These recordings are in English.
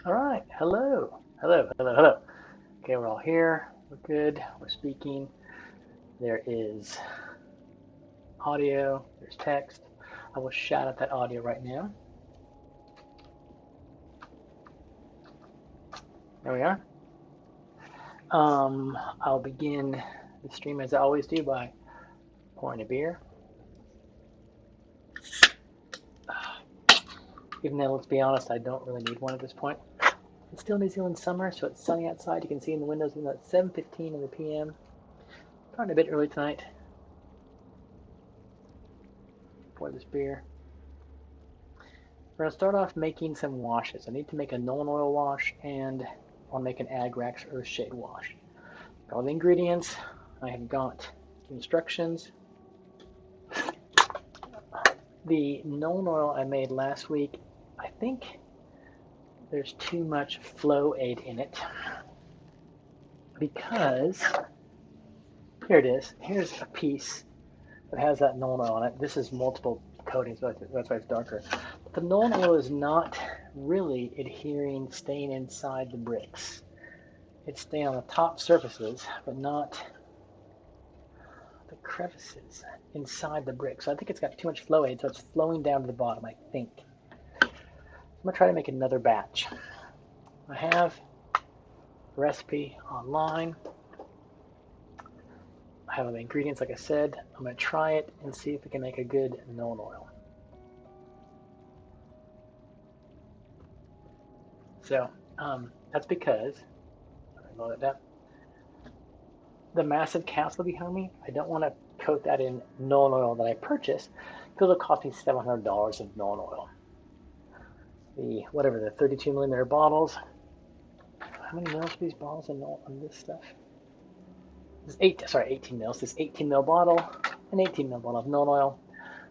All right. Hello. Hello. Hello. Hello. Okay, we're all here. We're good. We're speaking. There is audio. There's text. I will shout out that audio right now. There we are. I'll begin the stream as I always do by pouring a beer. Even though, let's be honest, I don't really need one at this point. It's still New Zealand summer, so it's sunny outside. You can see in the windows, even though it's 7:15 in the p.m. Probably a bit early tonight for this beer. We're going to start off making some washes. I need to make a Nolan oil wash and I'll make an Agrax Earthshade wash. Got all the ingredients. I have got the instructions. The Nolan oil I made last week, I think there's too much flow aid in it because here it is. Here's a piece that has that Nolan oil on it. This is multiple coatings, so that's why it's darker. But the Nolan oil is not really adhering, staying inside the bricks. It's staying on the top surfaces, but not the crevices inside the brick. So I think it's got too much flow aid, so it's flowing down to the bottom, I think. I'm going to try to make another batch. I have a recipe online. I have all the ingredients, like I said. I'm going to try it and see if we can make a good Nolan oil. So that's because, load it down. The massive castle behind me, I don't want to coat that in Nolan oil that I purchased because it'll cost me $700 of Nolan oil. The 32 millimeter bottles. How many mils are these bottles on this stuff? This 18 mils. This 18 mil bottle, an 18 mil bottle of Nolan oil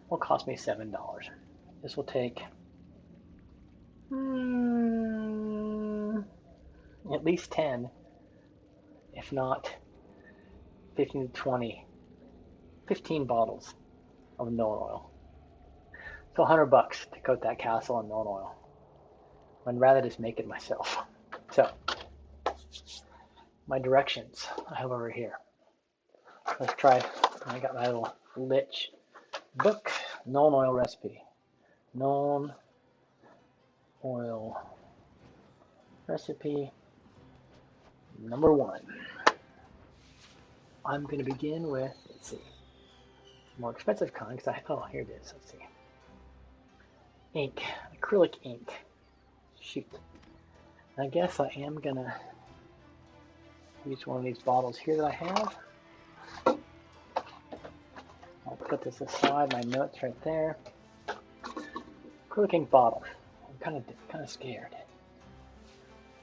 will cost me $7. This will take at least 10, if not 15 to 20, 15 bottles of Nolan oil. So $100 to coat that castle in Nolan oil. I'd rather just make it myself. So, my directions I have over here. Let's try. I got my little Lich book, Nolan oil recipe. Nolan oil recipe number 1. I'm going to begin with, let's see, more expensive kind, because here it is, let's see. Ink, acrylic ink. Shoot. I guess I am going to use one of these bottles here that I have. I'll put this aside, my notes right there. Acrylic ink bottle. I'm kind of scared.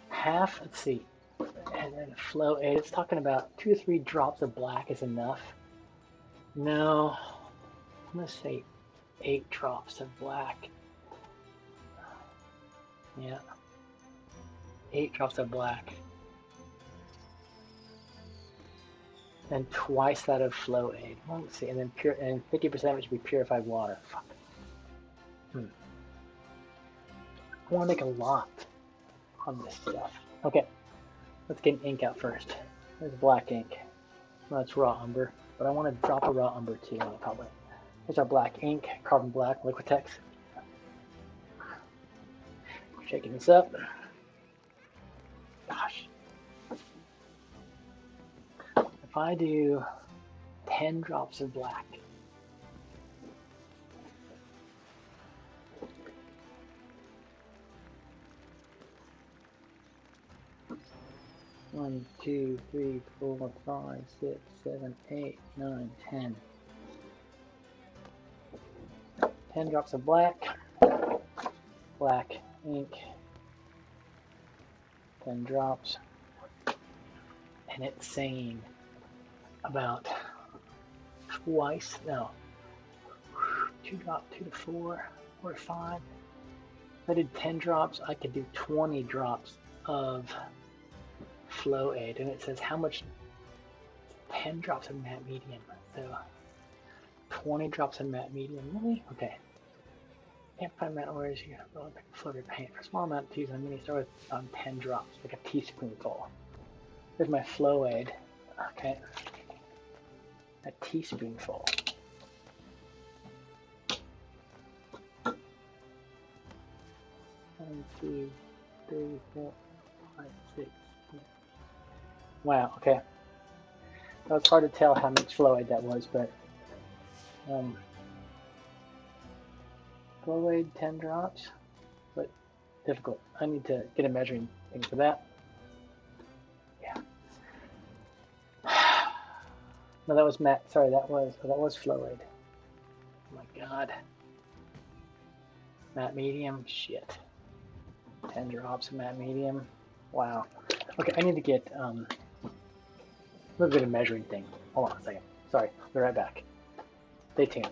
Half, let's see, and then flow aid. It's talking about 2 to 3 drops of black is enough. No, I'm gonna say 8 drops of black. Yeah, 8 drops of black. And twice that of flow aid. Well, let's see, and then 50% of it should be purified water. Fuck. I want to make a lot on this stuff. Okay, let's get ink out first. There's black ink. Well, that's raw umber, but I want to drop a raw umber too on it probably. Here's our black ink, carbon black, Liquitex. Shaking this up. Gosh. If I do 10 drops of black, one, two, three, 4, 5, 6, 7, 8, 9, 10. 10 drops of black ink, 10 drops, and it's saying about twice, no, 2 to 4 or 5. If I did 10 drops, I could do 20 drops of flow aid, and it says how much, 10 drops of matte medium, so 20 drops of matte medium, really? Okay. can't find amount where you can flow your paint. For a small amount to use on a mini start with 10 drops, like a teaspoonful. Here's my flow aid. Okay. A teaspoonful. 1, 2, 3, 4, 5, 6. Wow, okay. That was hard to tell how much flow aid that was, but flow aid 10 drops, but difficult. I need to get a measuring thing for that. Yeah. No, that was matte. Sorry, that was flow aid. Oh my god. Matte medium, shit. 10 drops of matte medium. Wow. Okay, I need to get a little bit of measuring thing. Hold on a second. Sorry, I'll be right back. Stay tuned.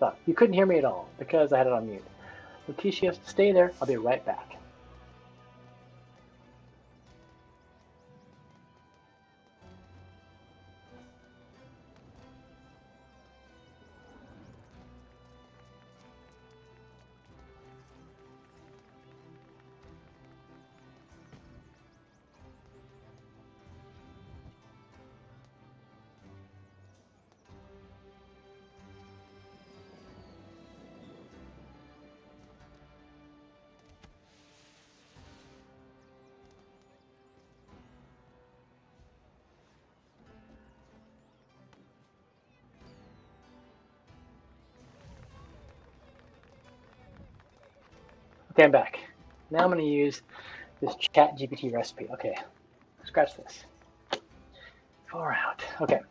thought. You couldn't hear me at all because I had it on mute. Leticia, stay there. I'll be right back. Okay, I'm back. Now I'm going to use this chat GPT recipe. Okay, scratch this. Far out. Okay.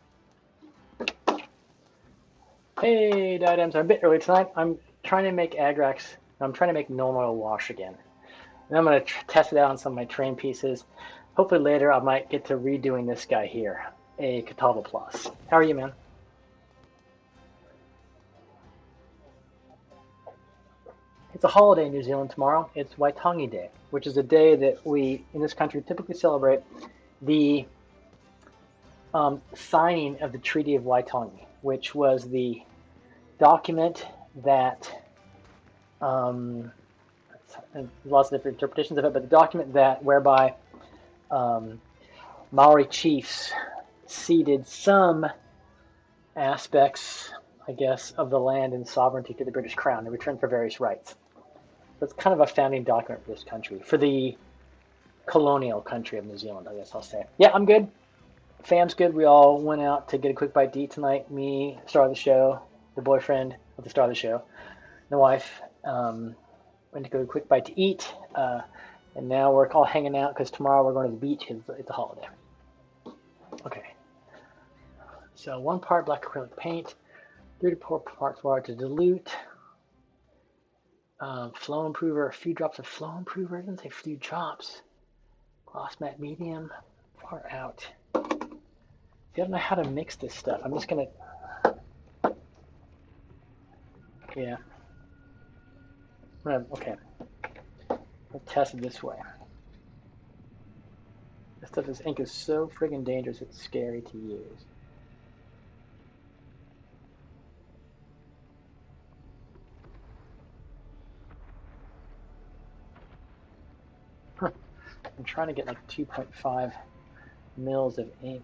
Hey, Diadems, I'm a bit early tonight. I'm trying to make Agrax. I'm trying to make Gnome Oil Wash again. And I'm going to test it out on some of my train pieces. Hopefully later I might get to redoing this guy here, a Catawba Plus. How are you, man? It's a holiday in New Zealand tomorrow. It's Waitangi Day, which is a day that we in this country typically celebrate the signing of the Treaty of Waitangi, which was the document that lots of different interpretations of it, but the document that whereby Maori chiefs ceded some aspects, I guess, of the land and sovereignty to the British Crown in return for various rights. So it's kind of a founding document for this country, for the colonial country of New Zealand, I guess I'll say. Yeah, I'm good. Fam's good. We all went out to get a quick bite to eat tonight. Me, star of the show, the boyfriend of the star of the show, the wife. Went to go a quick bite to eat. And now we're all hanging out because tomorrow we're going to the beach because it's a holiday. Okay. So 1 part black acrylic paint, 3 to 4 parts water to dilute. Flow improver, a few drops of flow improver. It doesn't say few drops. Gloss matte medium, far out. I don't know how to mix this stuff. I'm just gonna, yeah. Okay. I'll test it this way. This ink is so friggin' dangerous. It's scary to use. I'm trying to get like 2.5 mils of ink.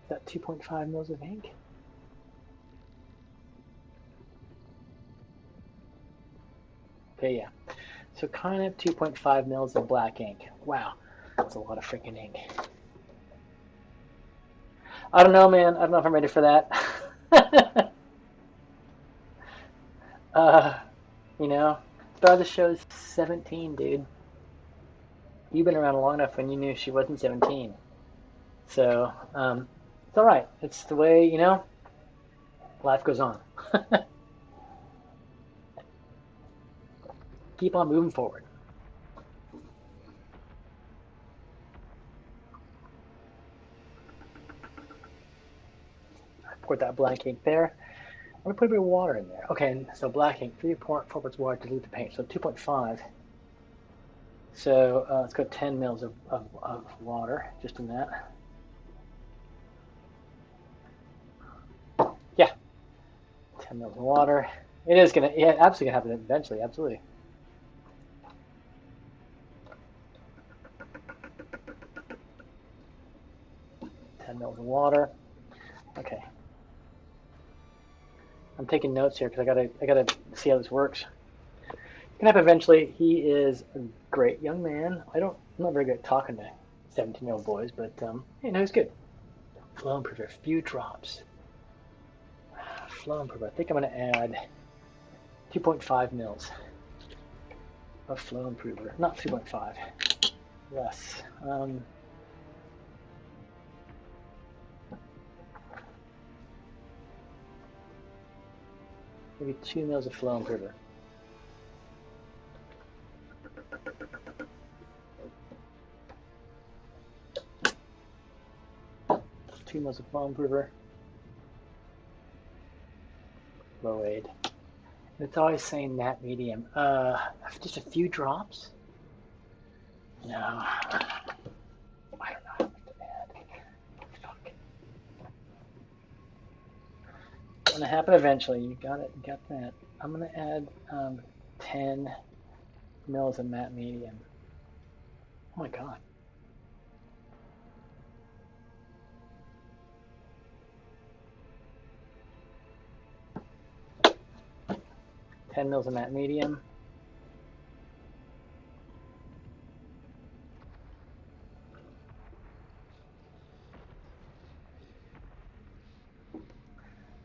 Is that 2.5 mils of ink? Okay, yeah. So kind of 2.5 mils of black ink. Wow, that's a lot of freaking ink. I don't know, man. I don't know if I'm ready for that. You know, star of the show is 17, dude. You've been around long enough when you knew she wasn't 17. So, it's all right. It's the way, you know, life goes on. Keep on moving forward. Put that black ink there. I'm gonna put a bit of water in there. Okay, so black ink, 3 4 parts water to dilute the paint. So 2.5. So let's go 10 mils of water just in that. Yeah, 10 mils of water. It is gonna, yeah, absolutely gonna happen eventually, absolutely. Mils of water. Okay. I'm taking notes here because I gotta see how this works. It can happen eventually. He is a great young man. I'm not very good at talking to 17-year-old boys, but you know, he's good. Flow improver, a few drops. Flow improver. I think I'm gonna add 2.5 mils of flow improver. Not 2.5. Less. Maybe 2 mils of flow improver. mils of foam prover. Low aid. It's always saying matte medium. Just a few drops? No. I don't know how much to add. Fuck. It's gonna happen eventually. You got it. You got that. I'm gonna add 10 mils of matte medium. Oh my god. $10 mils of matte medium.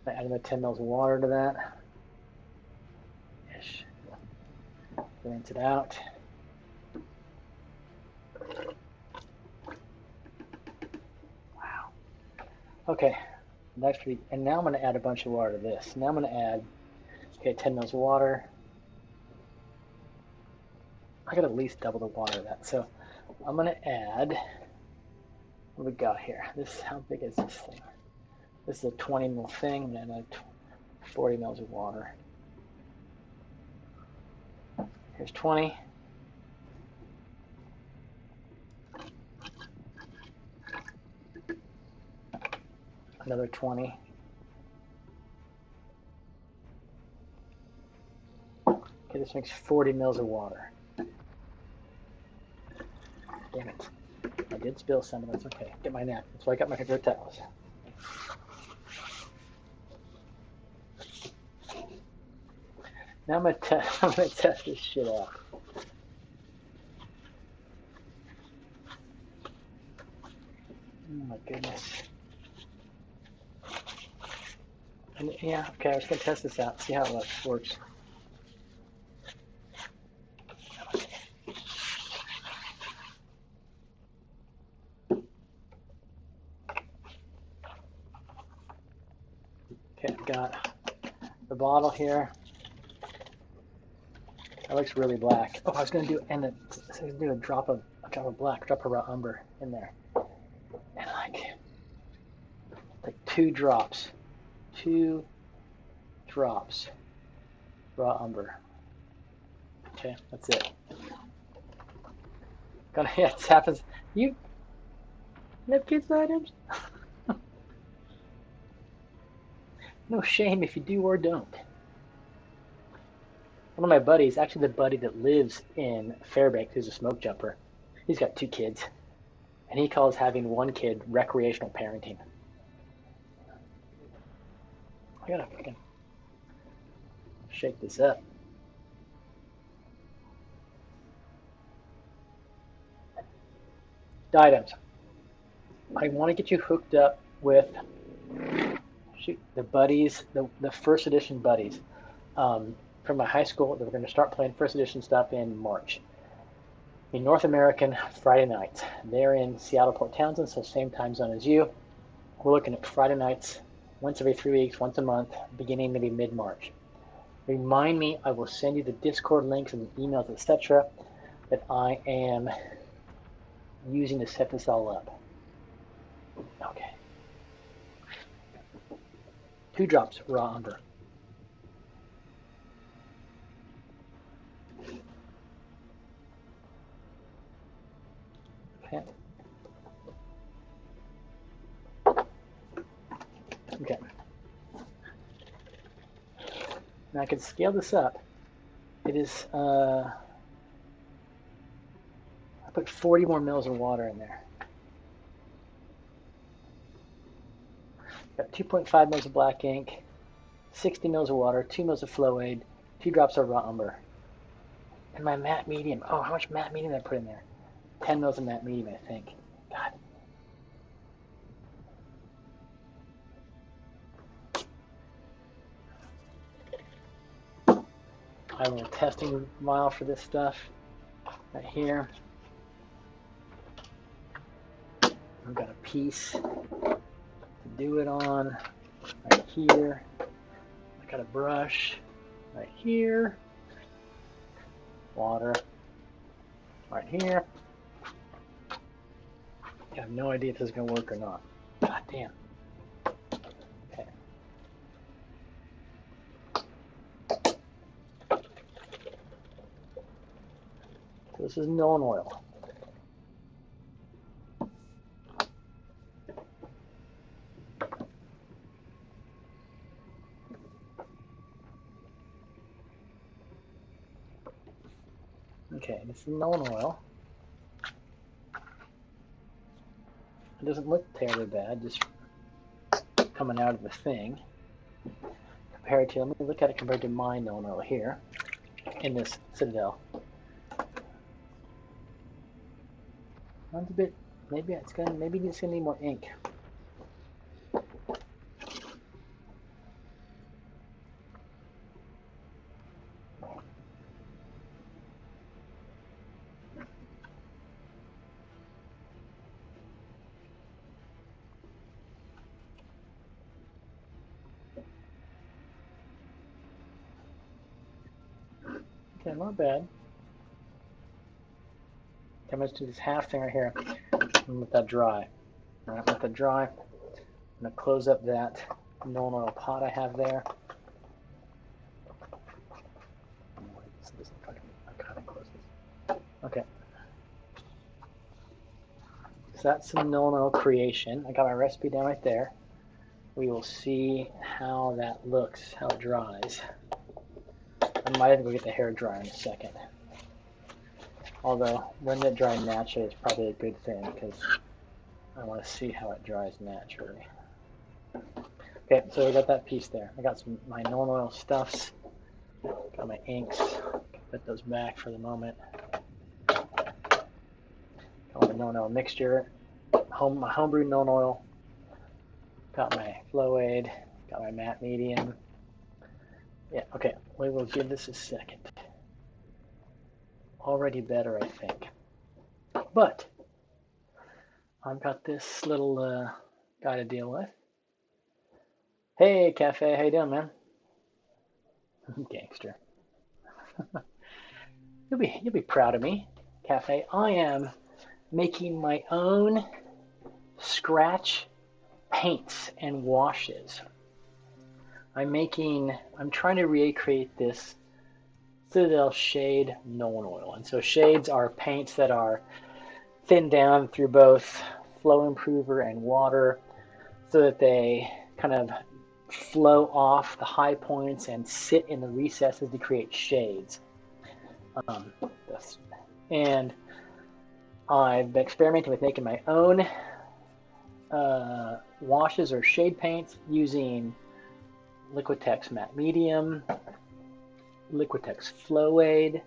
I add another 10 mils of water to that. Ish. Rinse it out. Wow. Okay. Next week, and now I'm going to add a bunch of water to this. Now I'm going to add, 10 mils of water. I got at least double the water of that. So I'm going to add, what we got here? How big is this thing? This is a 20 mil thing. I'm going to add 40 mils of water. Here's 20. Another 20. Okay, this makes 40 mils of water. Damn it. I did spill some of this. Okay, get my napkin. So I got my paper towels. Now I'm gonna test this shit out. Oh my goodness. And yeah, okay, I was gonna test this out, see how it works. Okay, I've got the bottle here. That looks really black. Oh, I was gonna do a drop of black, drop of raw umber in there, and like 2 drops raw umber. Okay, that's it. Yeah, it happens. You have kids items? No shame if you do or don't. One of my buddies, actually the buddy that lives in Fairbanks, who's a smoke jumper, he's got 2 kids, and he calls having 1 kid recreational parenting. I gotta fucking shake this up. Items. I want to get you hooked up with the buddies, the first edition buddies from my high school that we're going to start playing first edition stuff in March. In North American Friday nights. They're in Seattle, Port Townsend, so same time zone as you. We're looking at Friday nights, once every 3 weeks, once a month, beginning maybe mid-March. Remind me, I will send you the Discord links and the emails, etc., that I am using to set this all up. Okay. 2 drops raw umber. Okay. Okay. Now I can scale this up. It is, I put 40 more mils of water in there. Got 2.5 mils of black ink, 60 mils of water, 2 mils of flow aid, 2 drops of raw umber. And my matte medium. Oh, how much matte medium did I put in there? 10 mils of matte medium, I think. God. I have a little testing vial for this stuff right here. I've got a piece to do it on right here. I got a brush right here. Water right here. I have no idea if this is going to work or not. God damn. So this is Noan oil. Okay, this is Noan oil. It doesn't look terribly bad, just coming out of the thing. Compared to, let me look at it compared to my Noan oil here in this Citadel. Mine's a bit, maybe it's gonna need more ink. Okay, not bad. Okay, I'm going to do this half thing right here and let that dry. All right, let that dry. I'm going to close up that Noan oil pot I have there. I kind of close this. Okay. So that's some Noan oil creation. I got my recipe down right there. We will see how that looks, how it dries. I might even go get the hair dryer in a second. Although, letting it dry naturally is probably a good thing because I want to see how it dries naturally. Okay, so I got that piece there. I got my Noan oil stuffs. Got my inks. Put those back for the moment. Got my Noan oil mixture. My homebrew Noan oil. Got my flow aid. Got my matte medium. Yeah, okay. We will give this a second. Already better, I think. But I've got this little guy to deal with. Hey, Cafe, how you doing, man? Gangster. You'll be proud of me, Cafe. I am making my own scratch paints and washes. I'm trying to recreate this Citadel shade Noan oil. And so shades are paints that are thinned down through both flow improver and water so that they kind of flow off the high points and sit in the recesses to create shades. And I've been experimenting with making my own washes or shade paints using Liquitex Matte Medium, Liquitex Flow Aid,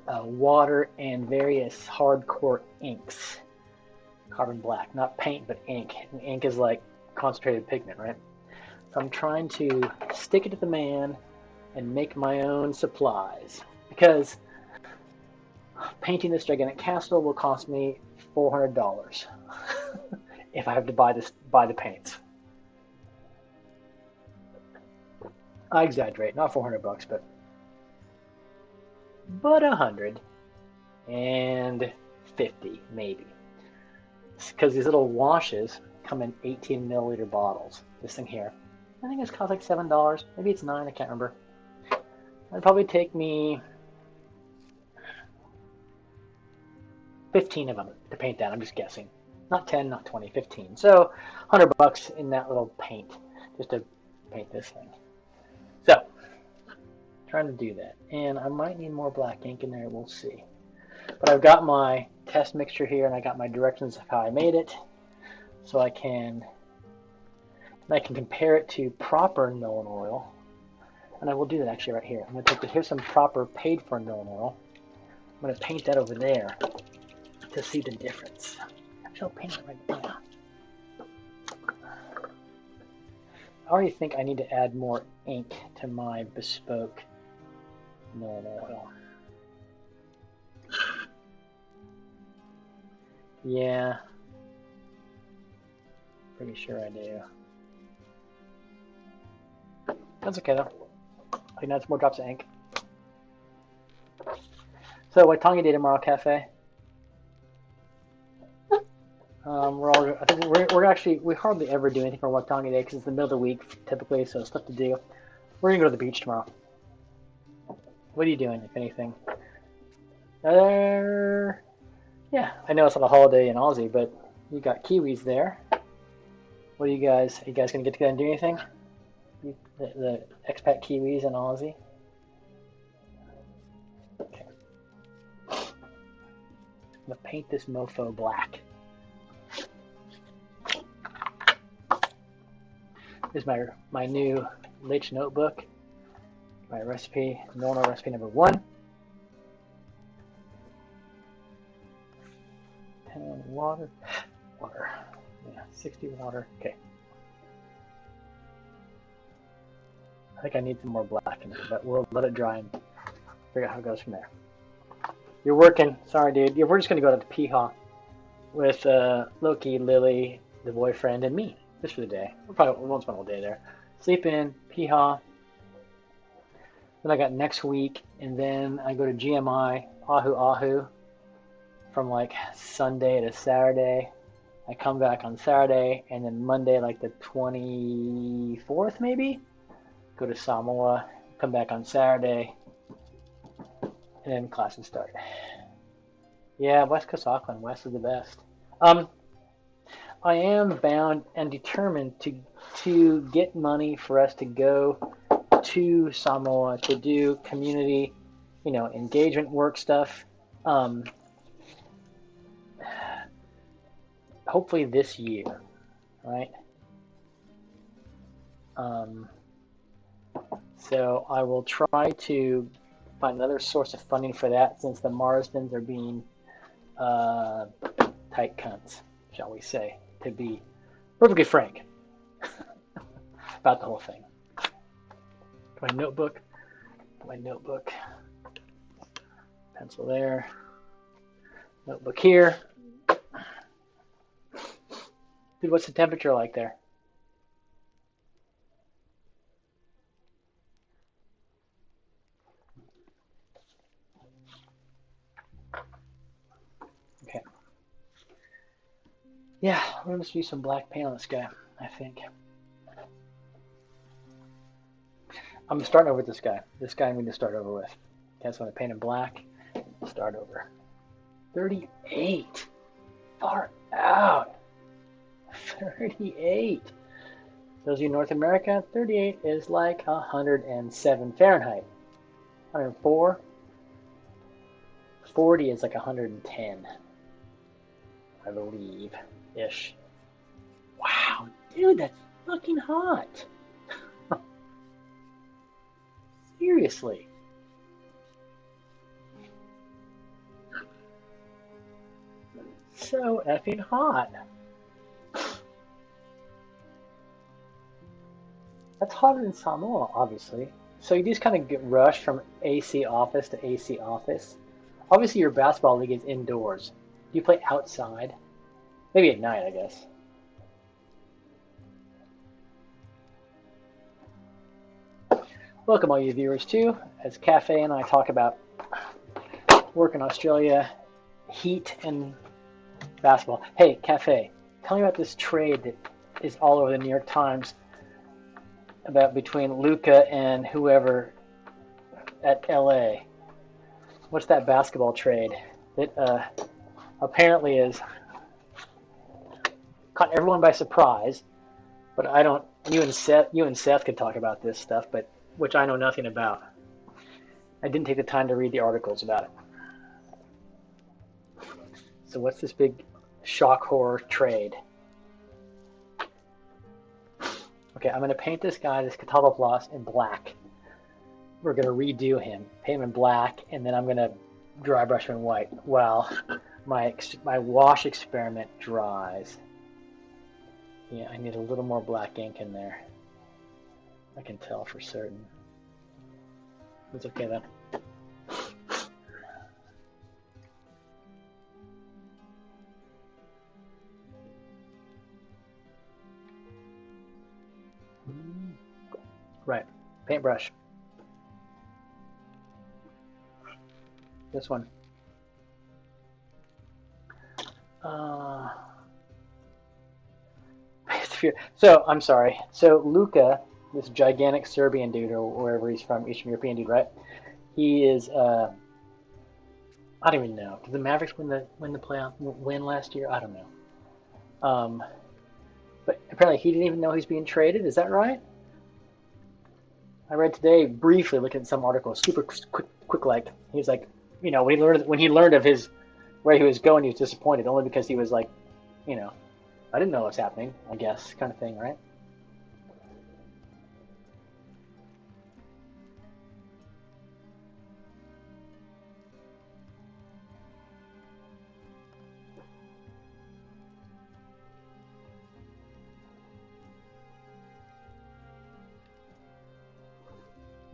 water, and various hardcore inks. Carbon black, not paint, but ink. And ink is like concentrated pigment, right? So I'm trying to stick it to the man and make my own supplies because painting this gigantic castle will cost me $400 if I have to buy the paints. I exaggerate, not 400 bucks, but 150 maybe. Because these little washes come in 18 milliliter bottles. This thing here, I think it's cost like $7. Maybe it's $9. I can't remember. It'd probably take me 15 of them to paint that. I'm just guessing. Not 10, not 20, 15. So 100 bucks in that little paint just to paint this thing. So trying to do that. And I might need more black ink in there. We'll see. But I've got my test mixture here and I got my directions of how I made it. So I can compare it to proper Noan oil. And I will do that actually right here. I'm going to take here's some proper paid for Noan oil. I'm going to paint that over there to see the difference. Actually, I'll paint it right now. I already think I need to add more ink to my bespoke Noan oil. Yeah. Pretty sure I do. That's okay though. I can add some more drops of ink. So, what Waitangi Day tomorrow, Cafe? We hardly ever do anything for Waitangi Day because it's the middle of the week typically, so stuff to do. We're gonna go to the beach tomorrow. What are you doing, if anything? Yeah, I know it's not a holiday in Aussie, but you got Kiwis there. What are you guys gonna get together and do anything? The expat Kiwis in Aussie? Okay. I'm gonna paint this mofo black. This is my new Lich notebook. My recipe, normal recipe number 1. 10 water. Yeah, 60 water. Okay. I think I need some more black in it, but we'll let it dry and figure out how it goes from there. You're working. Sorry, dude. We're just going to go to Piha with Loki, Lily, the boyfriend, and me just for the day. We won't spend all day there. Sleep in, Piha. Then I got next week, and then I go to GMI, Ahu Ahu, from like Sunday to Saturday. I come back on Saturday, and then Monday, like the 24th maybe, go to Samoa, come back on Saturday, and then classes start. Yeah, West Coast Auckland, West is the best. I am bound and determined to get money for us to go to Samoa to do community, engagement work stuff. Hopefully this year, right? So I will try to find another source of funding for that, since the Marsdens are being tight cunts, shall we say, to be perfectly frank about the whole thing. My notebook, pencil there, notebook here. Dude, what's the temperature like there? Okay. Yeah, we're going to use some black paint on this guy, I think. I'm starting over with this guy. This guy I'm going to start over with. Okay, so I'm going to paint him black. Start over. 38. Far out. 38. Those of you in North America, 38 is like 107 Fahrenheit. 104. 40 is like 110, I believe, ish. Wow, dude, that's fucking hot. Seriously. So effing hot. That's hotter than Samoa, obviously. So you just kind of get rushed from AC office to AC office. Obviously, your basketball league is indoors. Do you play outside? Maybe at night, I guess. Welcome, all you viewers, too, as Cafe and I talk about work in Australia, heat, and basketball. Hey, Cafe, tell me about this trade that is all over the New York Times about between Luka and whoever at LA. What's that basketball trade that apparently is caught everyone by surprise? But I don't. You and Seth could talk about this stuff, but which I know nothing about. I didn't take the time to read the articles about it. So what's this big shock horror trade? Okay, I'm going to paint this guy, this Catalopoulos, in black. We're going to redo him, paint him in black, and then I'm going to dry brush him in white while my wash experiment dries. Yeah, I need a little more black ink in there. I can tell for certain. It's okay though. Right, paintbrush. This one. So, I'm sorry. So, Luka, this gigantic Serbian dude, or wherever he's from, Eastern European dude, right? He is I don't even know. Did the Mavericks win the playoff win last year? I don't know. Um, but apparently he didn't even know he's being traded. Is that right? I read today briefly, looking at some article, super quick like he was like, when he learned of his where he was going, he was disappointed only because he was like, you know, I didn't know what's happening. I guess kind of thing, right?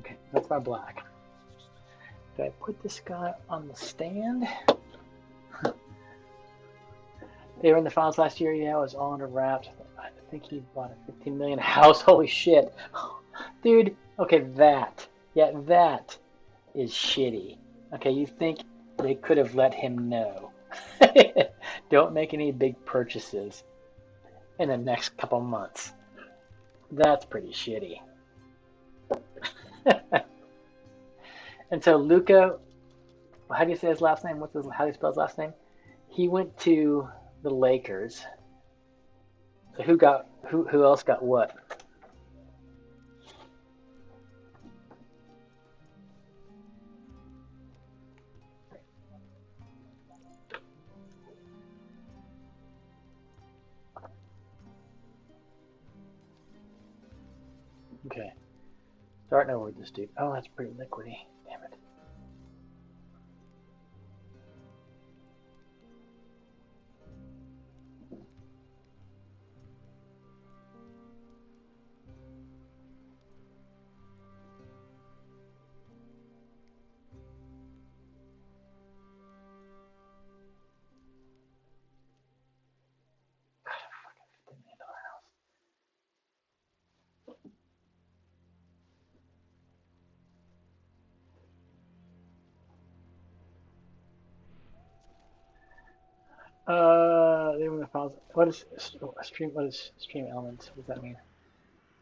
Okay, that's my black. Did I put this guy on the stand? They were in the finals last year. Yeah, it was on a wrapped. I think he bought a 15 million house. Holy shit, dude. Okay, that is shitty. Okay, you think they could have let him know? Don't make any big purchases in the next couple months. That's pretty shitty. And so Luca, how do you say his last name? How do you spell his last name? He went to the Lakers. So who else got what? Okay. Starting over with this dude. Oh, that's pretty liquidy. Damn it. They were in the files. What is stream? What is stream elements? What does that mean?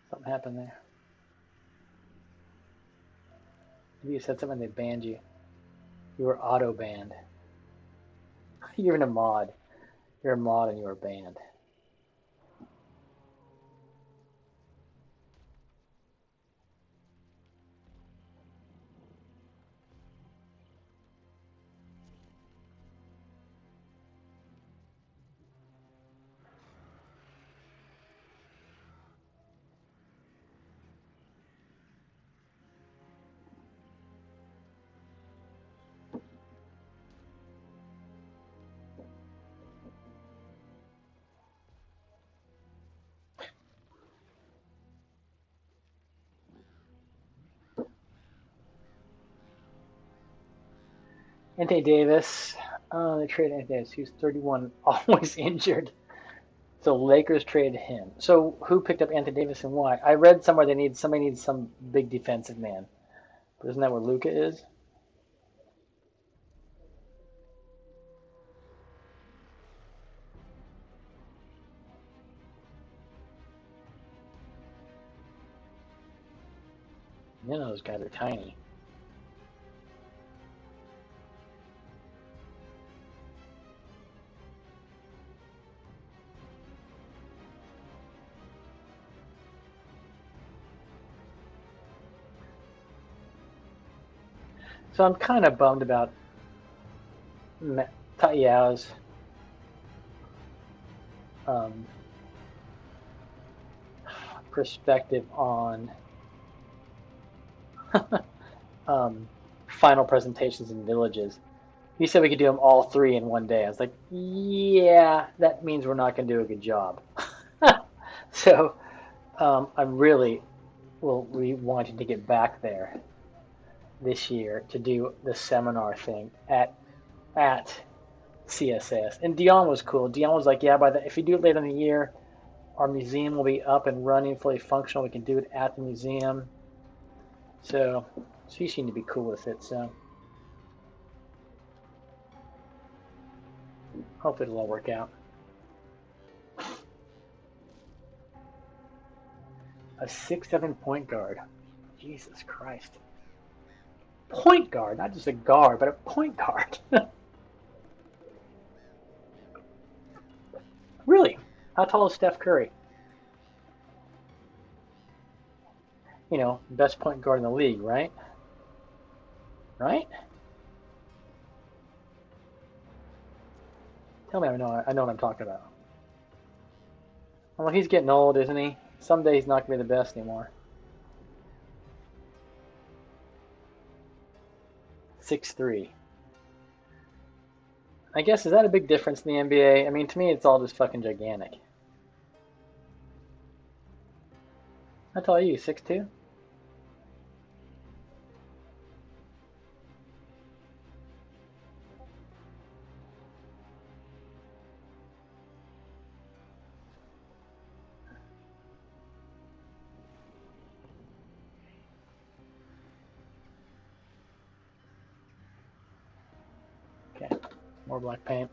Something happened there. Maybe you said something. They banned you. You were auto banned. You're in a mod. You're a mod and you were banned. Anthony Davis. They traded Anthony Davis. He was 31, always injured. So Lakers traded him. So who picked up Anthony Davis and why? I read somewhere somebody needs some big defensive man. But isn't that where Luca is? None of those guys are tiny. So I'm kind of bummed about Tayao's um, perspective on final presentations in villages. He said we could do them all three in one day. I was like, yeah, that means we're not going to do a good job. So I really will be wanting to get back there this year to do the seminar thing at CSS. And Dion was cool. Dion was like, yeah, if you do it later in the year, our museum will be up and running, fully functional. We can do it at the museum. So she seemed to be cool with it. So hopefully it'll all work out. A 6'7" point guard. Jesus Christ. Point guard, not just a guard, but a point guard. How tall is Steph Curry? You know, best point guard in the league, right? Right? Tell me I know what I'm talking about. Well, he's getting old, isn't he? Someday he's not going to be the best anymore. 6'3". I guess, is that a big difference in the NBA? I mean, to me, it's all just fucking gigantic. How tall are you? 6'2"? Okay, more black paint.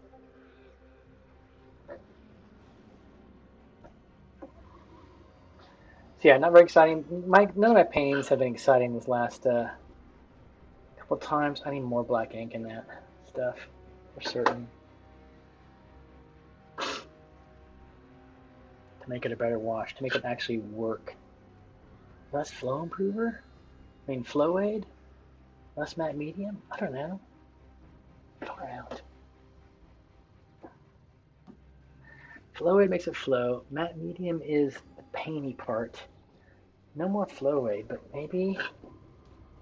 So yeah, not very exciting. None of my paintings have been exciting this last couple times. I need more black ink in that stuff for certain to make it a better wash, to make it actually work. Less flow improver? I mean, flow aid? Less matte medium? I don't know. Far out. Flow aid makes it flow. Matte medium is the painty part. No more flow aid, but maybe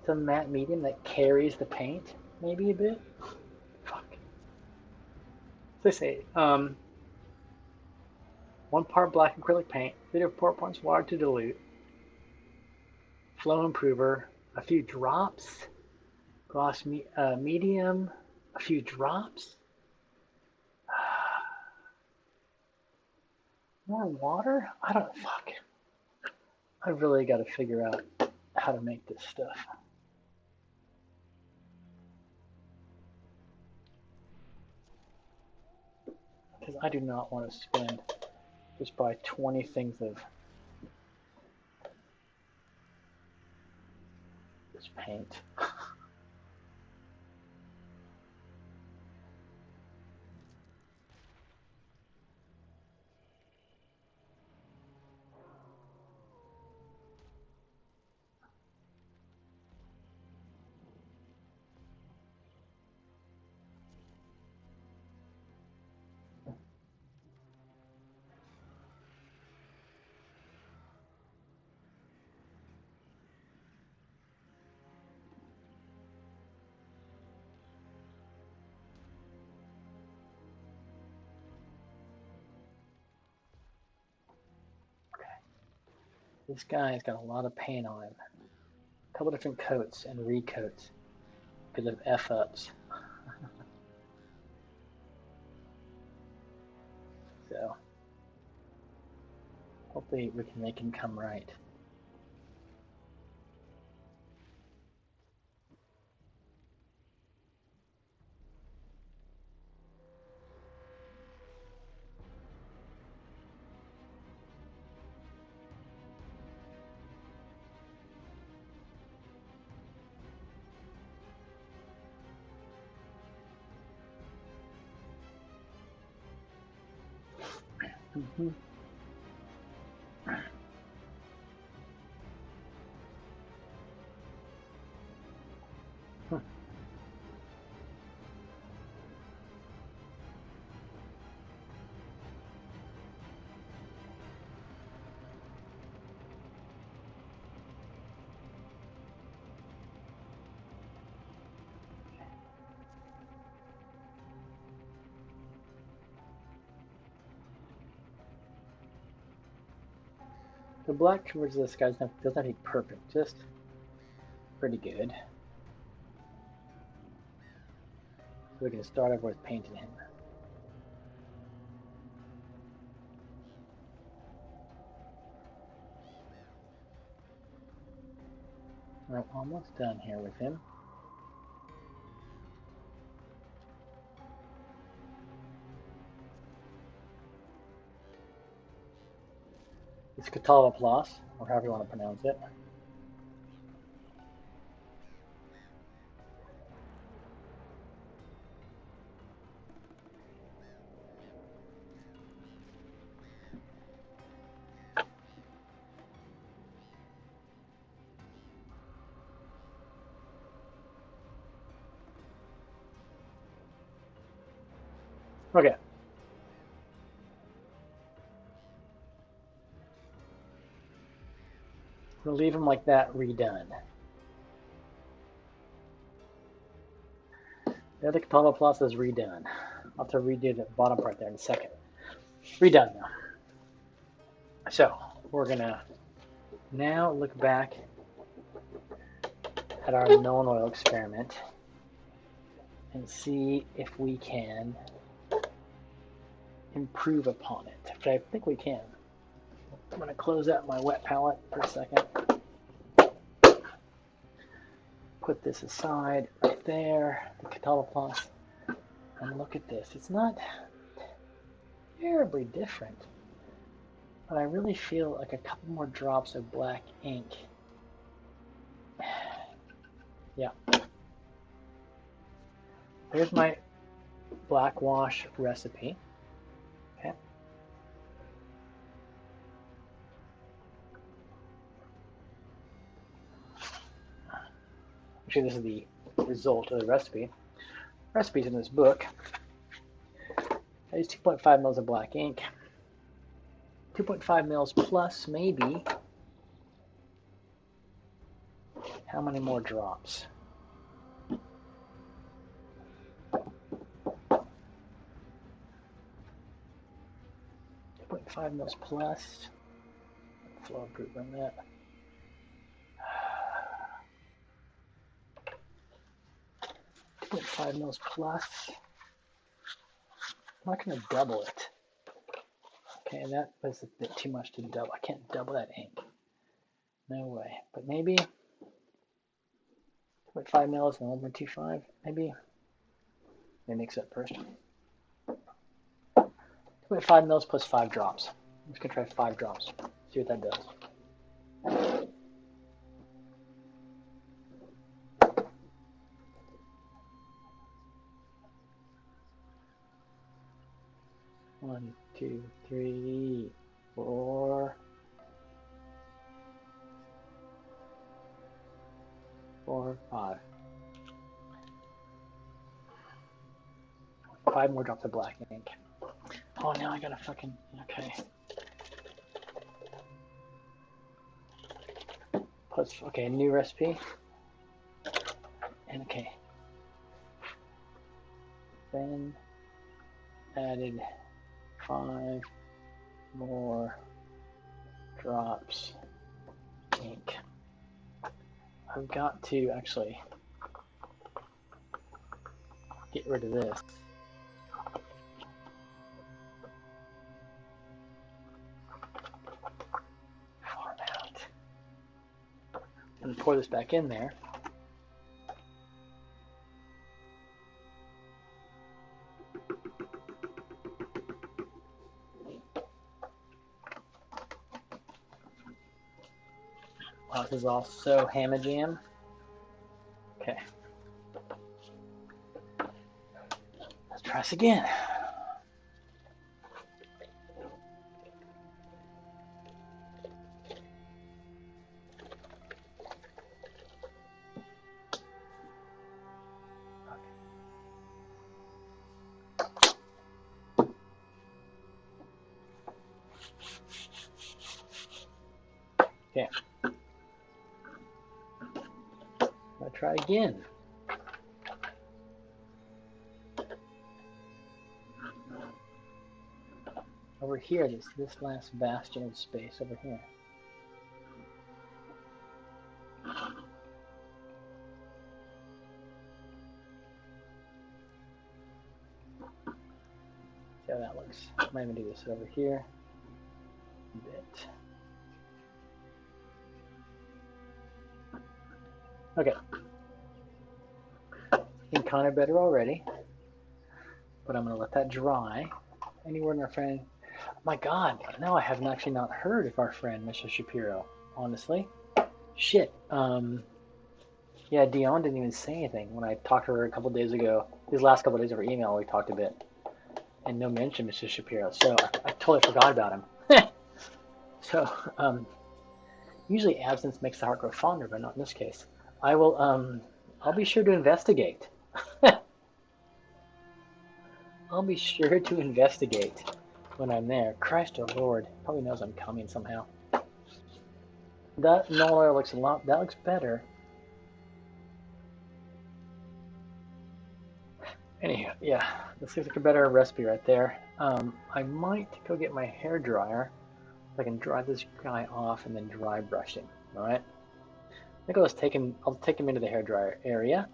some matte medium that carries the paint, maybe a bit. Fuck. So they say, 1 part black acrylic paint, 3 to 4 parts water to dilute, flow improver, a few drops, gloss medium, a few drops, more water. I don't fuck. I really got to figure out how to make this stuff. Because I do not want to spend just buy 20 things of this paint. This guy's got a lot of paint on him. A couple different coats and recoats because of F-ups. So hopefully we can make him come right. Mm-hmm. The black coverage of this guy doesn't have to be perfect, just pretty good. So we can start over with painting him. We're almost done here with him. It's Catala Plus, or however you want to pronounce it. Okay. We'll leave them like that, redone. The other Catala Plus is redone. I'll have to redo the bottom part there in a second. Redone now. So we're gonna now look back at our known oil experiment and see if we can improve upon it. Which I think we can. I'm gonna close out my wet palette for a second. Put this aside right there, the Catala Plus, and look at this. It's not terribly different, but I really feel like a couple more drops of black ink. Yeah. Here's my black wash recipe. Okay. Actually, this is the result of the recipe. Recipes in this book. I use 2.5 mils of black ink. 2.5 mils plus maybe. How many more drops? 2.5 mils plus. Flow improvement on that. 2.5 mils plus. I'm not going to double it. Okay, that was a bit too much to double. I can't double that ink. No way. But maybe 2.5 mils and 1.25. Maybe. Let me mix that first. 2.5 mils plus 5 drops. I'm just going to try 5 drops. See what that does. One, two, three, 4. 4, 5. 5 more drops of black ink. Oh, now I gotta fucking, okay. Plus, okay, new recipe. And okay. Then added 5 more drops ink. I've got to actually get rid of this. Far out. And pour this back in there. Wow, this is all so hammer jam. Okay. Let's try this again. Okay. I'll try again. Over here, this last bastion of space over here. See how that looks. I might even do this over here a bit. Okay. Looking kind of better already, but I'm going to let that dry. Any word on our friend? My God, no, I have actually not heard of our friend, Mr. Shapiro, honestly. Shit. Yeah, Dion didn't even say anything when I talked to her a couple days ago. These last couple days over email, we talked a bit. And no mention Mr. Shapiro, so I totally forgot about him. So, usually absence makes the heart grow fonder, but not in this case. I will, I'll be sure to investigate. I'll be sure to investigate when I'm there. Christ the Lord. Probably knows I'm coming somehow. That null oil looks a lot, that looks better. Anyhow, yeah, this looks like a better recipe right there. I might go get my hair dryer so I can dry this guy off and then dry brush him. All right. I think I'll take him into the hair dryer area.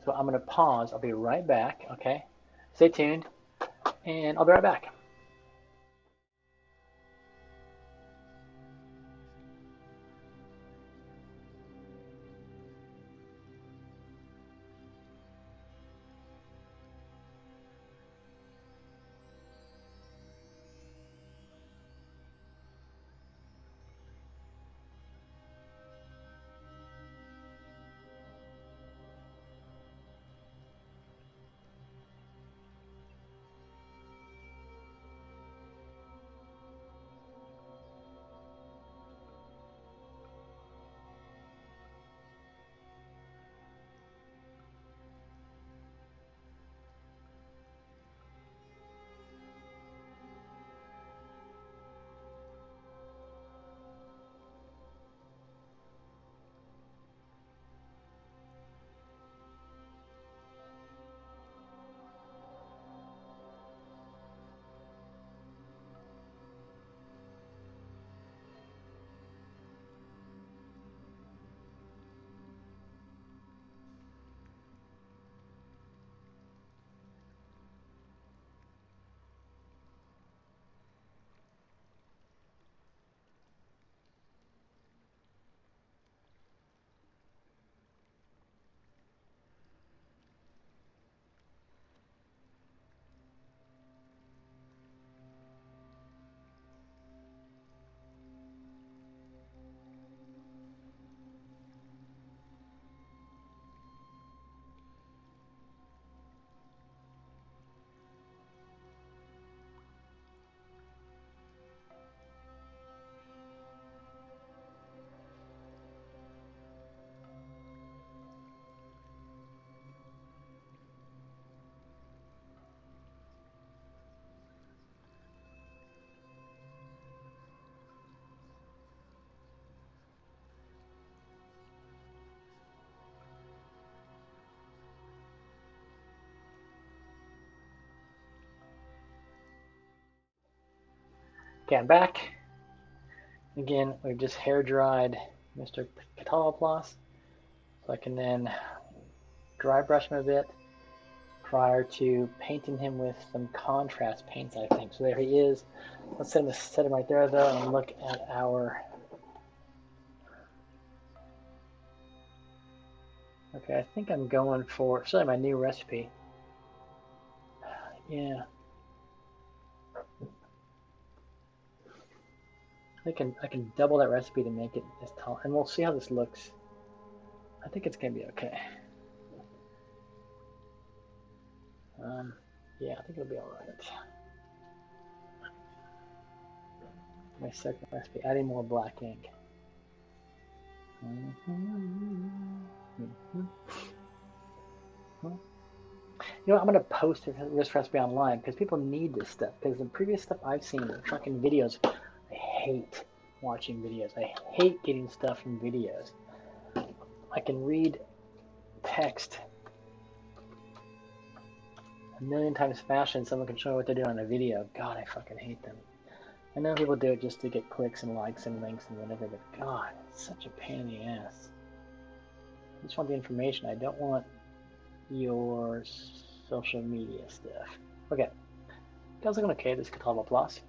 So I'm gonna pause. I'll be right back. Okay. Stay tuned, and I'll be right back. Okay, I'm back. Again, we've just hair dried Mr. Catalopoulos, so I can then dry brush him a bit prior to painting him with some contrast paints, I think. So there he is. Let's set him right there, though, and look at our... Okay, I think I'm going for... Sorry, my new recipe. Yeah. I can double that recipe to make it as tall, and we'll see how this looks. I think it's gonna be okay. Yeah, I think it'll be all right. My second recipe, adding more black ink. You know, I'm gonna post this recipe online because people need this stuff. Because the previous stuff I've seen, fucking videos, I hate watching videos. I hate getting stuff from videos. I can read text a million times faster than someone can show me what they're doing on a video. God, I fucking hate them. I know people do it just to get clicks and likes and links and whatever, but God, it's such a pain in the ass. I just want the information. I don't want your social media stuff. Okay. Guys looking okay, this Catawba Plus.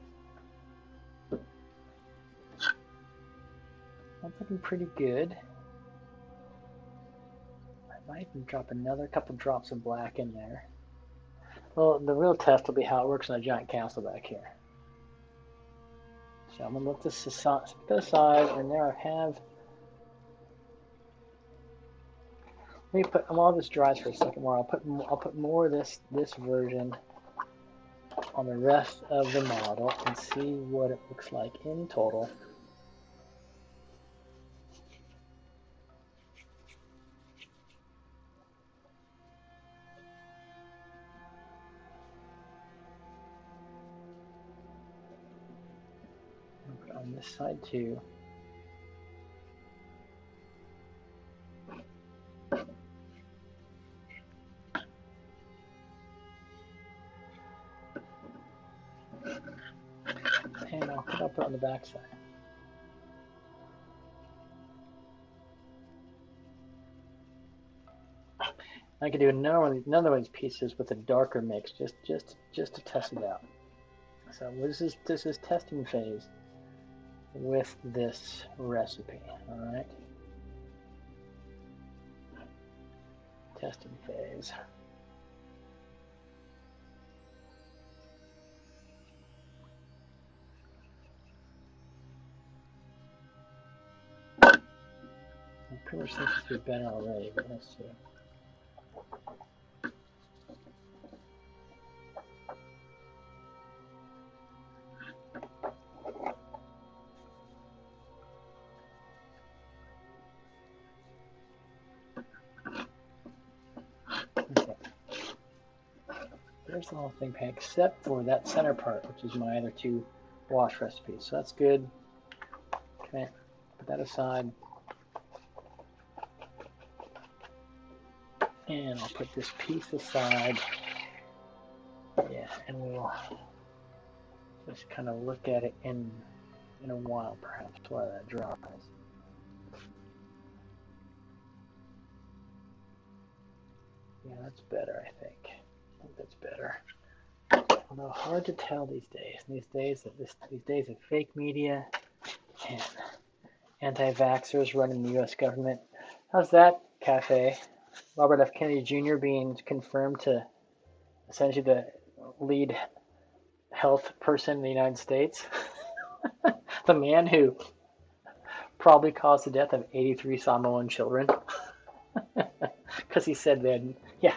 That's looking pretty good. I might even drop another couple drops of black in there. Well, the real test will be how it works on a giant castle back here. So I'm going to look this aside, and there I have... Let me put... While this dries for a second more, I'll put more of this version on the rest of the model and see what it looks like in total. decide to and I'll put it on the back side. I could do another one of these pieces with a darker mix, just to test it out. So this is testing phase with this recipe. All right, testing phase. I pretty much think this is better already, but let's see. Okay. There's the whole thing pan, except for that center part, which is my other two wash recipes. So that's good. Okay, put that aside. And I'll put this piece aside. Yeah, and we'll just kind of look at it in a while, perhaps, while that dries. Yeah, that's better, I think. I think that's better. Although hard to tell these days. These days of fake media and anti-vaxxers running the U.S. government. How's that, Cafe? Robert F. Kennedy Jr. being confirmed to essentially the lead health person in the United States. The man who probably caused the death of 83 Samoan children. Because he said then, yeah,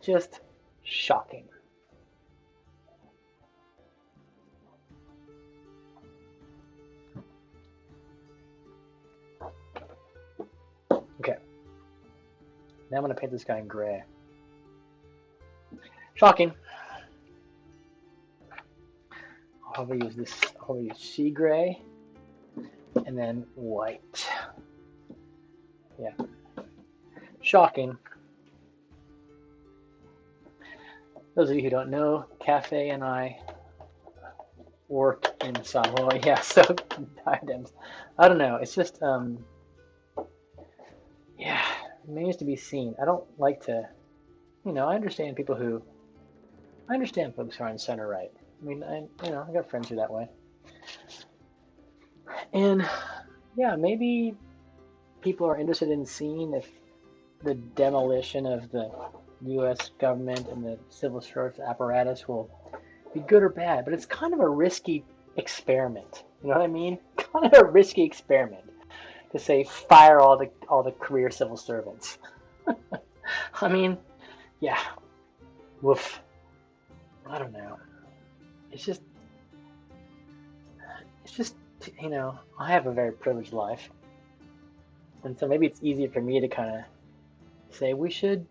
just shocking. Okay. Now I'm going to paint this guy in gray. Shocking. I'll probably use this, I'll probably use sea gray and then white. Yeah. Shocking. Those of you who don't know, Cafe and I work in Samoa. Yeah, so diadems. I don't know. It's just, yeah, it remains to be seen. I don't like to, I understand folks who are on center right. I mean, I got friends who are that way. And yeah, maybe people are interested in seeing if the demolition of the U.S. government and the civil service apparatus will be good or bad, but it's kind of a risky experiment. You know what I mean? Kind of a risky experiment to say fire all the career civil servants. I mean, yeah, woof. I don't know. It's just, I have a very privileged life, and so maybe it's easier for me to kind of say we should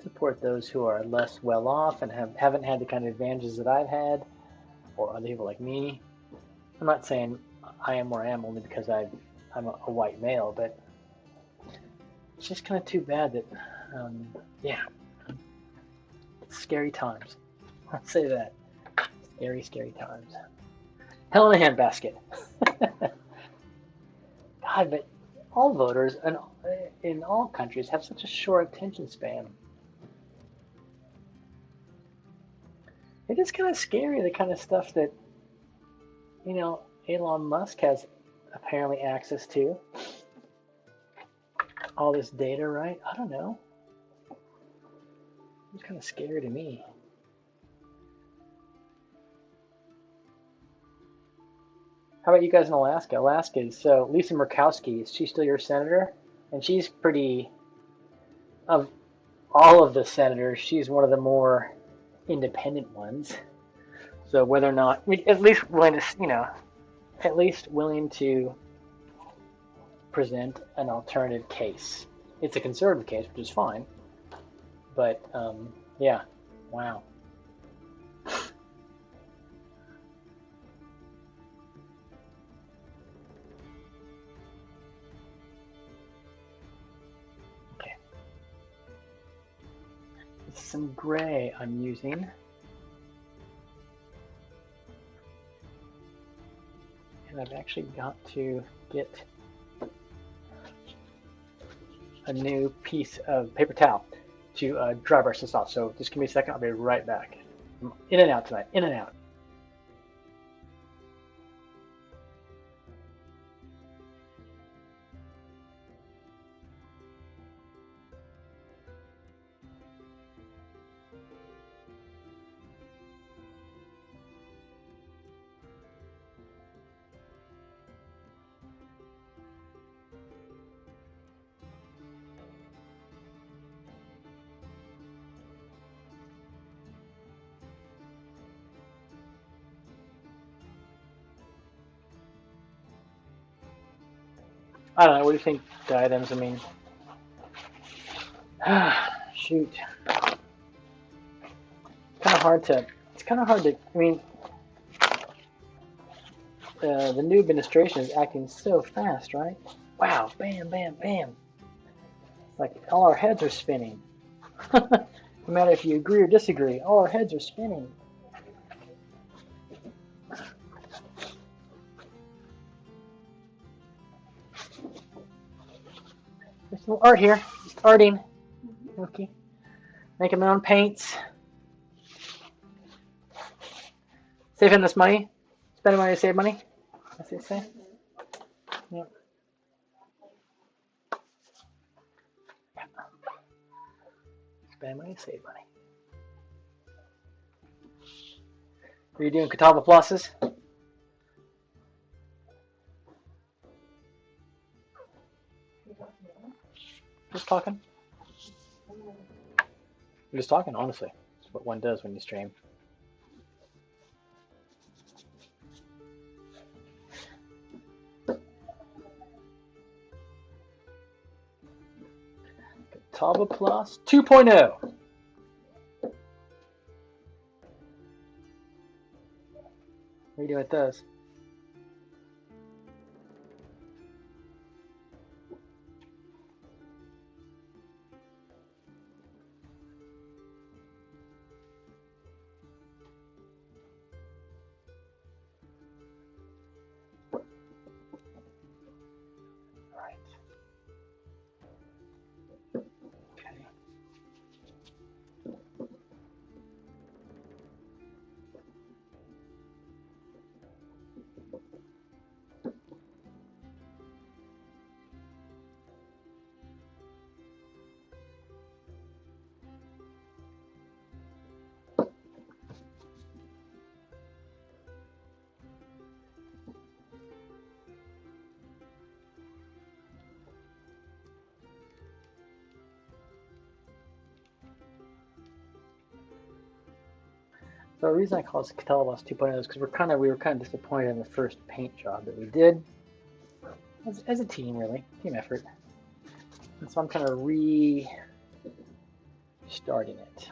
support those who are less well off and haven't had the kind of advantages that I've had, or other people like me. I'm not saying I am where I am only because I'm a white male, but it's just kind of too bad that, yeah, it's scary times. I'll say that. Scary, scary times. Hell in a handbasket. God, but all voters in all countries have such a short attention span. It is kind of scary, the kind of stuff that, Elon Musk has apparently access to. All this data, right? I don't know. It's kind of scary to me. How about you guys in Alaska? So Lisa Murkowski, is she still your senator? And she's pretty, of all of the senators, she's one of the more independent ones. So whether or not, at least willing to, present an alternative case. It's a conservative case, which is fine. But yeah, wow. some gray I'm using. And I've actually got to get a new piece of paper towel to dry brush this off. So just give me a second, I'll be right back. I'm in and out tonight, in and out. I don't know, what do you think, Diadems? I mean, shoot. It's kind of hard to, I mean, the new administration is acting so fast, right? Wow, bam, bam, bam. Like all our heads are spinning. No matter if you agree or disagree, all our heads are spinning. There's no art here. Just arting. Okay. Making my own paints. Saving this money. Spending money to save money. That's what you say. Yep. Spend money, save money. Are you doing Catawba Pluses? Just talking. I'm just talking, honestly. That's what one does when you stream. Catawba Plus 2.0. What are you doing with those? So the reason I call this Catawba Plus 2.0 is because we were kind of disappointed in the first paint job that we did as a team, really, team effort. And so I'm kind of restarting it.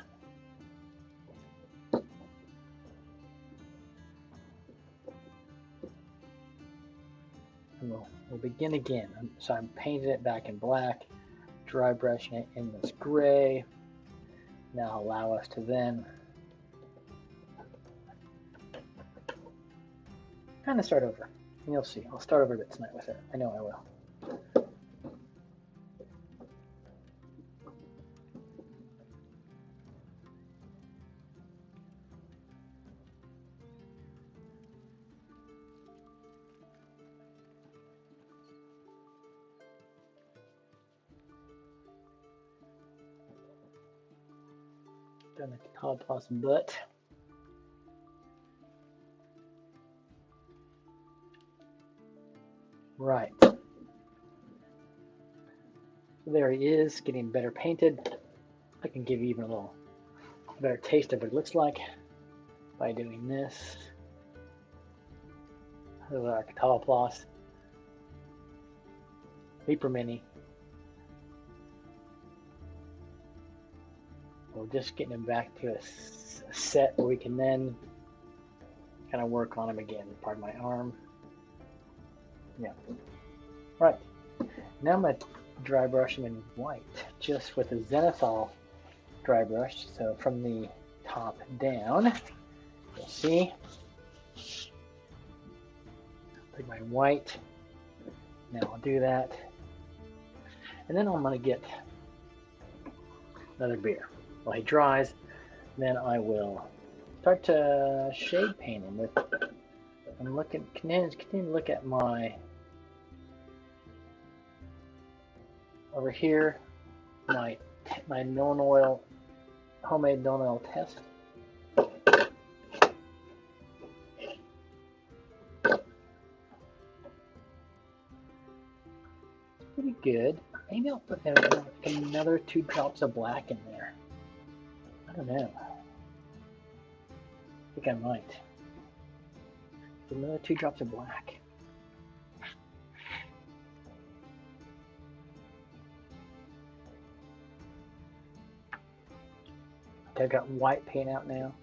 And we'll begin again. So I'm painting it back in black, dry brushing it in this gray. Now allow us to then kind of start over. And you'll see. I'll start over a bit tonight with it. I know I will. Done the Catawba Plus butt. Right. So there he is, getting better painted. I can give you even a little better taste of what it looks like by doing this. This is our Catawba Plus Vapor Mini. We're just getting him back to a set where we can then kind of work on him again. Pardon my arm. Yeah. Right. Now I'm going to dry brush him in white, just with a zenithal dry brush. So from the top down, you'll see. Take my white. Now I'll do that. And then I'm going to get another beer. While he dries, then I will start to shade paint him with. I'm looking. Continue to look at my over here. My non-oil, homemade non-oil test. Pretty good. Maybe I'll put another 2 drops of black in there. I don't know. I think I might. Another 2 drops of black. Okay, I've got white paint out now.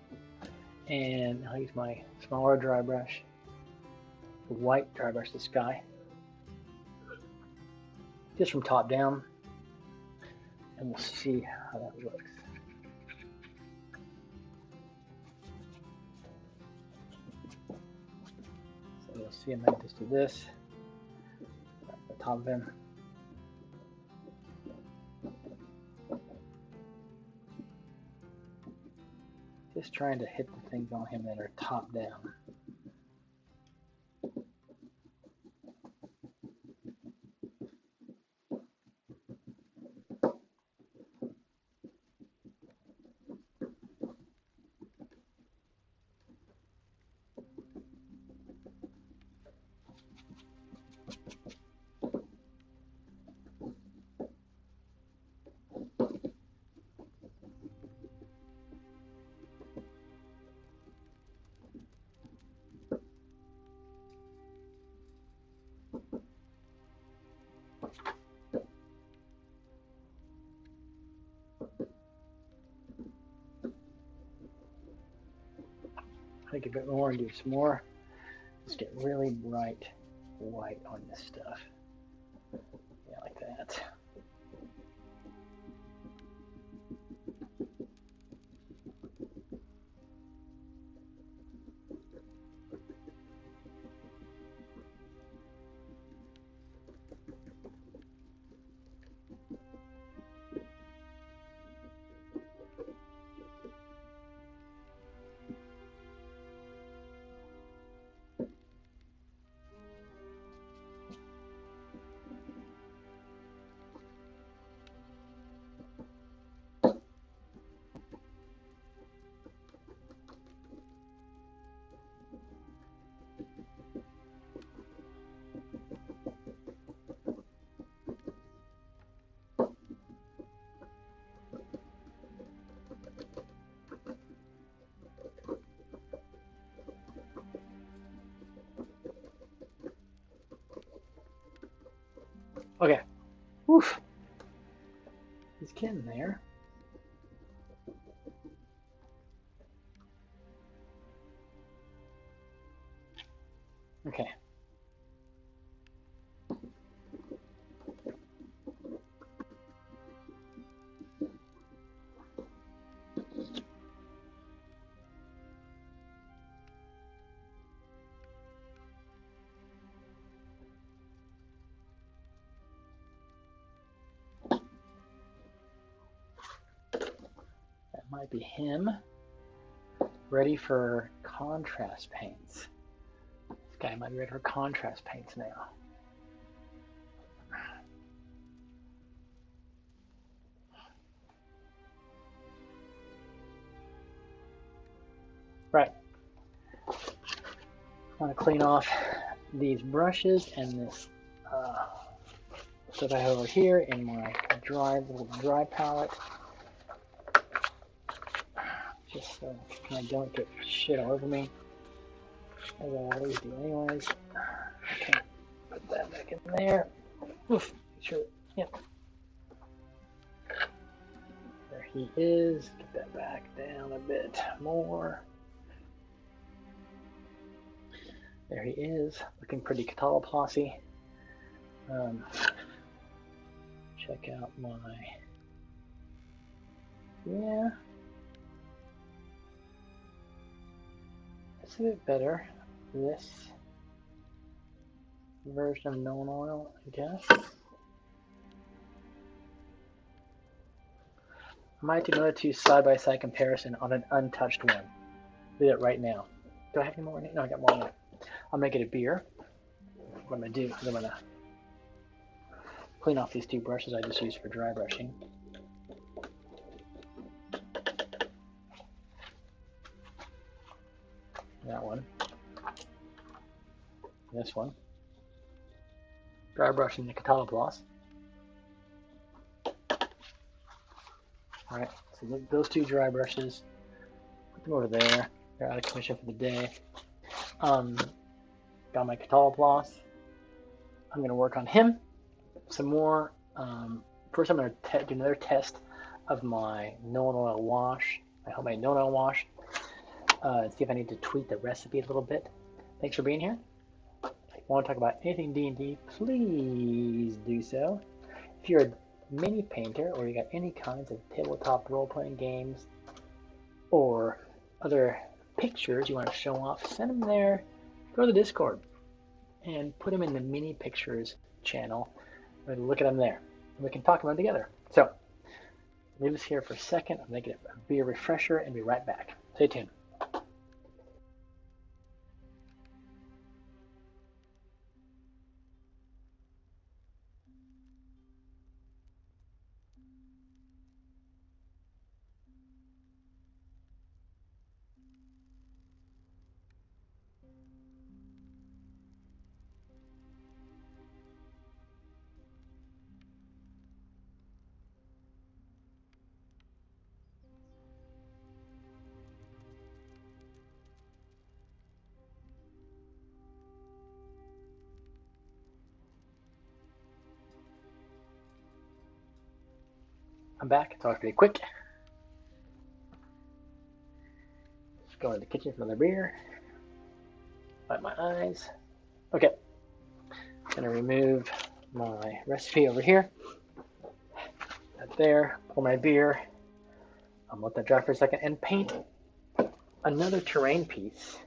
And I'll use my smaller dry brush. The white dry brush, the sky. Just from top down. And we'll see how that looks. So you'll see I'm going to just do this. At the top of him. Just trying to hit the things on him that are top down. Take a bit more and do some more. Just get really bright white on this stuff. Yeah, like that. Okay. Oof. He's getting there. Okay. That might be him. Ready for contrast paints. This guy might be ready for contrast paints now. Right. I want to clean off these brushes and this stuff I have over here in my little dry palette. Just so I don't get shit all over me, as I always do anyways. Okay, put that back in there. Oof, sure, yep. There he is. Get that back down a bit more. There he is, looking pretty Catalapossy. Check out my Yeah. It's a bit better. This version of known oil, I guess. I might do another two side-by-side comparison on an untouched one. Do that right now. Do I have any more in it? No, I got more in it. I'll make it a beer. What I'm going to do is I'm going to clean off these two brushes I just used for dry brushing. That one. This one. Dry brushing the Catalogloss. Alright, so those two dry brushes, put them over there. They're out of commission for the day. Got my Catalogloss. I'm going to work on him some more. First, I'm going to do another test of my known oil wash, my homemade known oil wash, and see if I need to tweak the recipe a little bit. Thanks for being here. If you want to talk about anything D&D, please do so. If you're a mini painter or you got any kinds of tabletop role-playing games or other pictures you want to show off, send them there. Go to the Discord and put them in the mini pictures channel and look at them there. And we can talk about them together. So, leave us here for a second. I'm making it a beer refresher and be right back. Stay tuned. I'm back. It's always pretty quick. Just go to the kitchen for another beer. Wipe my eyes. Okay. I'm going to remove my recipe over here. That there. Pour my beer. I'll let that dry for a second and paint another terrain piece.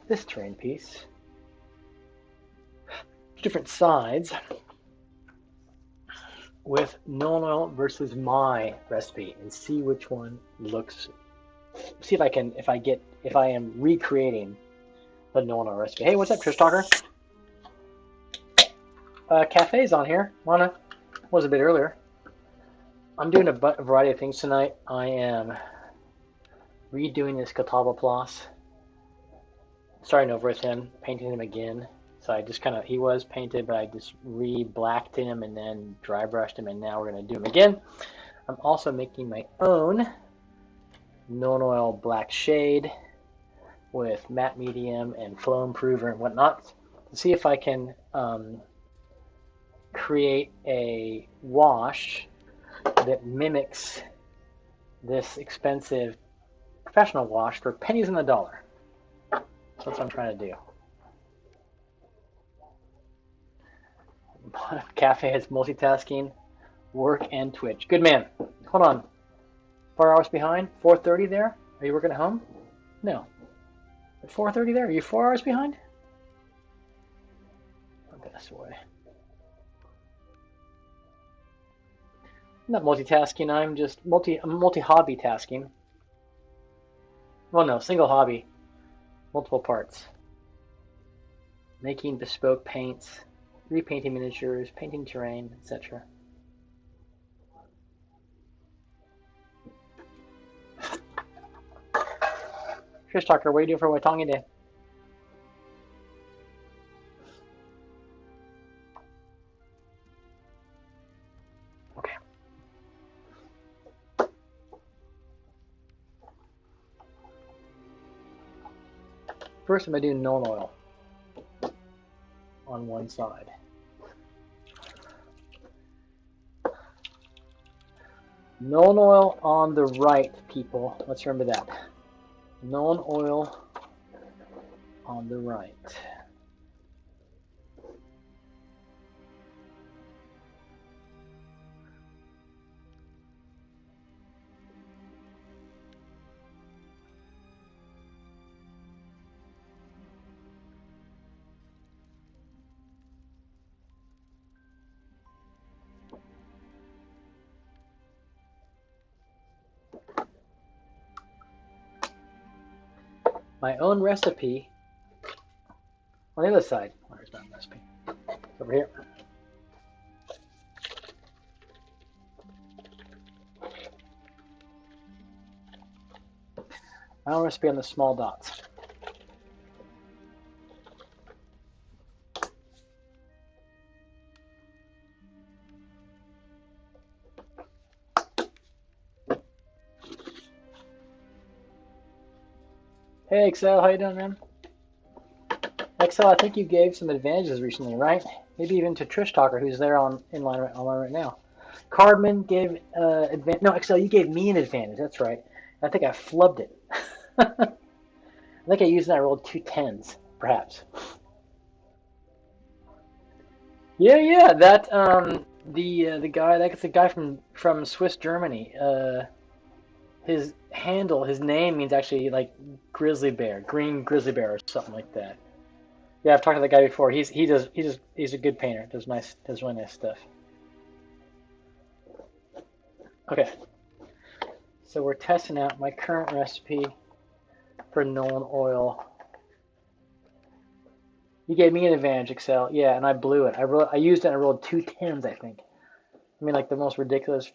This terrain piece. Different sides with known oil versus my recipe and see which one looks. See if I am recreating the known oil recipe. Hey, what's up, Trish Talker? Cafe's on here. Lana was a bit earlier. I'm doing a variety of things tonight. I am redoing this Catalogloss, starting over with him, painting him again. So I just he was painted, but I just re-blacked him and then dry brushed him, and now we're going to do him again. I'm also making my own known oil black shade with matte medium and flow improver and whatnot to see if I can create a wash that mimics this expensive professional wash for pennies on the dollar. So that's what I'm trying to do. Cafe is multitasking, work and Twitch. Good man. Hold on. 4 hours behind? 4:30 there? Are you working at home? No. At 4:30 there? Are you 4 hours behind? I'll this way. I'm not multitasking. I'm just multi-hobby tasking. Well, no, single hobby, multiple parts. Making bespoke paints, repainting miniatures, painting terrain, etc. Trish Tucker, what are you doing for Waitangi Day? Okay. First, I'm going to do known oil on one side. Known oil on the right, people. Let's remember that. Known oil on the right. my own recipe on the other side. Where's my recipe? It's over here. My own recipe on the small dots. Hey Excel, how you doing, man? Excel, I think you gave some advantages recently, right? Maybe even to Trish Talker, who's there online right now. Cardman gave advantage. No, Excel, you gave me an advantage. That's right. I think I flubbed it. I think I used that. I rolled 2 10s, perhaps. Yeah. That the guy. That's the guy from Swiss Germany. His handle, his name means actually like grizzly bear, green grizzly bear, or something like that. Yeah, I've talked to that guy before. He's a good painter. Does really nice stuff. Okay, so we're testing out my current recipe for Nolan oil. You gave me an advantage, Excel. Yeah, and I blew it. I used it and I rolled 2 10s, I think. I mean, like the most ridiculous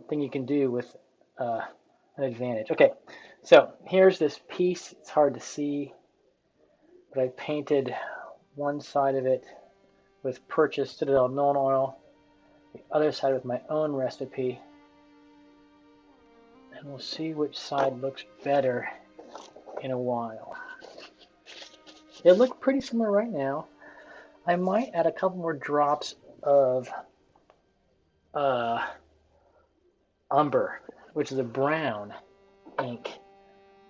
thing you can do with an advantage. Okay, so here's this piece. It's hard to see, but I painted one side of it with purchased Citadel Nolan oil, the other side with my own recipe, and we'll see which side looks better in a while. They look pretty similar right now. I might add a couple more drops of umber, which is a brown ink,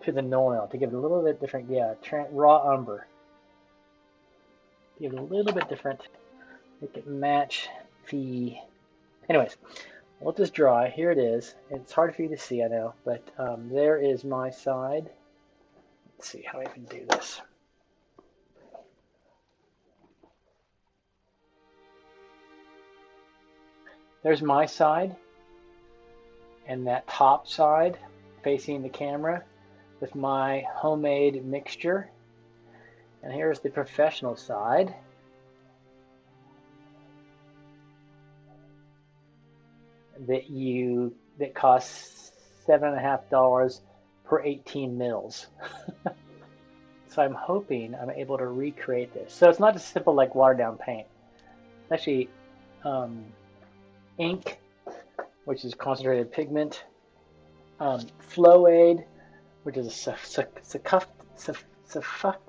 to the Nolan oil to give it a little bit different. Yeah, raw umber. Give it a little bit different. Make it match the. Anyways, let this dry. Here it is. It's hard for you to see, I know, but there is my side. Let's see how I can do this. There's my side, and that top side facing the camera with my homemade mixture. And here's the professional side. That costs $7.50 per 18 mils. So I'm hoping I'm able to recreate this. So it's not just simple like watered down paint. It's actually ink, which is concentrated pigment, flow aid, which is a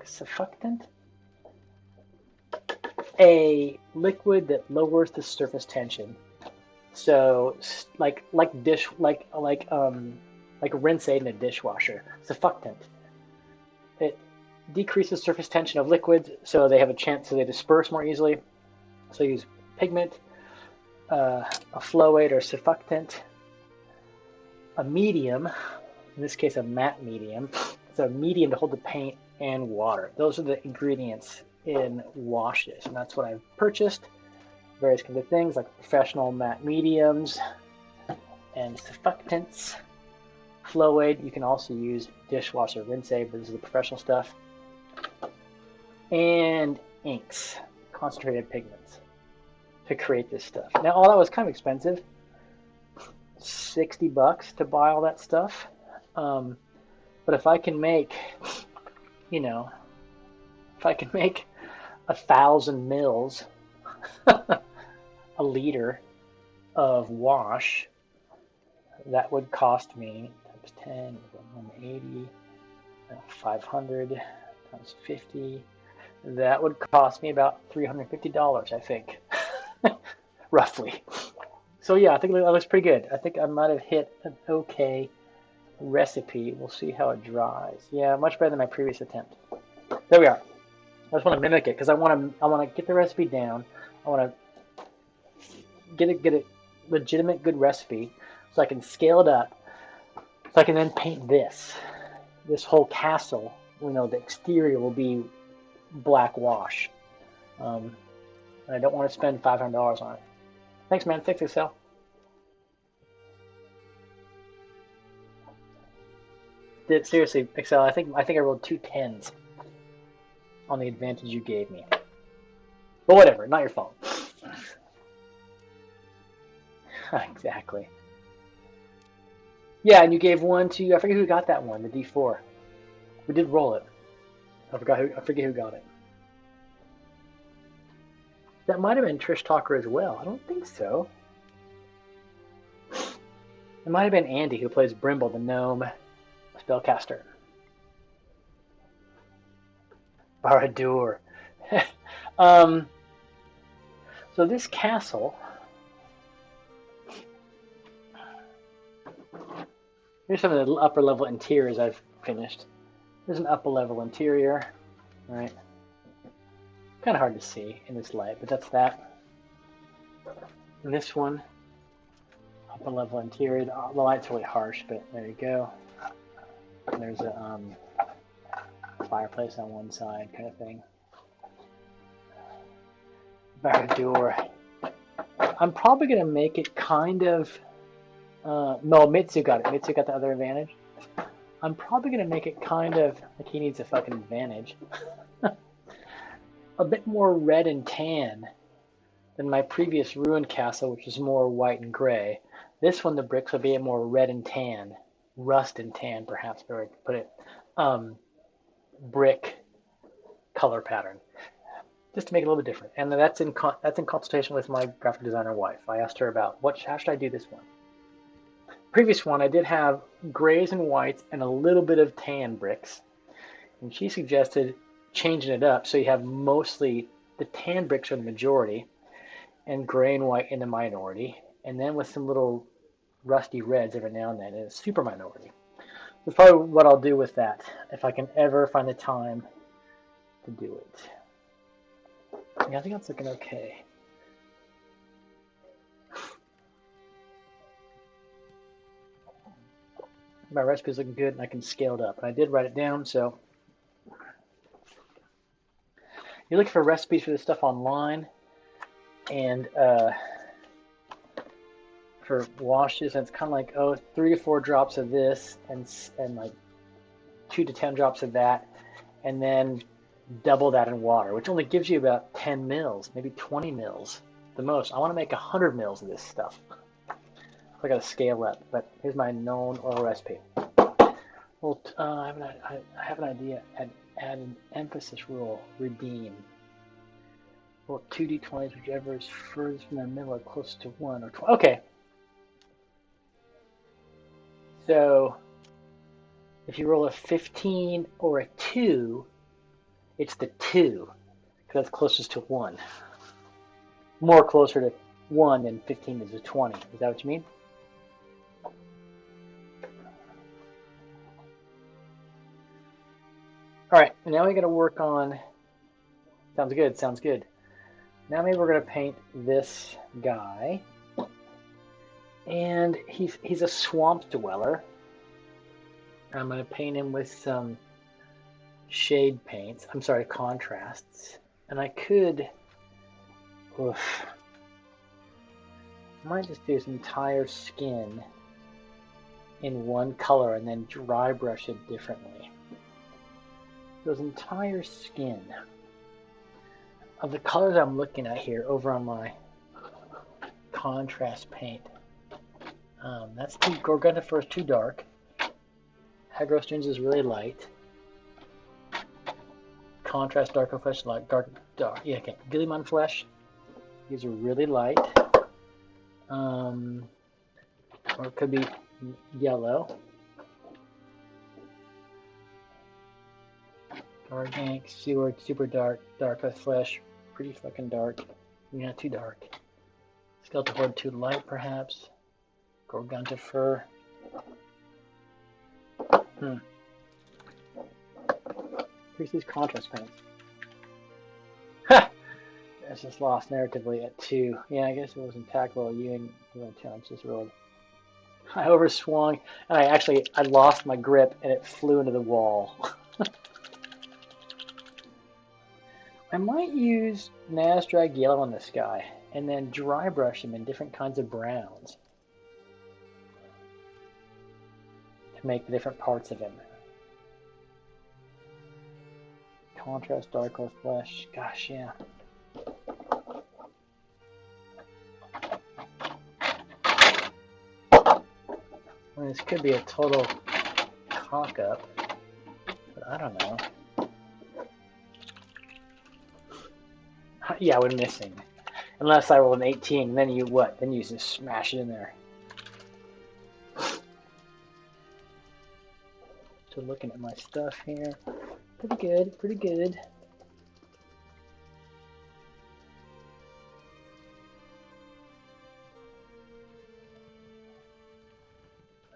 surfactant, a liquid that lowers the surface tension. So like rinse aid in a dishwasher, surfactant. It decreases surface tension of liquids, so they have a chance, so they disperse more easily. So use pigment, a flow aid or surfactant, a medium, in this case a matte medium. So a medium to hold the paint and water. Those are the ingredients in washes, and that's what I've purchased. Various kinds of things like professional matte mediums and surfactants. Flow aid, you can also use dishwasher rinse aid, but this is the professional stuff. And inks, concentrated pigments, to create this stuff. Now all that was kind of expensive, $60 to buy all that stuff. But if I can make, if I can make 1,000 mils, a liter of wash, that would cost me times 10, 180, 500 times 50. That would cost me about $350, I think, roughly. So yeah, I think that looks pretty good. I think I might have hit an okay recipe. We'll see how it dries. Yeah, much better than my previous attempt. There we are. I just want to mimic it because I want to get the recipe down. I want to get a legitimate good recipe so I can scale it up. So I can then paint this whole castle. The exterior will be black wash. And I don't want to spend $500 on it. Thanks, man. Thanks, Excel. Seriously, Excel, I think I rolled 2 10s on the advantage you gave me. But whatever, not your fault. Exactly. Yeah, and you gave one to, I forget who got that one, the D4. We did roll it. I forget who got it. That might have been Trish Talker as well. I don't think so. It might have been Andy who plays Brimble, the gnome spellcaster. Baradur. So this castle. Here's some of the upper level interiors I've finished. There's an upper level interior, right? Kind of hard to see in this light, but that's that. And this one, upper level interior. The light's really harsh, but there you go. And there's a fireplace on one side, kind of thing. Back door. I'm probably gonna make it kind of. No, Mitsu got it. Mitsu got the other advantage. I'm probably gonna make it kind of like he needs a fucking advantage. A bit more red and tan than my previous ruined castle, which was more white and gray. This one, the bricks will be more red and tan, rust and tan, perhaps, better way to put it. Brick color pattern, just to make it a little bit different. And that's in consultation with my graphic designer wife. I asked her about how should I do this one. Previous one, I did have grays and whites and a little bit of tan bricks, and she suggested changing it up so you have mostly the tan bricks are the majority and gray and white in the minority, and then with some little rusty reds every now and then in a super minority. That's probably what I'll do with that if I can ever find the time to do it. Yeah, I think that's looking okay. My recipe's looking good and I can scale it up. And I did write it down, so you're looking for recipes for this stuff online and for washes, and it's kind of like 3 to 4 drops of this and like 2 to 10 drops of that, and then double that in water, which only gives you about 10 mils, maybe 20 mils the most. I want to make 100 mils of this stuff. I got to scale up, but here's my known oil recipe. Well, I have an idea. Add an emphasis rule. Redeem. Well, 2d20s, whichever is furthest from the middle or close to 1 or 20. Okay. So, if you roll a 15 or a 2, it's the 2, because that's closest to 1. More closer to 1 than 15 is to 20. Is that what you mean? All right, now we got to work on. Sounds good. Sounds good. Now maybe we're gonna paint this guy, and he's a swamp dweller. I'm gonna paint him with some shade paints. I'm sorry, contrasts. And I could. I might just do his entire skin in one color and then dry brush it differently. His entire skin of the colors I'm looking at here over on my contrast paint. That's too Gorgonzola is too dark. Hygrostrings is really light. Contrast darker flesh, light, dark. Yeah, okay. Guilliman flesh. These are really light. Or it could be yellow. Organic, sewer, super dark, dark flesh, pretty fucking dark. Not too dark. Skeletal horde too light, perhaps. Gorgonzola fur. Here's these contrast paints. Ha! It's just lost narratively at 2. Yeah, I guess it wasn't tackle. You and challenge this road. I overswung, and I lost my grip, and it flew into the wall. I might use Nasdrag yellow on this guy, and then dry brush him in different kinds of browns to make the different parts of him. contrast dark or flesh. Gosh, yeah. I mean, this could be a total cock up, but I don't know. Yeah, we're missing. Unless I roll an 18, then you what? Then you just smash it in there. So looking at my stuff here. Pretty good, pretty good.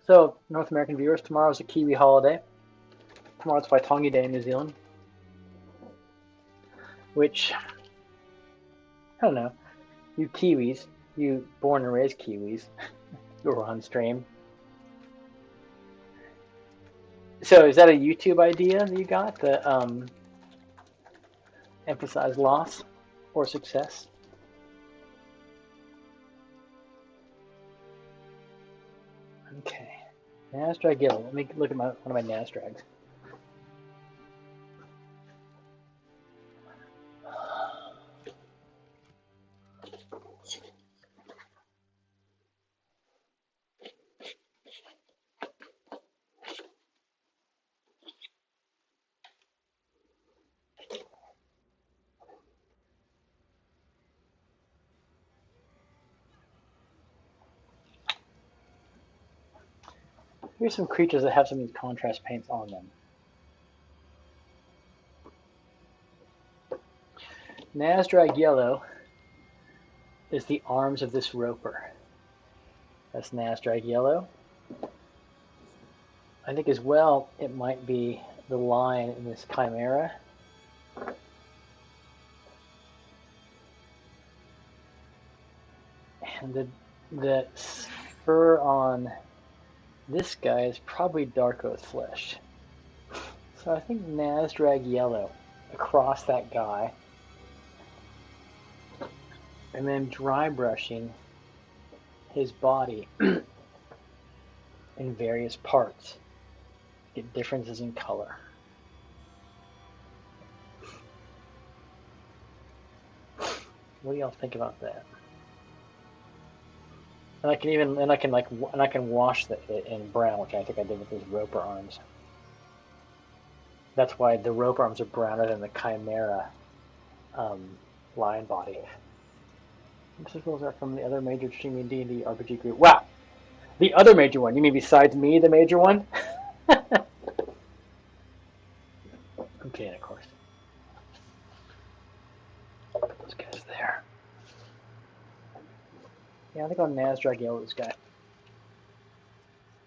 So, North American viewers, tomorrow's a Kiwi holiday. Tomorrow's Waitangi Day in New Zealand. Which, I don't know, you Kiwis, you born and raised Kiwis, who are on stream. So is that a YouTube idea that you got, the emphasize loss or success? Okay. Nasdrag Yellow. Let me look at one of my Nasdrags. Here's some creatures that have some of these contrast paints on them. Nasdrag Yellow is the arms of this roper. That's Nasdrag Yellow. I think as well it might be the line in this chimera. And the fur on this guy is probably dark oath flesh. So I think Nasdrag Yellow across that guy. And then dry brushing his body in various parts. Get differences in color. What do y'all think about that? And I can wash it in brown, which I think I did with these roper arms. That's why the roper arms are browner than the chimera lion body. This rules are from the other major streaming D&D RPG group. Wow, the other major one. You mean besides me, the major one? Okay, of course. This guy's there. Yeah, I think I'll Nasdrag Yellow this guy.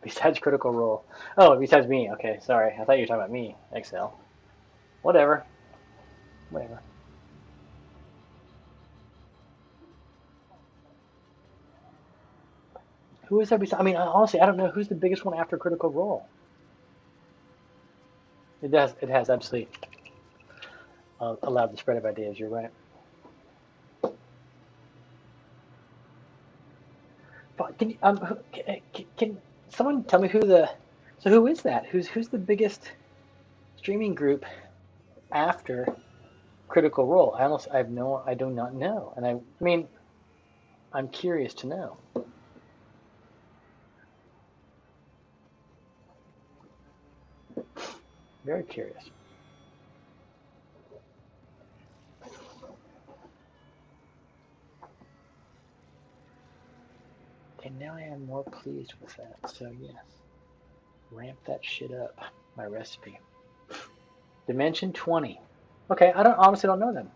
Besides Critical Role. Oh, besides me. Okay, sorry. I thought you were talking about me. Excel. Whatever. Whatever. Who is there besides? I mean, honestly, I don't know who's the biggest one after Critical Role. It has absolutely allowed the spread of ideas. You're right. But can someone tell me who is that? Who's the biggest streaming group after Critical Role? I do not know, and I mean, I'm curious to know. Very curious. And now I am more pleased with that. So yes, ramp that shit up. My recipe. Dimension 20. Okay, I honestly don't know them.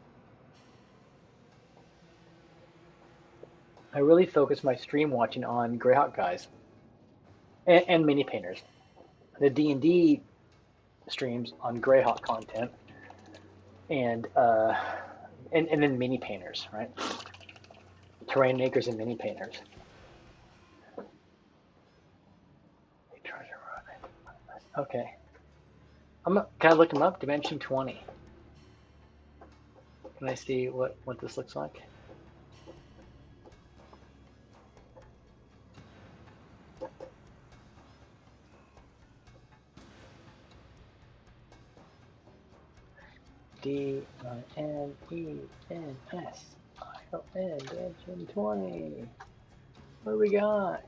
I really focus my stream watching on Greyhawk guys and mini painters. The D&D streams on Greyhawk content and then mini painters, right? Terrain makers and mini painters. Okay. Can I look them up? Dimension 20. Can I see what this looks like? D-I-M-E-N-S-I-O-N, Dimension 20. What do we got?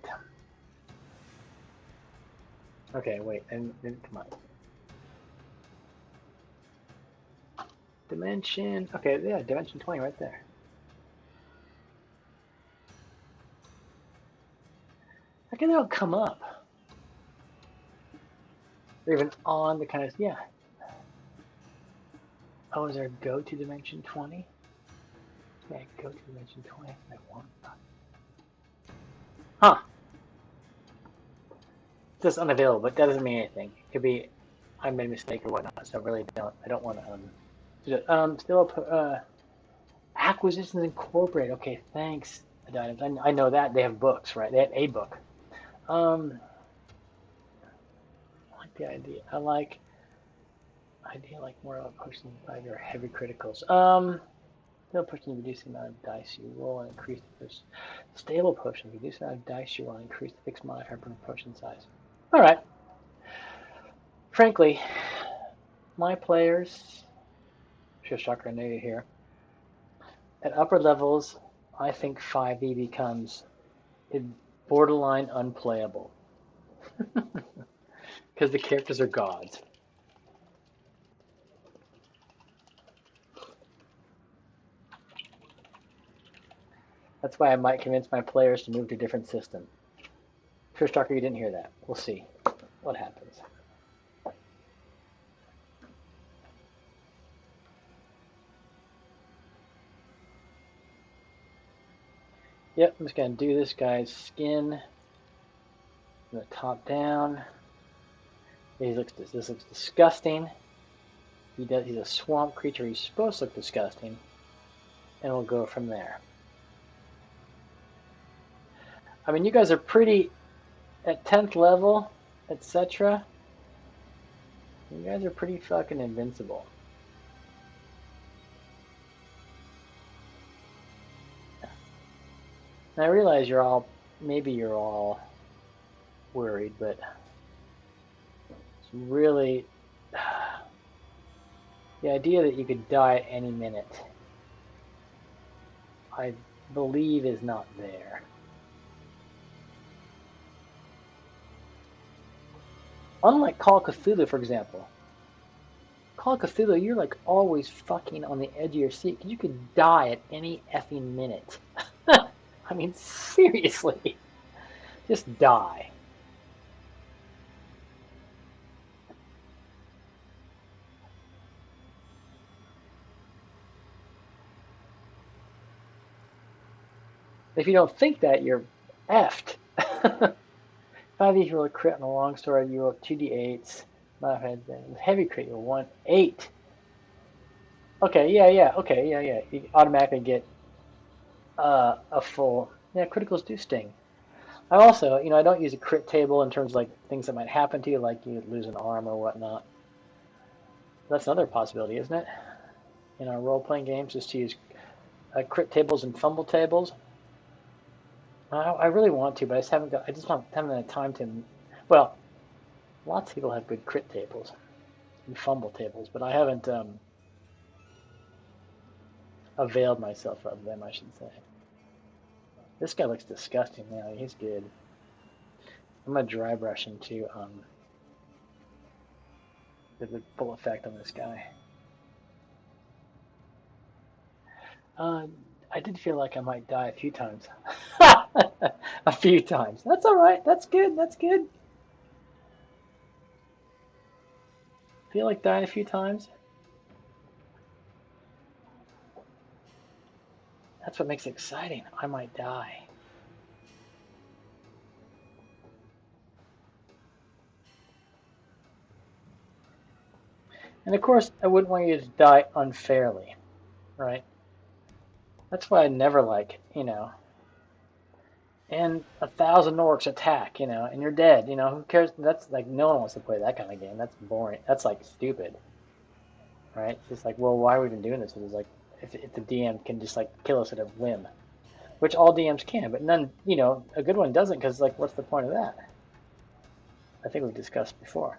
Okay, wait, and come on. Dimension, okay, yeah, Dimension 20 right there. How can they all come up? They're even on the kind of, yeah. Oh, is there a go to Dimension 20? Yeah, go to Dimension 20. I want. Huh. It says unavailable, but that doesn't mean anything. It could be I made a mistake or whatnot, so I don't want to, do that. Still, Acquisitions Incorporated. Okay, thanks, Items. I know that. They have books, right? They have a book. I like the idea. I like more of a potion by your heavy criticals. Stable potions reduce the amount of dice you roll and increase the stable potions reduce the amount of dice you roll and increase the fixed modifier per potion size. All right. Frankly, my players, Shocker, I know you're here. At upper levels, I think 5e becomes borderline unplayable because the characters are gods. That's why I might convince my players to move to a different system. Shocker, you didn't hear that. We'll see what happens. Yep, I'm just going to do this guy's skin from the top down. This looks disgusting. He's a swamp creature. He's supposed to look disgusting. And we'll go from there. I mean, you guys are pretty at 10th level, etc. You guys are pretty fucking invincible. And I realize maybe you're all worried, but it's really the idea that you could die at any minute, I believe, is not there. Unlike Call of Cthulhu, for example. Call of Cthulhu, you're like always fucking on the edge of your seat because you could die at any effing minute. I mean, seriously. Just die. If you don't think that, you're effed. 5e, you roll a crit on a long sword, you roll 2d8s. Heavy crit, you roll 1, 8. Okay, yeah. You automatically get a full. Yeah, criticals do sting. I also, I don't use a crit table in terms of like things that might happen to you, like you lose an arm or whatnot. That's another possibility, isn't it? In our role-playing games, just to use crit tables and fumble tables. I really want to, but I just haven't had time to. Well, lots of people have good crit tables and fumble tables, but I haven't availed myself of them, I should say. This guy looks disgusting now. He's good. I'm gonna dry brush him to get the full effect on this guy. I did feel like I might die a few times. A few times. That's all right. That's good. That's good. Feel like dying a few times? That's what makes it exciting. I might die. And of course, I wouldn't want you to die unfairly, right? That's why I never like, and 1,000 orcs attack, and you're dead, who cares? That's like, no one wants to play that kind of game. That's boring. That's like stupid, right? It's just like, well, why are we even doing this? It's like, if the DM can just like kill us at a whim, which all DMs can, but none, a good one doesn't, because like, what's the point of that? I think we've discussed before.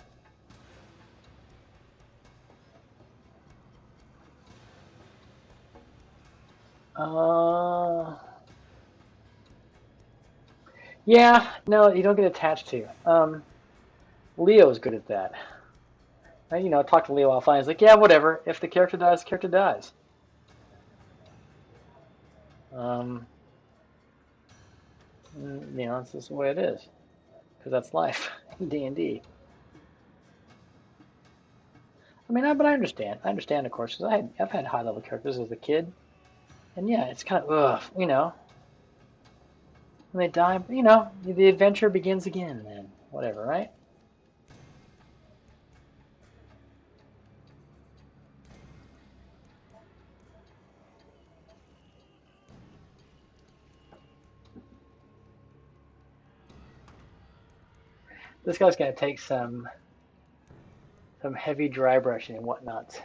Yeah, no, you don't get attached to. Leo's good at that. Talk to Leo offline. He's like, yeah, whatever. If the character dies, the character dies. Um, it's just the way it is, because that's life in D&D. I mean, but I understand. I understand, of course, because I've had high level characters as a kid, and yeah, it's kind of ugh. When they die, the adventure begins again. Then whatever, right? This guy's gonna take some heavy dry brushing and whatnot.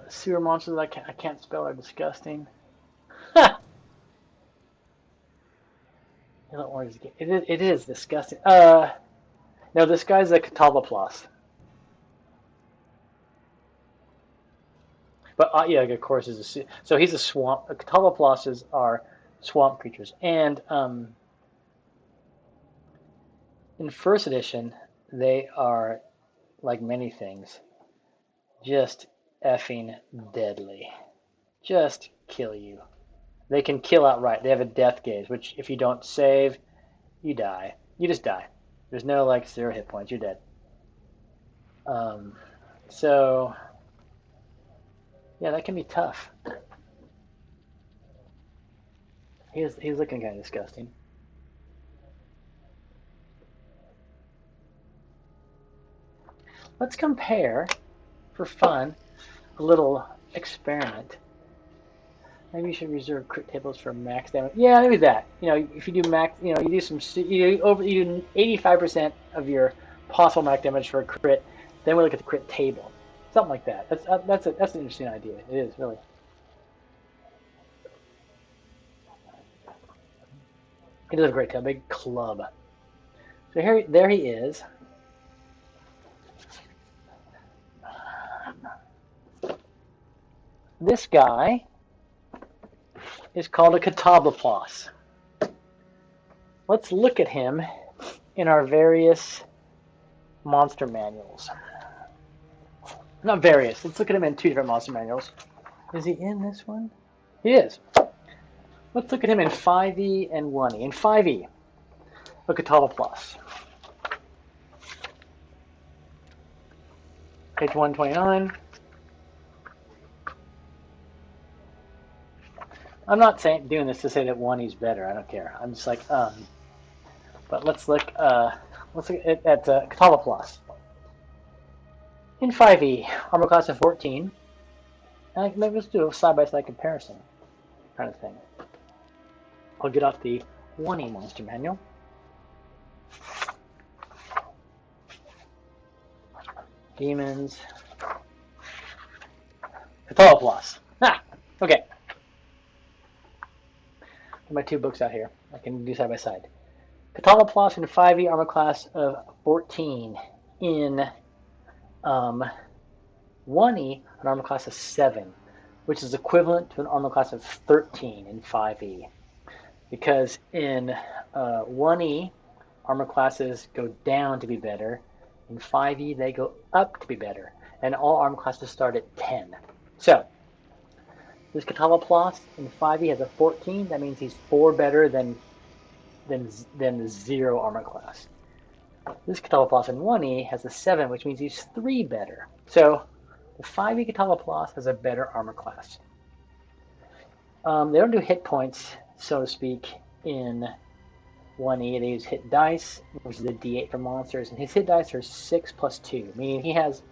Sewer monsters I can't spell are disgusting. It is disgusting. No, this guy's a catawbaplos. But yeah, of course, so he's a swamp. Catawbaploses are swamp creatures, and in first edition, they are like many things, just effing deadly. Just kill you. They can kill outright. They have a death gaze, which if you don't save, you die. You just die. There's no like 0 hit points. You're dead. Um, so yeah, that can be tough. He's looking kind of disgusting. Let's compare, for fun, a little experiment. Maybe you should reserve crit tables for max damage. Yeah, maybe that. If you do max, you do some, you do 85% of your possible max damage for a crit. Then we look at the crit table, something like that. That's an interesting idea. It is really. He does a great job. Big club. So there he is. This guy is called a catawbaplos. Let's look at him in our various monster manuals. Not various. Let's look at him in 2 different monster manuals. Is he in this one? He is. Let's look at him in 5e and 1e. In 5e, a catawbaplos. Page 129. I'm not doing this to say that 1e is better. I don't care. I'm just like, But let's look at catawbaplos. In 5e, armor class of 14. And maybe let's do a side-by-side comparison kind of thing. I'll get out the 1e monster manual. Demons. catawbaplos. Okay. My 2 books out here. I can do side by side. catawbaplos in 5e, armor class of 14. In 1e, an armor class of 7, which is equivalent to an armor class of 13 in 5e. Because in 1e, armor classes go down to be better. In 5e, they go up to be better. And all armor classes start at 10. So, this catawbaplos in 5e has a 14. That means he's 4 better than the 0 armor class. This catawbaplos in 1e has a 7, which means he's 3 better. So, the 5e catawbaplos has a better armor class. They don't do hit points, so to speak, in 1e. They use hit dice, which is a d8 for monsters, and his hit dice are 6 plus 2, meaning he has,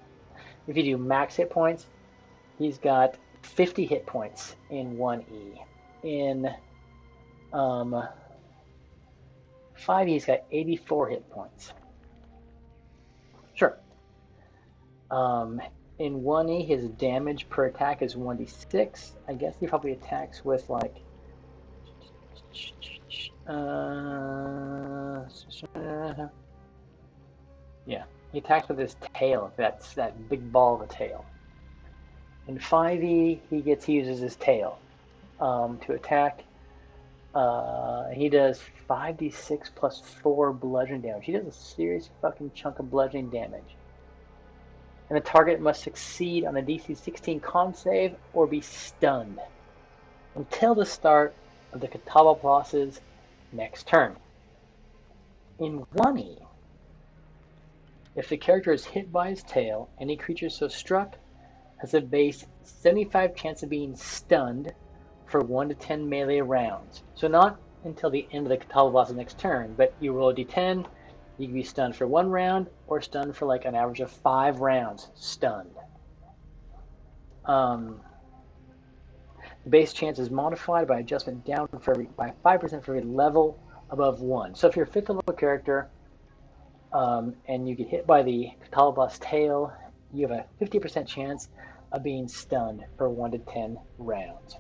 if you do max hit points, he's got 50 hit points in 1e. In 5e, he's got 84 hit points. Sure. In 1e, his damage per attack is 1d6. I guess he probably attacks with like yeah, he attacks with his tail. That's that big ball of a tail. In 5e, he uses his tail. to attack. He does 5d6 plus 4 bludgeoning damage. He does a serious fucking chunk of bludgeoning damage. And the target must succeed on a DC 16 con save or be stunned until the start of the Catawba's next turn. In 1e, if the character is hit by his tail, any creature so struck has a base 75 chance of being stunned for 1 to 10 melee rounds. So not until the end of the Catawba's next turn, but you roll a d10, you can be stunned for 1 round or stunned for like an average of 5 rounds stunned. The base chance is modified by adjustment down by 5% for every level above 1. So if you're a 5th level character and you get hit by the Catawba's tail, you have a 50% chance of being stunned for 1 to 10 rounds.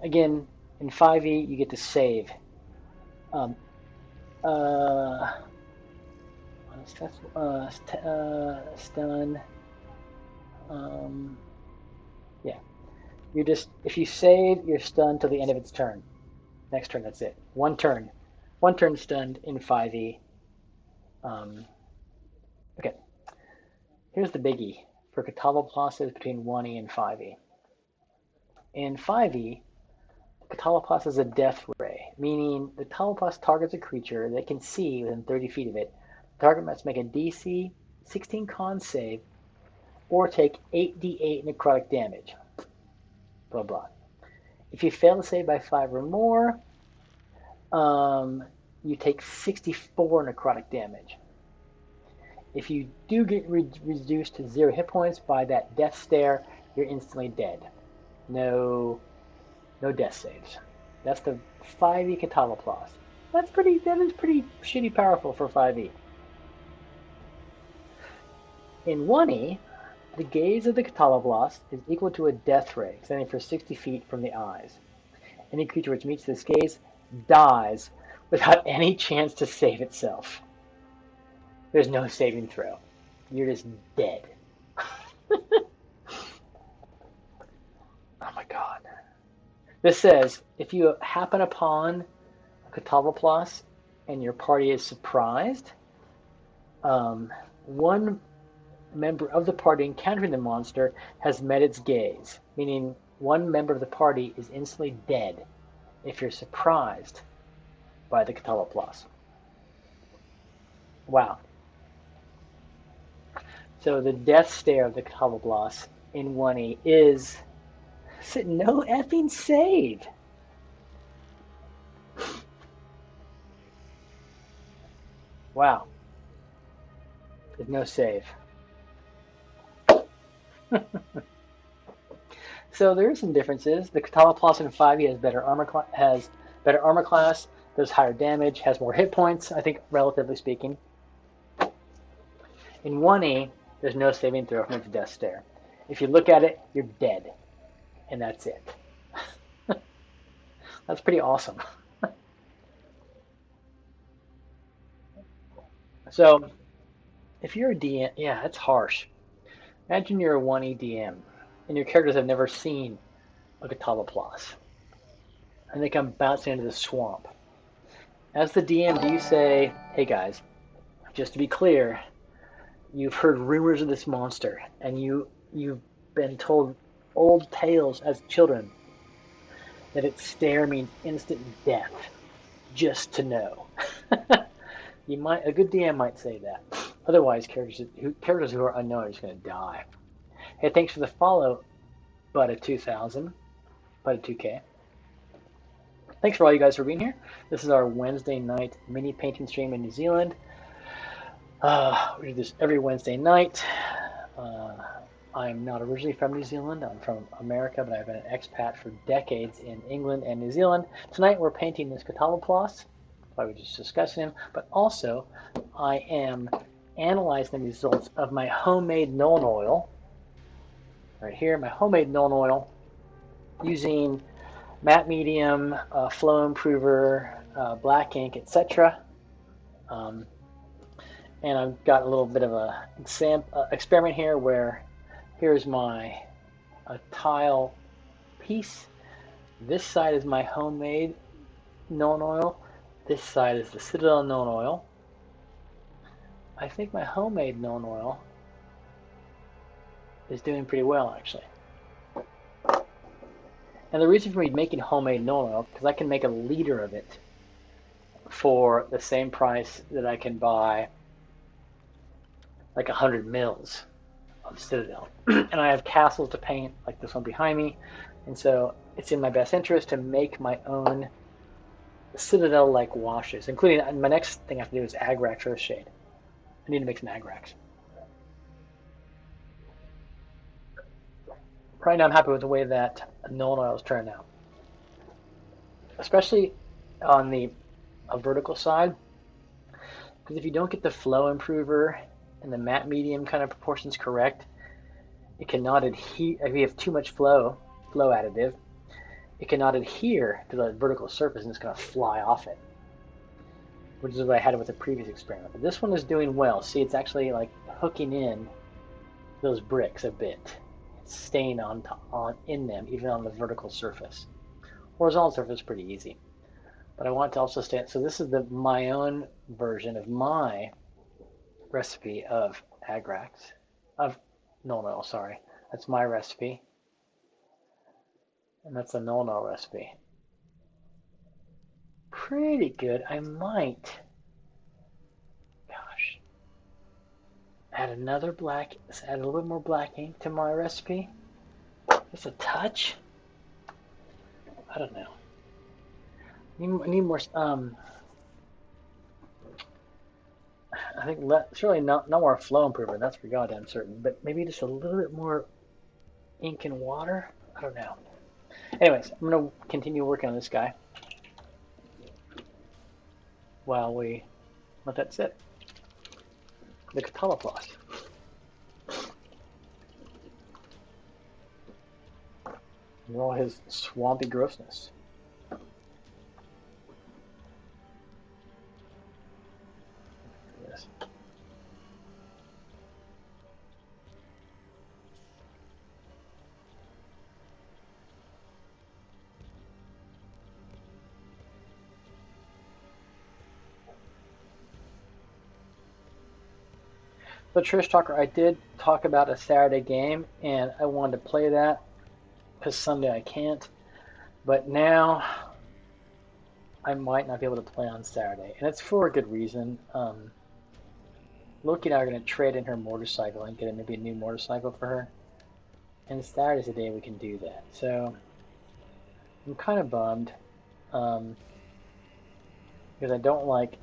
Again, in 5e, you get to save. Stun. Yeah. You're just, if you save, you're stunned till the end of its turn. Next turn, that's it. One turn stunned in 5e. Okay. Here's the biggie for Catawba's between 1e and 5e. In 5e, Catawba is a death ray, meaning the Catawba targets a creature that can see within 30 feet of it. The target must make a DC 16 con save or take 8d8 necrotic damage. Blah, blah. If you fail to save by 5 or more, you take 64 necrotic damage. If you do get reduced to 0 hit points by that death stare, you're instantly dead. No death saves. That's the 5e Catawba. That is pretty shitty powerful for 5e. In 1e, the gaze of the Catawba is equal to a death ray, extending for 60 feet from the eyes. Any creature which meets this gaze dies without any chance to save itself. There's no saving throw. You're just dead. Oh my god. This says, if you happen upon a Catawba and your party is surprised, one member of the party encountering the monster has met its gaze, meaning one member of the party is instantly dead if you're surprised by the Catawba. Wow. So the death stare of the Catawba in 1e is no effing save. Wow. There's no save. So there are some differences. The Catawba in 5e has better armor class, does higher damage, has more hit points, I think, relatively speaking. In 1e, there's no saving throw from its death stare. If you look at it, you're dead. And that's it. That's pretty awesome. So, if you're a DM, yeah, that's harsh. Imagine you're a 1e DM, and your characters have never seen a Catawba, and they come bouncing into the swamp. As the DM, do you say, hey guys, just to be clear, you've heard rumors of this monster, and you've been told old tales as children that its stare means instant death, just to know. A good DM might say that. Otherwise, characters who are unknown are just going to die. Hey, thanks for the follow, Butta2000, Butta2K. Thanks for all you guys for being here. This is our Wednesday night mini painting stream in New Zealand. We do this every Wednesday night. I'm not originally from New Zealand. I'm from America, but I've been an expat for decades in England and New Zealand. Tonight we're painting this Catawba. I was just discussing him, but also I am analyzing the results of my homemade Nuln Oil. Right here, my homemade Nuln Oil using matte medium, flow improver, black ink, etc. And I've got a little bit of a experiment here where here's my tile piece. This side is my homemade Nolan oil. This side is the Citadel Nolan oil. I think my homemade Nolan oil is doing pretty well, actually. And the reason for me making homemade Nolan oil, because I can make a liter of it for the same price that I can buy like 100 mils of Citadel. And I have castles to paint, like this one behind me. And so it's in my best interest to make my own Citadel-like washes, including my next thing I have to do is Agrax Earthshade. I need to make some Agrax. Right now I'm happy with the way that Nolan oil is turning out. Especially on the vertical side. Because if you don't get the flow improver and the matte medium kind of proportions correct, it cannot adhere. If you have too much flow additive, it cannot adhere to the vertical surface and it's going to fly off it, which is what I had with the previous experiment. But this one is doing well. See, it's actually like hooking in those bricks a bit. It's staying on in them, even on the vertical surface. Horizontal surface is pretty easy. But I want to also stay. So this is my own version of my recipe of Agrax, of Nolan oil, sorry. That's my recipe. And that's a Nolan oil recipe. Pretty good. I might, gosh, add another black, add a little bit more black ink to my recipe. Just a touch. I don't know. I need more. I think surely no more flow improver. That's for goddamn certain. But maybe just a little bit more ink and water. I don't know. Anyways, I'm gonna continue working on this guy while we let that sit. The Cataloplost. And all his swampy grossness. Yes. But Trish Talker, I did talk about a Saturday game, and I wanted to play that because Sunday I can't. But now I might not be able to play on Saturday, and it's for a good reason. Loki and I are going to trade in her motorcycle and get maybe a new motorcycle for her. And Saturday's the day we can do that. So I'm kind of bummed because I don't like,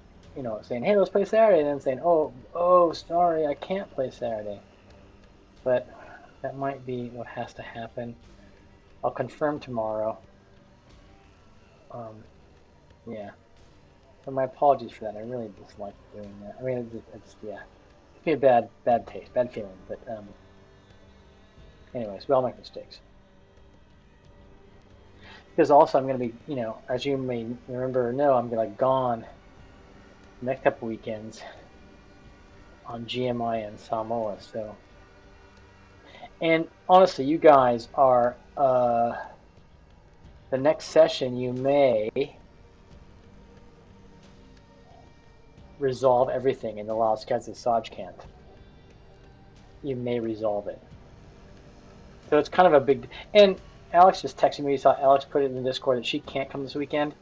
saying, hey, let's play Saturday, and then saying, oh, sorry, I can't play Saturday. But that might be what has to happen. I'll confirm tomorrow. Yeah. So my apologies for that. I really dislike doing that. I mean, it's yeah. It's me a bad taste, bad feeling. But anyways, we all make mistakes. Because also I'm going to be, as you may remember or know, I'm going to gone the next couple weekends on GMI and Samoa. So, and honestly, you guys are the next session. You may resolve everything in the Lost Cats of Saj can't. You may resolve it. So it's kind of a big. And Alex just texted me. You saw Alex put it in the Discord that she can't come this weekend.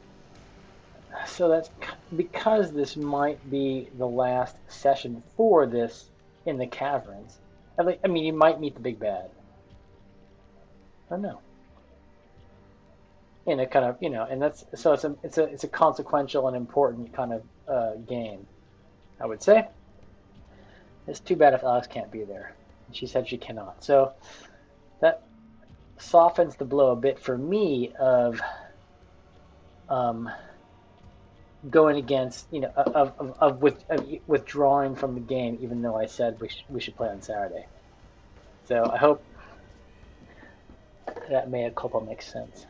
So that's because this might be the last session for this in the caverns. I mean, you might meet the big bad. I don't know. In a kind of, and that's so it's a consequential and important kind of game, I would say. It's too bad if Alex can't be there. She said she cannot. So that softens the blow a bit for me of going against, of withdrawing from the game, even though I said we should play on Saturday. So I hope that mea culpa makes sense.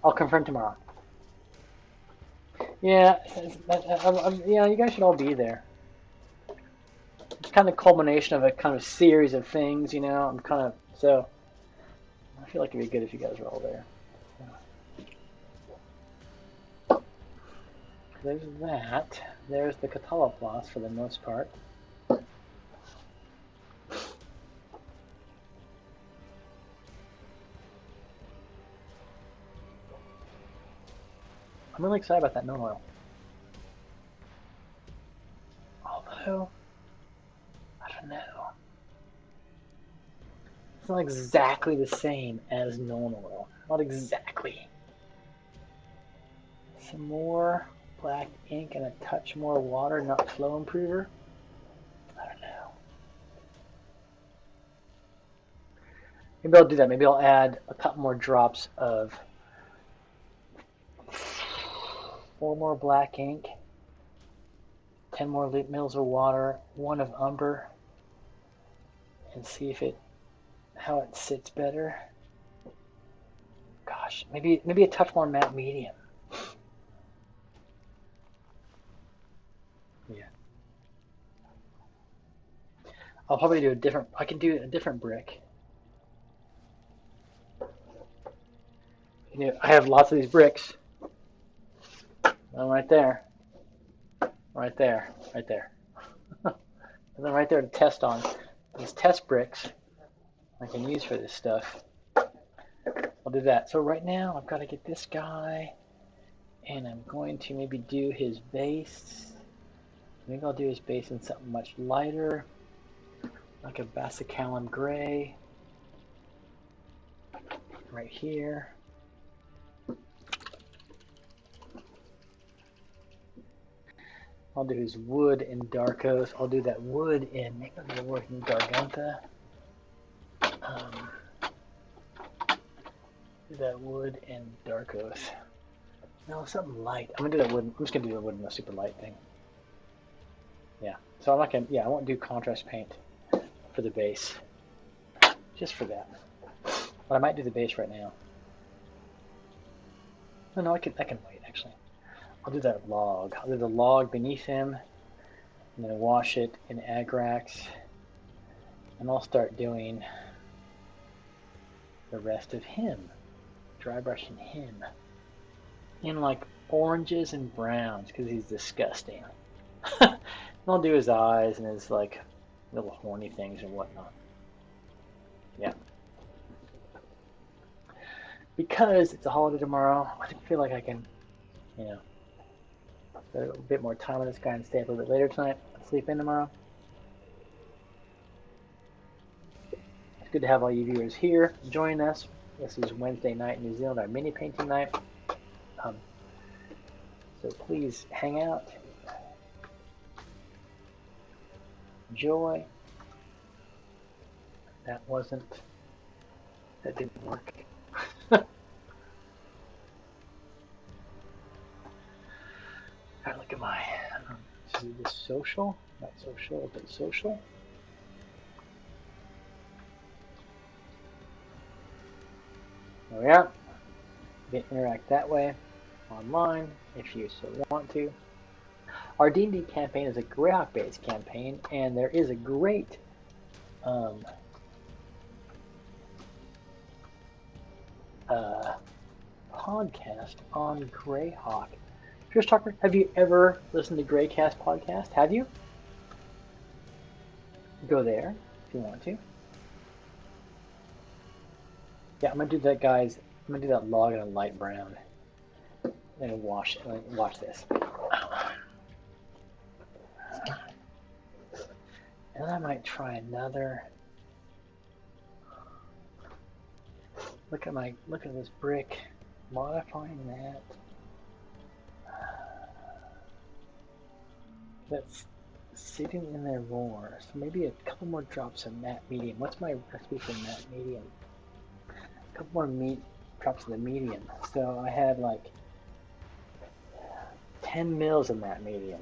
I'll confirm tomorrow. Yeah, yeah, you guys should all be there. kind of the culmination of a kind of series of things, you know. I'm kind of so. I feel like it'd be good if you guys were all there. So, there's that. There's the Cataloplas for the most part. I'm really excited about that node oil. Although, I don't know. It's not exactly the same as node oil. Not exactly. Some more black ink and a touch more water, not flow improver. I don't know. Maybe I'll do that. Maybe I'll add a couple more drops of 4 more black ink, 10 more mils of water, 1 of umber, and see if how it sits better. Gosh, maybe a touch more matte medium. Yeah. I'll probably do I can do a different brick. You know, I have lots of these bricks. One right there. Right there. Right there. And then right there to test on. These test bricks I can use for this stuff. I'll do that. So right now I've got to get this guy, and I'm going to maybe do his base. Maybe I'll do his base in something much lighter, like a Basicalum gray. Right here. I'll do his wood in Darkos. I'll do that wood in, maybe I'll do the wood in Garganta. Do that wood in Darkos. No, something light. I'm gonna do that wood. I'm just gonna do the wood in a super light thing. Yeah. So I'm not gonna. Yeah, I won't do contrast paint for the base. Just for that. But I might do the base right now. No, I can wait actually. I'll do that log. I'll do the log beneath him, and then wash it in Agrax, and I'll start doing the rest of him, dry brushing him in like oranges and browns because he's disgusting. I'll do his eyes and his like little horny things and whatnot. Yeah. Because it's a holiday tomorrow, I feel like I can, you know, spend a bit more time with this guy and stay up a little bit later tonight. Sleep in tomorrow. It's good to have all you viewers here join us. This is Wednesday night in New Zealand, our mini painting night. So please hang out. Enjoy. That didn't work. Alright, look at my, is this social? Not social, but social. There we are. You can interact that way online if you so want to. Our D&D campaign is a Greyhawk based campaign, and there is a great podcast on Greyhawk. Chris Tucker, have you ever listened to Greycast podcast? Have you? Go there if you want to. Yeah, I'm gonna do that, guys. I'm gonna do that log in a light brown. And watch this. And I might try another. Look at this brick. Modifying that. That's sitting in there more. So maybe a couple more drops of matte medium. What's my recipe for matte medium? A couple more drops of the medium. So I had like 10 mils of matte medium.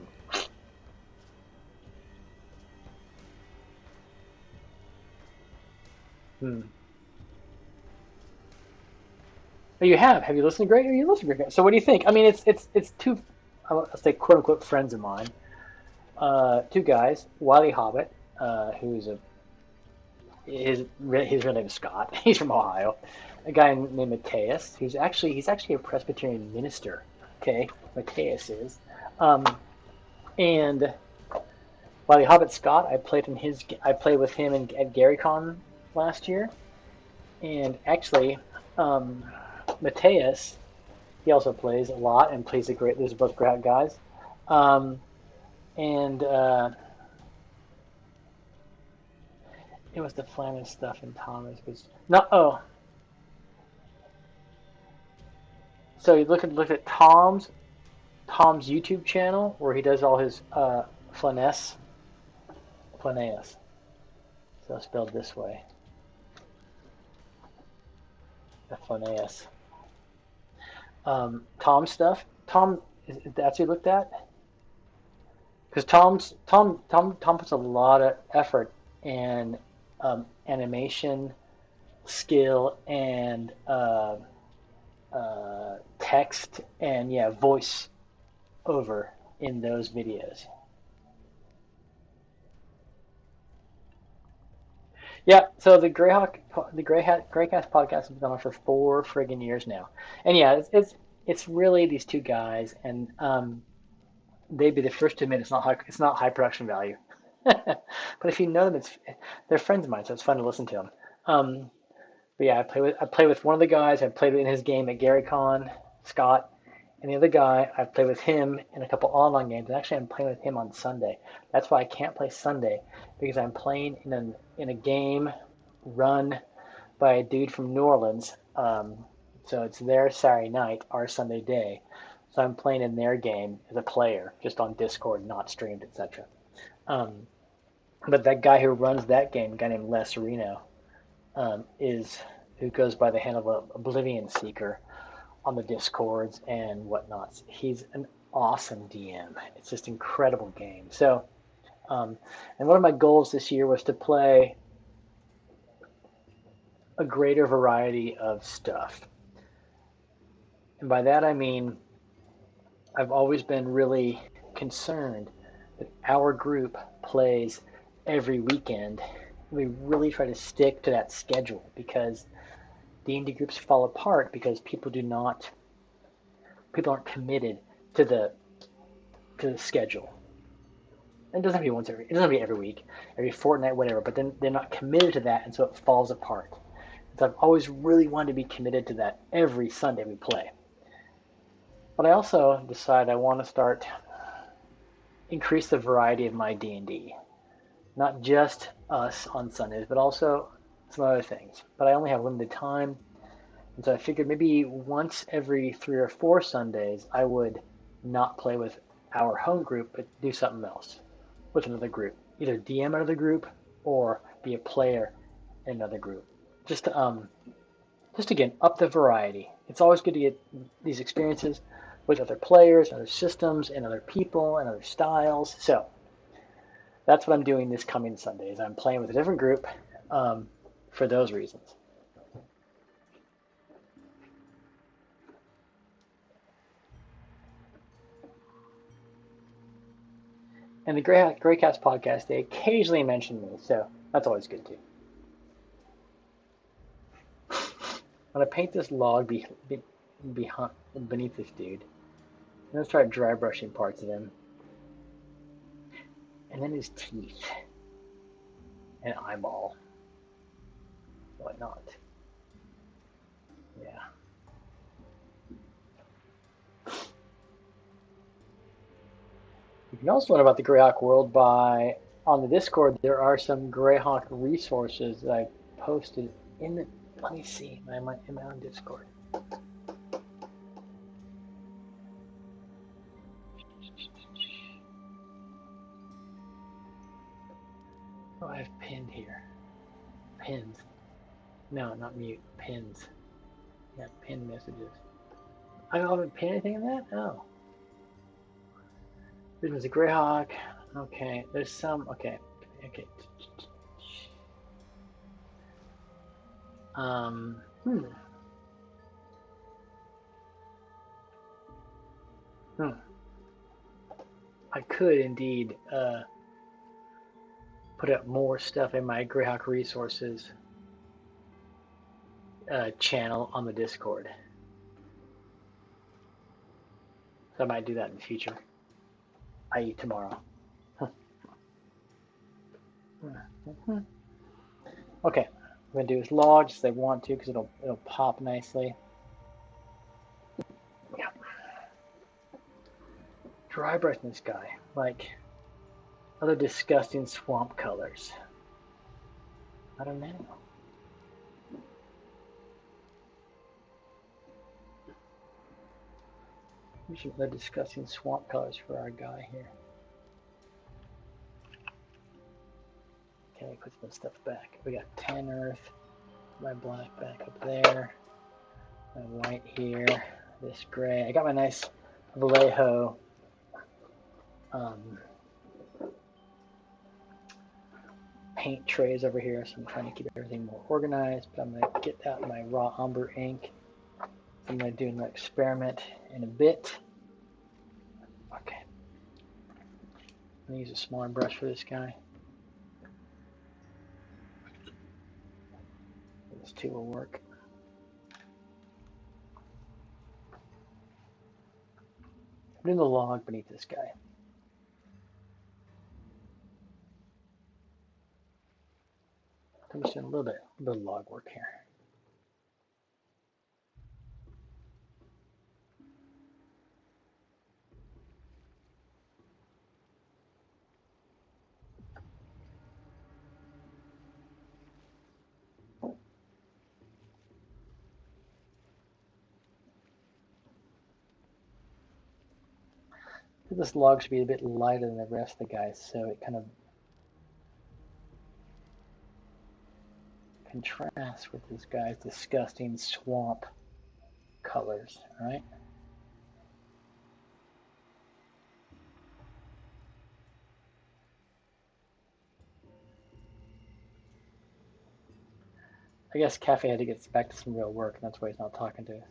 Oh, you have? Have you listened to Greg? Or you listened to Greg? So what do you think? I mean, it's two, I'll say quote unquote friends of mine. 2 guys, Wiley Hobbit, who's his real name is Scott. He's from Ohio. A guy named Mateus, he's actually a Presbyterian minister. Okay, Mateus is. Um, and while the Hobbit Scott, I played with him at GaryCon last year, and actually, um, Mateus, he also plays a lot and plays a great. Those are both great guys. Um, and it was the Flamin stuff and Thomas was no. Oh, so you look at Tom's YouTube channel where he does all his Flaneus. So spelled this way, the Flaneus. Tom stuff. Tom, that's who you looked at? Because Tom puts a lot of effort in animation skill and text and yeah, voice over in those videos. Yeah, so Greycast podcast has been on for 4 friggin' years now, and yeah, it's really these two guys, and they'd be the first to admit it's not high production value, but if you know them, they're friends of mine, so it's fun to listen to them. But yeah, I play with one of the guys. I played in his game at GaryCon, Scott, and the other guy I played with him in a couple online games. And actually, I'm playing with him on Sunday. That's why I can't play Sunday because I'm playing in a game run by a dude from New Orleans. So it's their Saturday night, our Sunday day. So I'm playing in their game as a player, just on Discord, not streamed, etc. Um, but that guy who runs that game, a guy named Les Reno, is who goes by the handle of Oblivion Seeker on the Discords and whatnots. He's an awesome DM. It's just an incredible game. So, and one of my goals this year was to play a greater variety of stuff. And by that I mean I've always been really concerned that our group plays every weekend. We really try to stick to that schedule because D&D groups fall apart because people aren't committed to the schedule. It doesn't have to be it doesn't have to be every week, every fortnight, whatever. But then they're not committed to that, and so it falls apart. So I've always really wanted to be committed to that every Sunday we play. But I also decided I want to start increase the variety of my D&D, not just us on Sundays, but also some other things. But I only have limited time, and so I figured maybe once every 3 or 4 Sundays I would not play with our home group, but do something else with another group, either DM another group or be a player in another group. Just again up the variety. It's always good to get these experiences with other players, other systems, and other people and other styles. So that's what I'm doing this coming Sunday. Is I'm playing with a different group for those reasons. And the Greycast podcast, they occasionally mention me, so that's always good too. I'm gonna paint this log beneath this dude. I'm gonna start dry brushing parts of him, and then his teeth and eyeball, whatnot. Yeah. You can also learn about the Greyhawk world by on the Discord. There are some Greyhawk resources that I posted in the. Let me see. Am I on Discord? Oh, I have pinned here. Pins. No, not mute. Pins. Yeah, pin messages. I haven't pinned anything in that? Oh. There's a Greyhawk. Okay. There's some. Okay. Okay. Um. Hmm. Hmm. I could indeed. put up more stuff in my Greyhawk resources channel on the Discord. So I might do that in the future, i.e. tomorrow. Okay, I'm going to do this log just as I want to because it'll pop nicely. Yeah. Dry brush in this guy, like other disgusting swamp colors. I don't know. Some other disgusting swamp colors for our guy here. Okay, put some stuff back. We got tan earth, my black back up there, my white here, this gray. I got my nice Vallejo paint trays over here, so I'm trying to keep everything more organized, but I'm going to get out my raw umber ink. I'm going to do an experiment in a bit. Okay. I'm going to use a smaller brush for this guy. This too will work. I'm doing the log beneath this guy. I'm just doing a little bit of log work here. This log should be a bit lighter than the rest of the guys, so it kind of contrasts with this guy's disgusting swamp colors, right? I guess Cafe had to get back to some real work, and that's why he's not talking to us.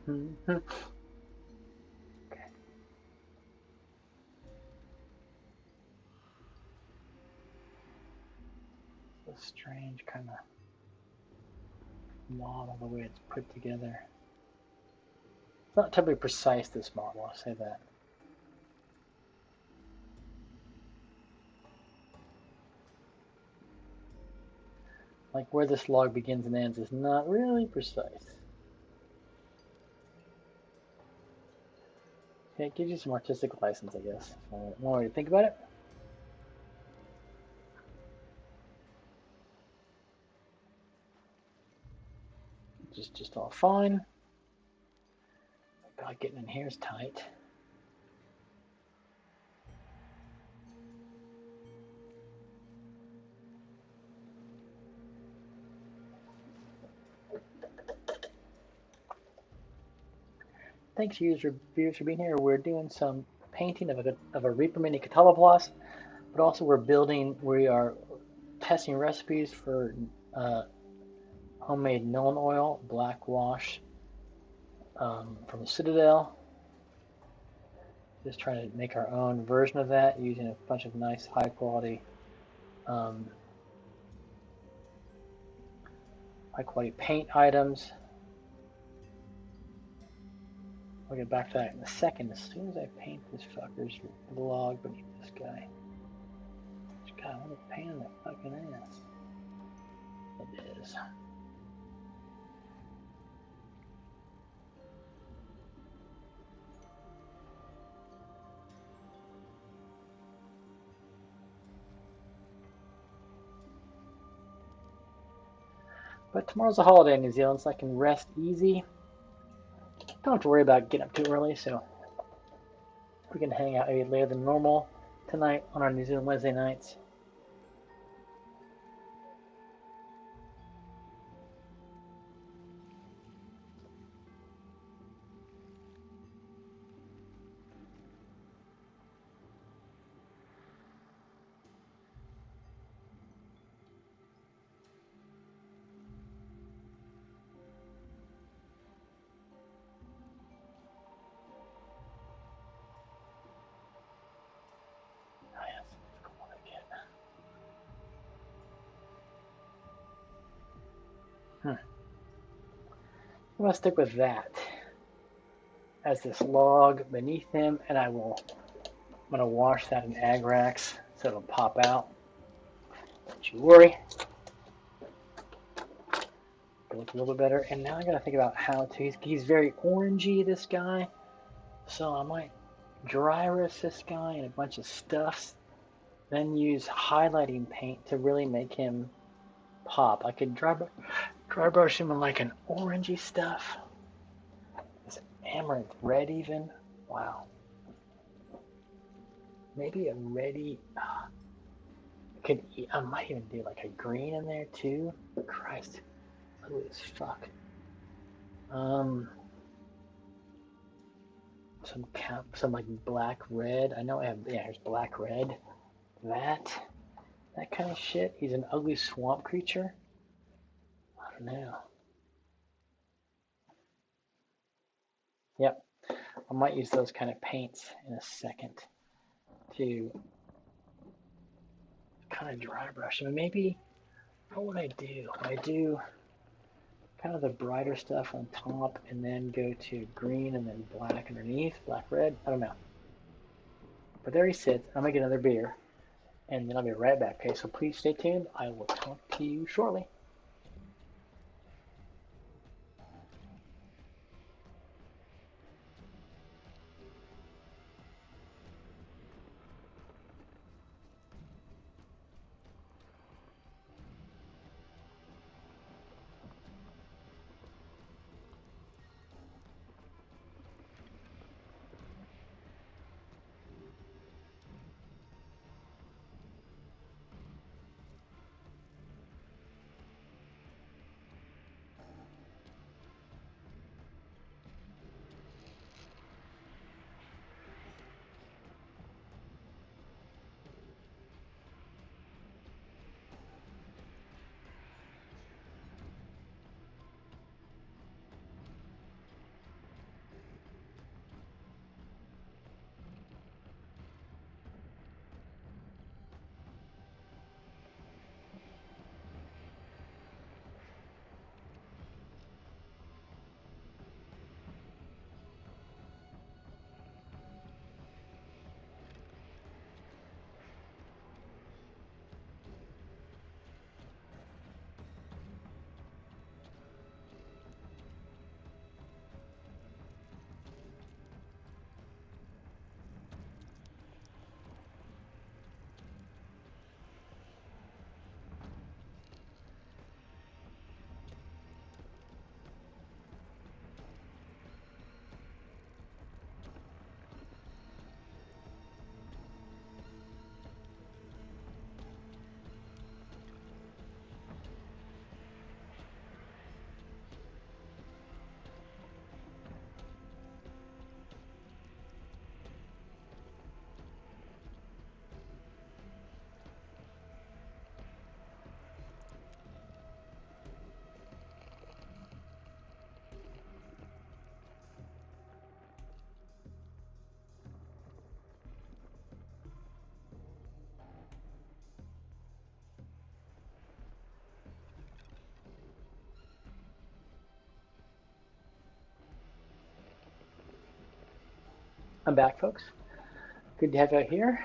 Okay. So strange kind of model the way it's put together. It's not terribly precise, this model, I'll say that. Like where this log begins and ends is not really precise. Okay, it gives you some artistic license, I guess. So, one way to think about it. Just all fine. God, getting in here is tight. Thanks, viewers, for being here. We're doing some painting of a Reaper Mini Cataloplas, but also we are testing recipes for homemade Nuln oil, black wash from the Citadel. Just trying to make our own version of that using a bunch of nice high quality paint items. I'll get back to that in a second. As soon as I paint this fucker's log beneath this guy. God, what a pain in the fucking ass. It is. But tomorrow's a holiday in New Zealand, so I can rest easy. Don't have to worry about getting up too early, so we can hang out maybe later than normal tonight on our New Zealand Wednesday nights. I'm going to stick with that as this log beneath him, and I'm going to wash that in Agrax so it'll pop out. Don't you worry. It'll look a little better. And now I got to think about how to. He's very orangey, this guy. So I might dry erase this guy in a bunch of stuffs, then use highlighting paint to really make him pop. I could dry brush him in like an orangey stuff. Is it amaranth red even? Wow. Maybe a reddy. I might even do like a green in there too. Christ, ugly as fuck. Some like black red. I know I have. Yeah, here's black red. That kind of shit. He's an ugly swamp creature. I don't know. Yep, I might use those kind of paints in a second to kind of dry brush. I mean, maybe what would I do? I do kind of the brighter stuff on top and then go to green and then black underneath, black, red. I don't know. But there he sits. I'm going to get another beer and then I'll be right back. Okay, so please stay tuned. I will talk to you shortly. I'm back, folks. Good to have you out here.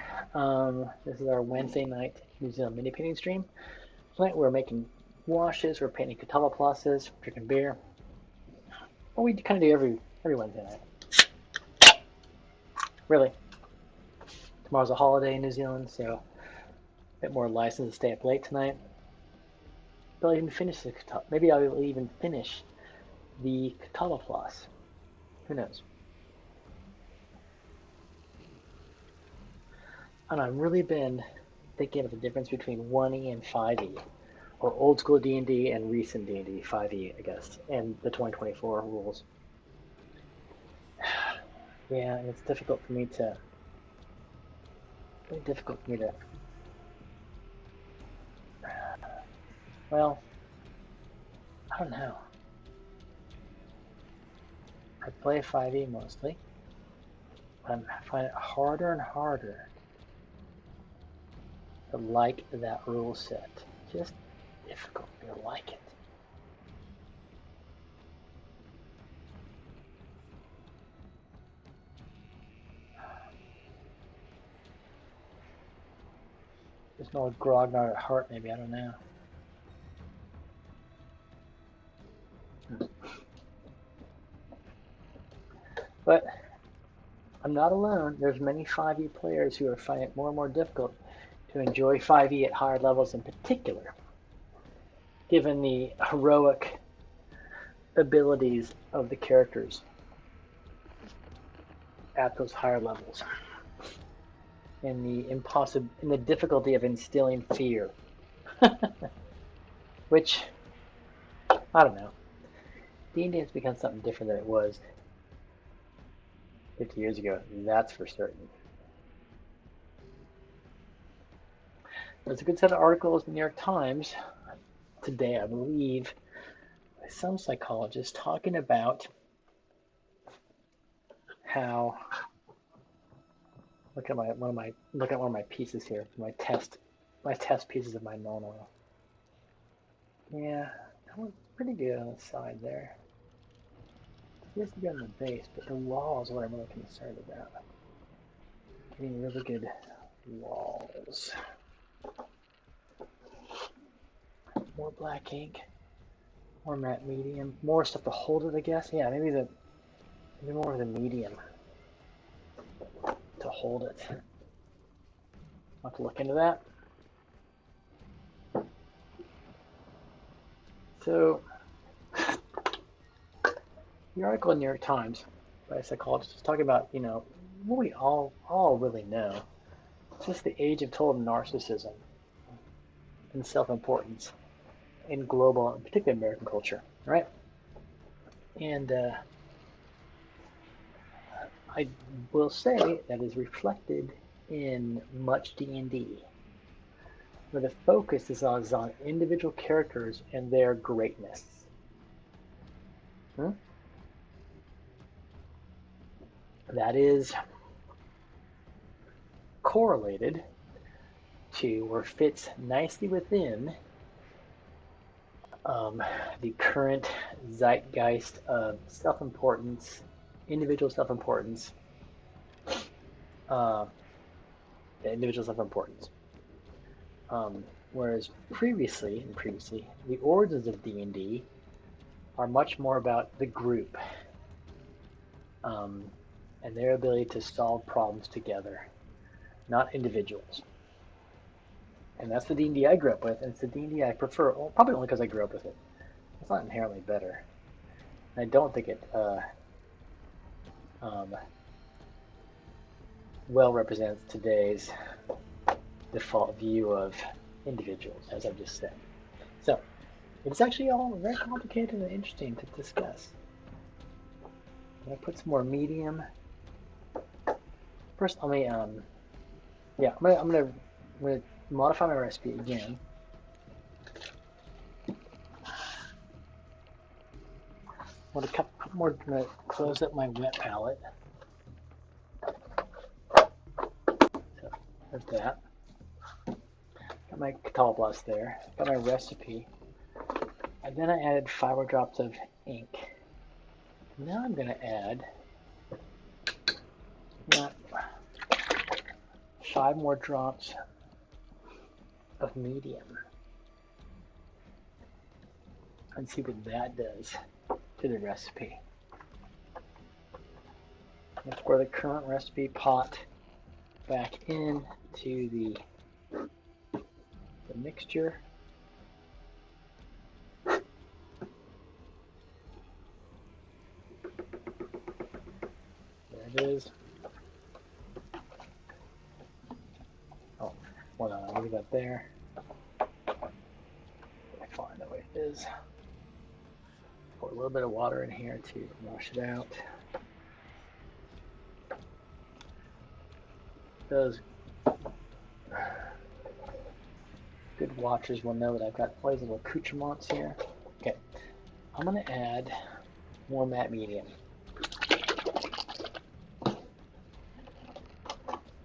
This is our Wednesday night New Zealand mini painting stream. Tonight we're making washes, we're painting catalaploses, drinking beer. Well, we kind of do every Wednesday night. Really. Tomorrow's a holiday in New Zealand, so a bit more license to stay up late tonight. But I'll even finish maybe I'll even finish the catalafloss. Who knows? And I've really been thinking of the difference between 1E and 5E, or old school D&D and recent D&D, 5E, I guess, and the 2024 rules. Yeah, and it's difficult for me to, well, I don't know. I play 5E mostly, but I find it harder and harder to like that rule set. Just difficult for me to like it. There's no grognard at heart, maybe, I don't know. But I'm not alone. There's many 5e players who are finding it more and more difficult to enjoy 5e at higher levels in particular, given the heroic abilities of the characters at those higher levels, and the difficulty of instilling fear, which I don't know. D&D has become something different than it was 50 years ago. That's for certain. There's a good set of articles in the New York Times today, I believe, by some psychologists talking about how. Look at one of my pieces here, my test pieces of my known oil. Yeah, that one's pretty good on the side there. It has to be on the base, but the wall is what I'm really concerned about. Getting really good walls. More black ink, more matte medium, more stuff to hold it, I guess. Yeah, maybe more of the medium to hold it. I'll have to look into that. So, the article in the New York Times by a psychologist is talking about, what we all really know. It's just the age of total narcissism and self-importance in global, and particularly American culture, right? And I will say that is reflected in much D&D, where the focus is on individual characters and their greatness. That is correlated to, or fits nicely within, the current zeitgeist of self-importance, individual self-importance, whereas previously, the origins of D&D are much more about the group, and their ability to solve problems together, not individuals. And that's the D&D I grew up with, and it's the D&D I prefer, well, probably only because I grew up with it. It's not inherently better. And I don't think it well represents today's default view of individuals, as I've just said. So, it's actually all very complicated and interesting to discuss. I'm going to put some more medium. First, let me, I'm going to modify my recipe again. I'm going to close up my wet palette. So, there's that. Got my Catalblast there. Got my recipe. And then I added 5 more drops of ink. Now I'm going to add 5 more drops of medium. And see what that does to the recipe. Let's pour the current recipe pot back into the mixture. There it is. Oh, hold on, I'll leave that there. I find that way it is. Pour a little bit of water in here to wash it out. Those good watchers will know that I've got all these little accoutrements here. Okay, I'm going to add more matte medium. I'm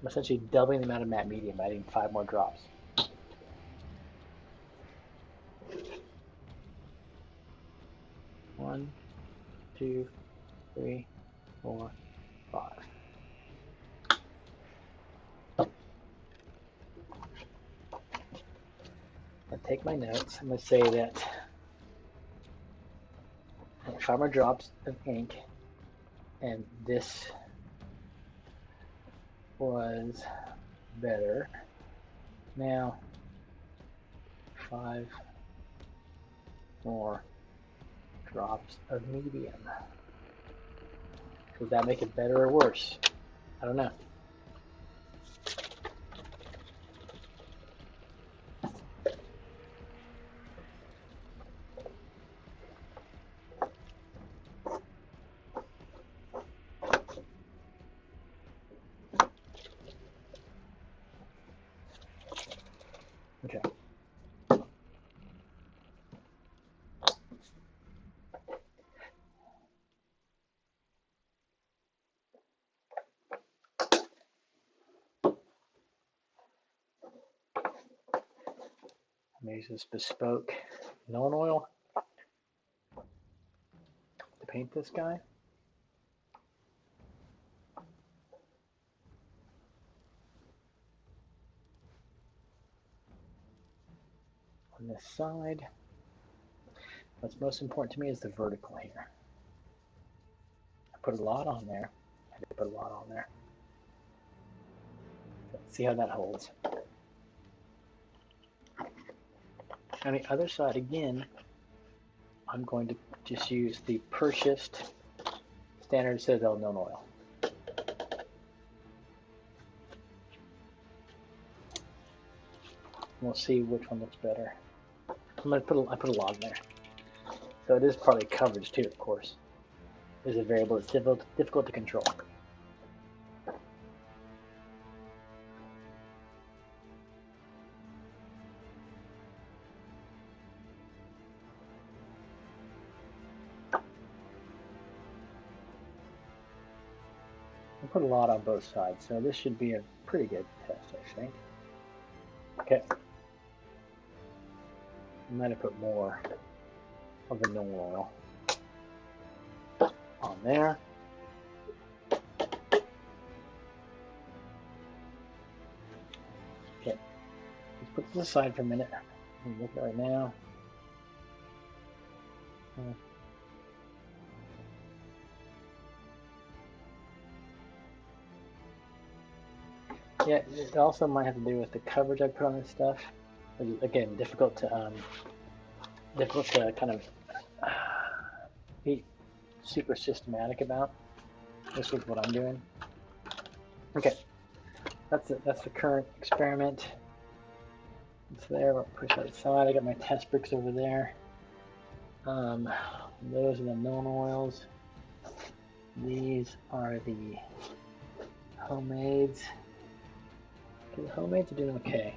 essentially doubling the amount of matte medium by adding 5 more drops. One, 2, 3, 4, 5. take my notes. I'm going to say that 5 more drops of ink, and this was better. Now, 5 more drops of medium. Does that make it better or worse? I don't know. Okay. I'm going to use this bespoke Nuln oil to paint this guy. On this side, what's most important to me is the vertical here. I put a lot on there. I did put a lot on there. Let's see how that holds. On the other side, again, I'm going to just use the purchased standard Citadel Nuln oil. We'll see which one looks better. I put a lot in there. So it is partly coverage too, of course. There's a variable that's difficult to control. I put a lot on both sides, so this should be a pretty good test, I think. Okay. I might have put more of the Nuln oil on there. Okay. Let's put this aside for a minute. Look at it right now. Yeah, it also might have to do with the coverage I put on this stuff. Again, difficult to kind of be super systematic about. This is what I'm doing. Okay, that's the current experiment. It's there. We'll push that aside. I got my test bricks over there. Those are the Nuln oils. These are the homemades. Okay, the homemades are doing okay.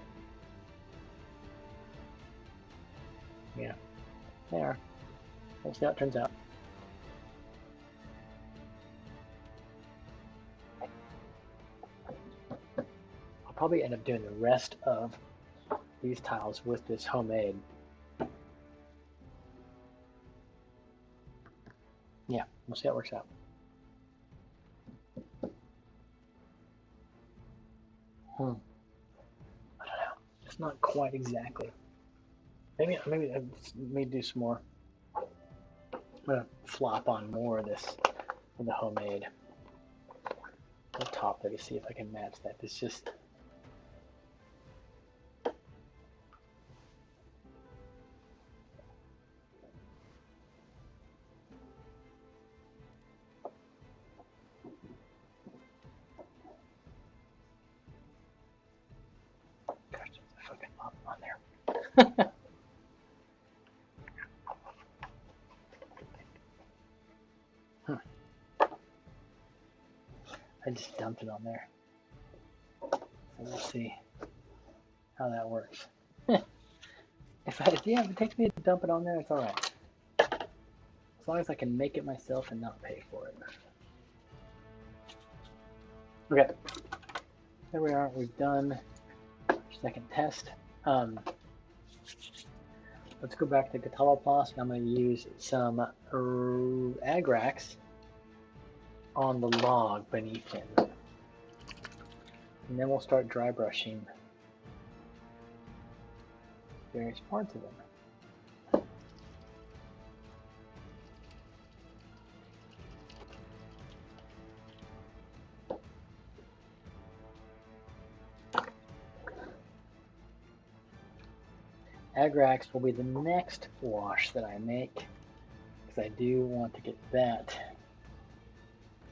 Yeah, they are. We'll see how it turns out. I'll probably end up doing the rest of these tiles with this homemade. Yeah, we'll see how it works out. I don't know. It's not quite exactly. Maybe I may do some more. I'm gonna flop on more of this of the homemade on the top there to see if I can match that. It's just gosh, there's a fucking lot on there. I just dumped it on there. So we'll see how that works. If it takes me to dump it on there, it's alright. As long as I can make it myself and not pay for it. Okay. There we are. We've done our second test. Let's go back to Cataloplast, and I'm going to use some Agrax on the log beneath him. And then we'll start dry brushing various parts of them. Agrax will be the next wash that I make, because I do want to get that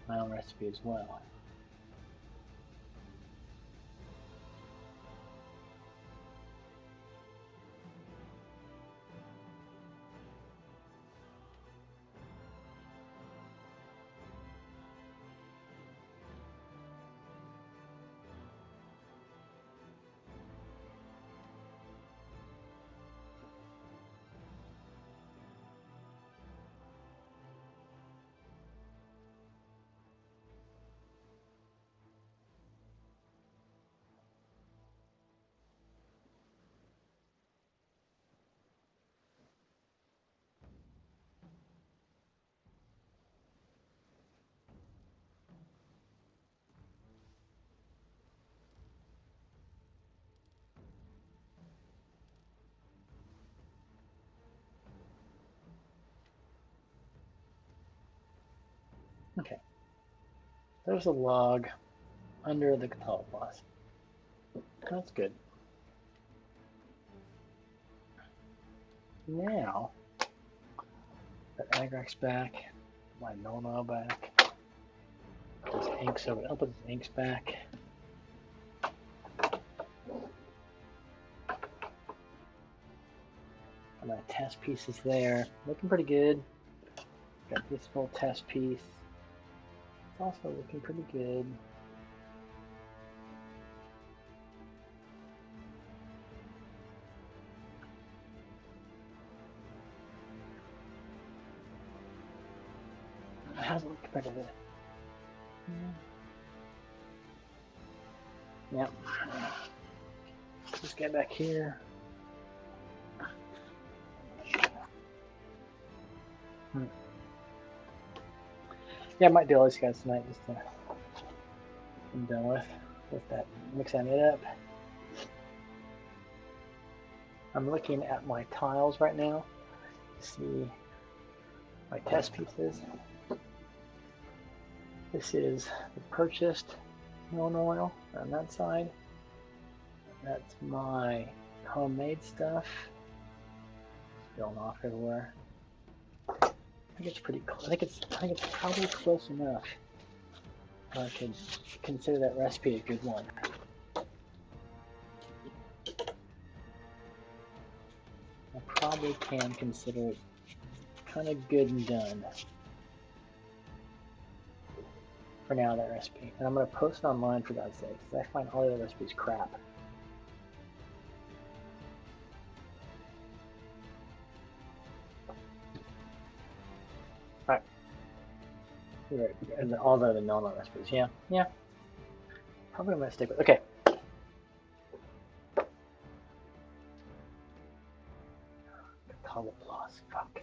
my own recipe as well. Okay, there's a log under the cataloplas. That's good. Now, put Agrax back, my Nona back, this inks over. I'll put this inks back. And my test piece is there, looking pretty good. Got this little test piece. It's also looking pretty good. How's it look compared to this? Yep. Just get back here. Yeah, I might do all these guys tonight just to I'm done with that mixing it up. I'm looking at my tiles right now to see my test pieces. This is the purchased Nona oil on that side. That's my homemade stuff. Spilling off everywhere. I think it's pretty close. I think it's probably close enough. I could consider that recipe a good one. I probably can consider it kind of good and done for now, that recipe. And I'm going to post it online, for God's sake, because I find all the other recipes crap. Alright. And all the other Nona recipes. Yeah. Probably going to stick with. Okay. Cataloplas. Fuck.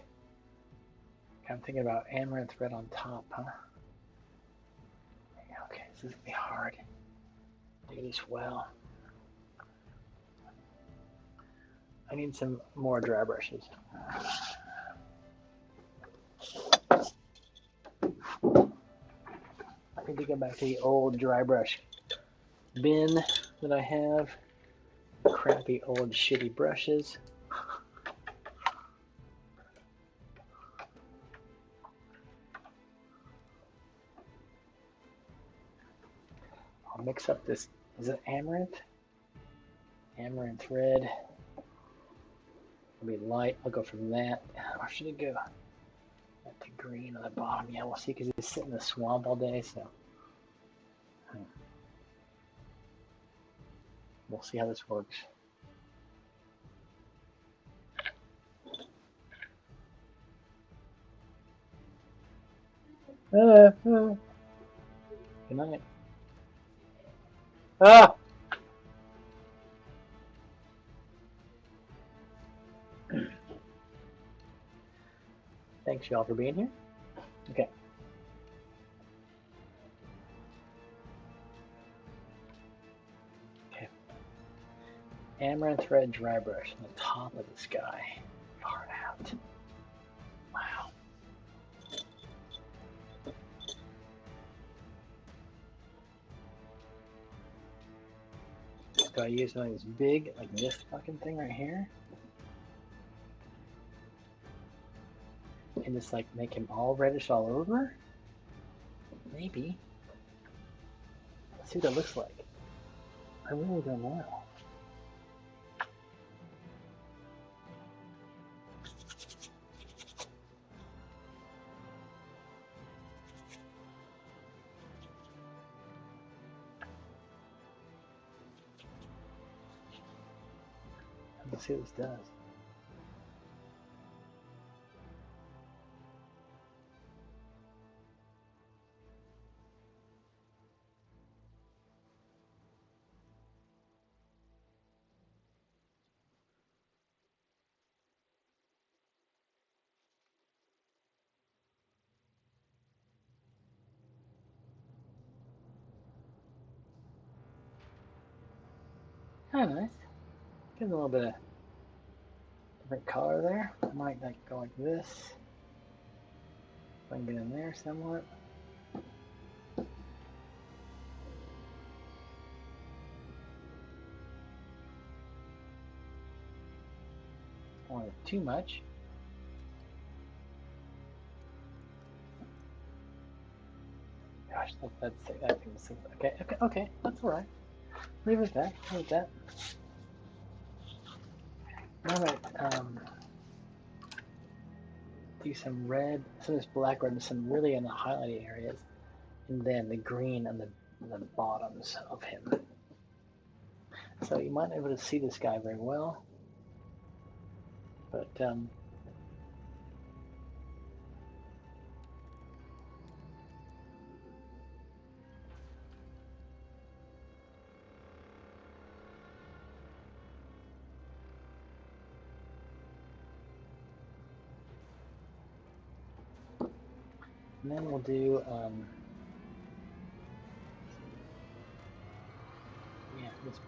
Okay, I'm thinking about amaranth red on top, huh? Okay, this is going to be hard. Do this well. I need some more dry brushes. I need to go back to the old dry brush bin that I have. Crappy old shitty brushes. I'll mix up this, is it amaranth? Amaranth red. It'll be light. I'll go from that. Or should it go at the green on the bottom? Yeah, we'll see, because he's sitting in the swamp all day, so. We'll see how this works. Good night. Ah! Thanks, y'all, for being here. Okay. Amaranth red dry brush on the top of this guy. Far out. Wow. Do I use one of these big, like this fucking thing right here? And just like make him all reddish all over? Maybe. Let's see what it looks like. I really don't know. Let's see what this does. Oh, nice. Gives a little bit of different color there. I might like go like this. If I can get in there somewhat. Don't want it too much. Gosh, that thing was okay, that's alright. Leave it at that. Leave it at that. Now that do some red, some of this black red, and some really in the highlighted areas, and then the green on the bottoms of him. So you might not be able to see this guy very well, but and then we'll do yeah, this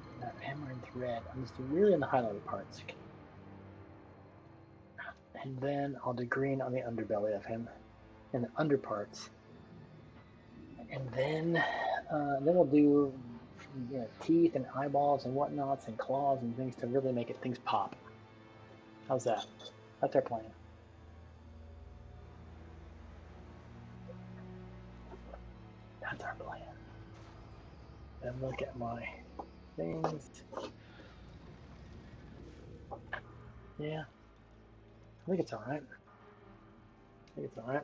amaranth red. I'm just really in the highlighted parts. And then I'll do green on the underbelly of him and the underparts. And then we'll do teeth and eyeballs and whatnots and claws and things to really make things pop. How's that? That's our plan. That's our plan. Then look at my things. Yeah, I think it's all right. I think it's all right.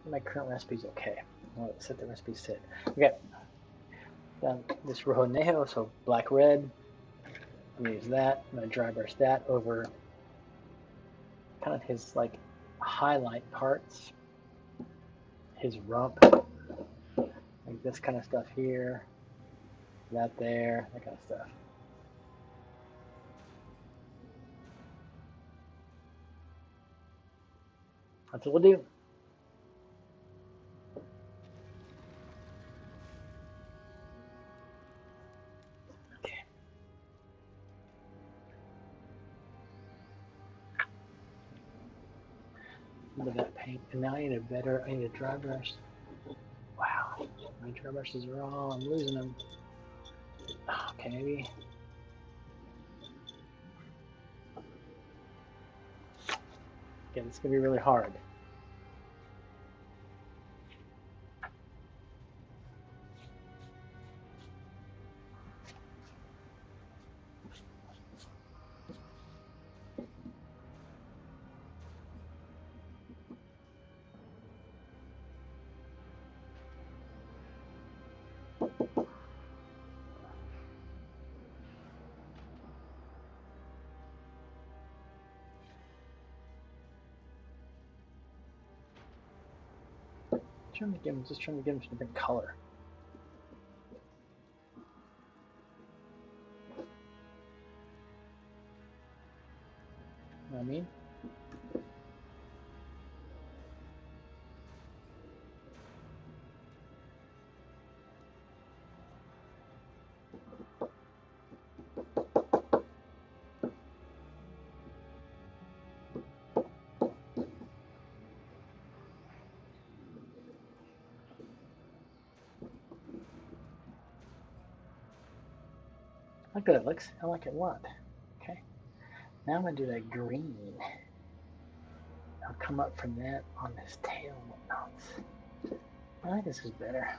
My current recipe's okay. I'll set the recipe sit. Okay. Then this rojo nejo, so black red. I'm gonna use that. I'm gonna dry brush that over kind of his like highlight parts, his rump, like this kind of stuff here, that there, that kind of stuff. That's what we'll do. Okay. Look at that paint. And now I need a dry brush. Wow, my dry brushes are all, I'm losing them. Okay, maybe. Again, it's gonna be really hard. Just trying to give him some different color. You know what I mean? I like that it looks. I like it a lot. Okay. Now I'm going to do that green. I'll come up from that on this tail and whatnot. I think this is better.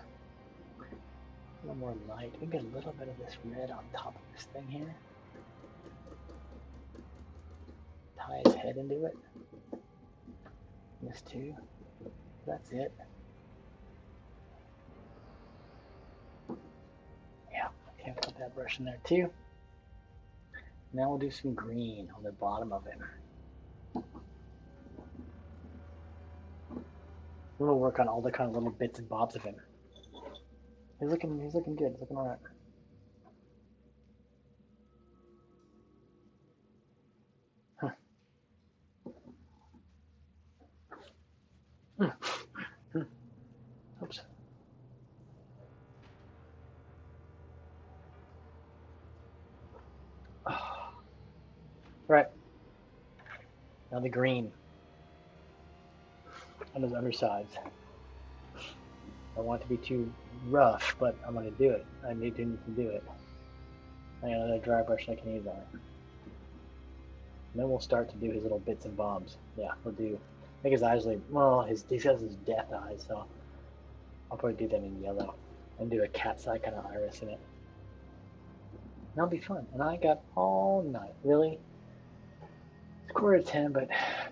A little more light. Maybe a little bit of this red on top of this thing here. Tie his head into it. This too. That's it. Yeah, okay, I'll put that brush in there too. Now we'll do some green on the bottom of it. We'll work on all the kind of little bits and bobs of him. He's looking good. He's looking all right. Oops. Right. Now the green on his undersides. I don't want it to be too rough, but I'm going to do it. I need to do it. I got another dry brush I can use on it. And then we'll start to do his little bits and bobs. Yeah, we'll do, make his eyes like, well, he has his death eyes, so I'll probably do them in yellow and do a cat's eye kind of iris in it. And that'll be fun. And I got all night. Really? It's 9:45, but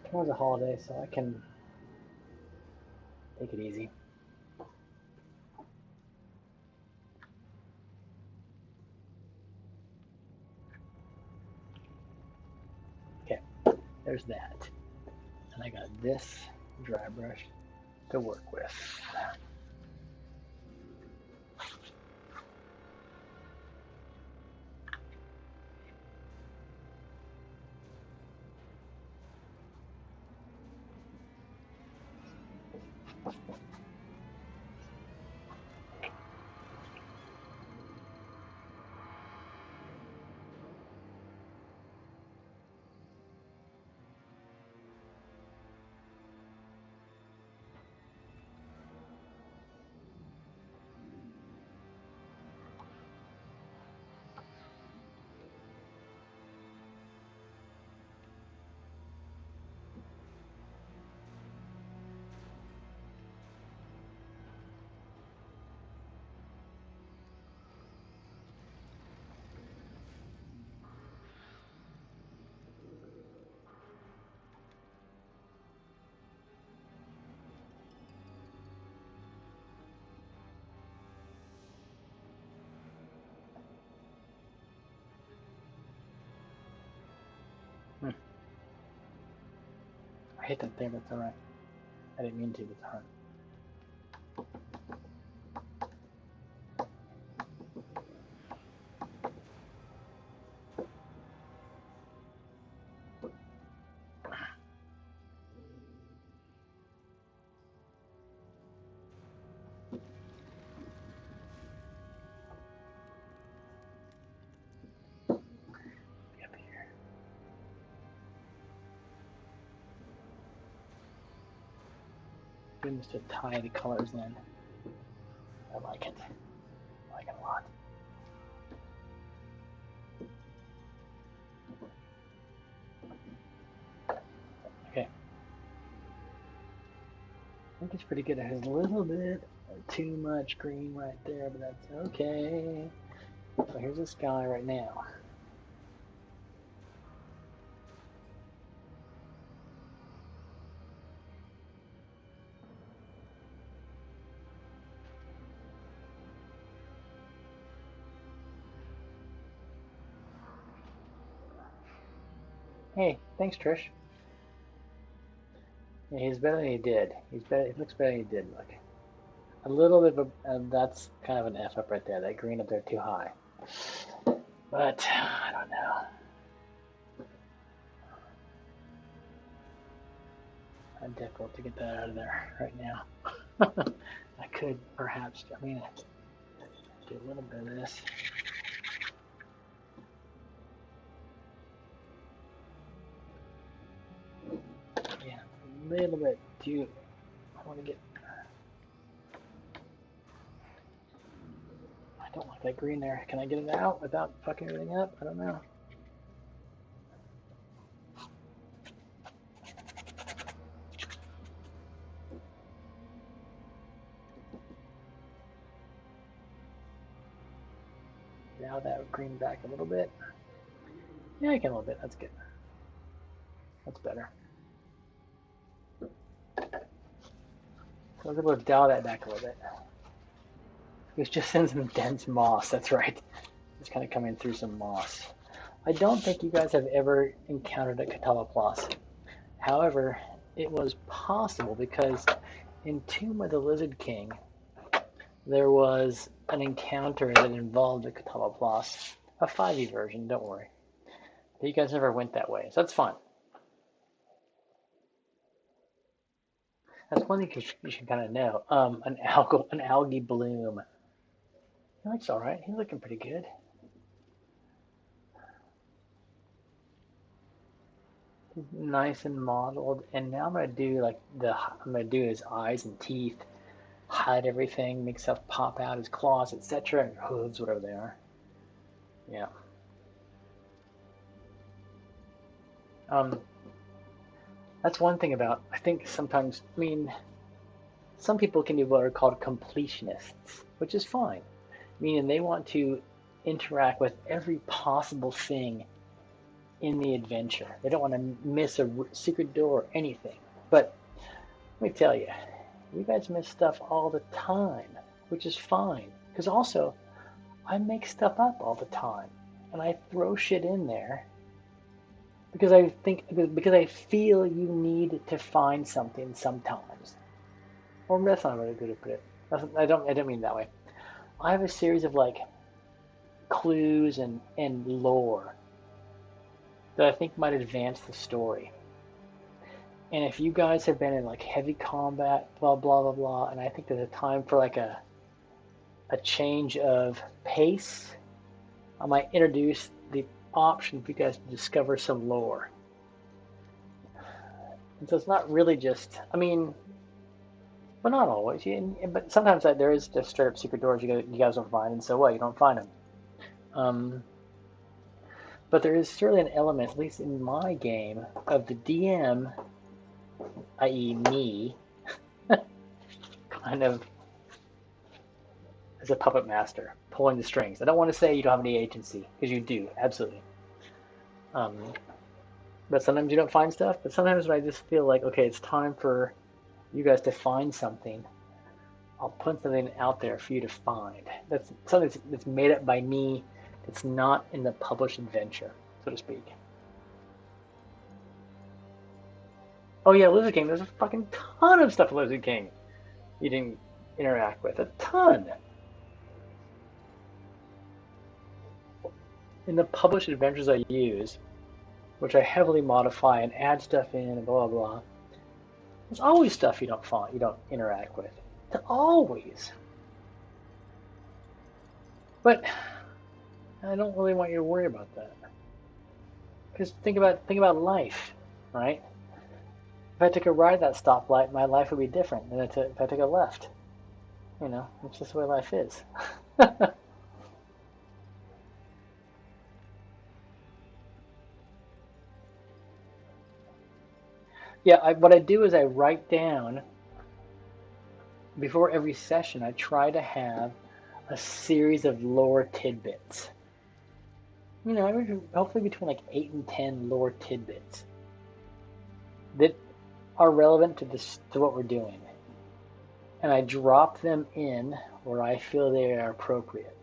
tomorrow's a holiday, so I can take it easy. Okay, there's that. And I got this dry brush to work with. I hit that there, that's alright. I didn't mean to, it's hard. Be up here. Doing this to tie the colors in. I like it. I like it a lot. Okay. I think it's pretty good. It has a little bit too much green right there, but that's okay. So here's the sky right now. Hey, thanks, Trish. Yeah, he's better than he did. He's better. He looks better than he did. Look, a little bit of that's kind of an F up right there. That green up there too high. But I don't know. I'd difficult to get that out of there right now. I could perhaps. I mean, do a little bit of this. Yeah, a little bit too. I want to get. I don't want that green there. Can I get it out without fucking everything up? I don't know. Now that green back a little bit. Yeah, I can a little bit. That's good. That's better. So I was able to dial that back a little bit. It was just in some dense moss. That's right. It's kind of coming through some moss. I don't think you guys have ever encountered a catawba. However, it was possible because in Tomb of the Lizard King, there was an encounter that involved a catawba, a 5e version, don't worry. But you guys never went that way, so that's fine. That's one thing you should kind of know. An algae bloom. He looks all right. He's looking pretty good. He's nice and modeled. And now I'm gonna do his eyes and teeth, hide everything, make stuff pop out, his claws, etc., and hooves, whatever they are. Yeah. That's one thing about, I think sometimes, I mean, some people can be what are called completionists, which is fine. Meaning they want to interact with every possible thing in the adventure. They don't want to miss a secret door or anything. But let me tell you, you guys miss stuff all the time, which is fine. Because also, I make stuff up all the time. And I throw shit in there because I feel you need to find something sometimes. Or that's not really good to put it. I don't mean it that way. I have a series of like clues and lore that I think might advance the story. And if you guys have been in like heavy combat, blah blah blah blah, and I think there's a time for like a change of pace, I might introduce the option for you guys to discover some lore. And so it's not really just, I mean, but not always. But sometimes there is just straight up secret doors you guys don't find, and so what? You don't find them. But there is certainly an element, at least in my game, of the DM, i.e. me, kind of as a puppet master, pulling the strings. I don't want to say you don't have any agency, because you do, absolutely. But sometimes you don't find stuff, but sometimes when I just feel like, okay, it's time for you guys to find something, I'll put something out there for you to find. That's something that's made up by me. It's not in the published adventure, so to speak. Oh yeah, Lizard King. There's a fucking ton of stuff in Lizard King you didn't interact with. A ton. In the published adventures I use, which I heavily modify and add stuff in and blah blah blah, there's always stuff you don't find, you don't interact with. Always. But I don't really want you to worry about that. Because think about life, right? If I took a right at that stoplight, my life would be different than if I took a left. You know, it's just the way life is. Yeah, what I do is I write down, before every session, I try to have a series of lore tidbits. You know, hopefully between like 8 and 10 lore tidbits that are relevant to what we're doing. And I drop them in where I feel they are appropriate.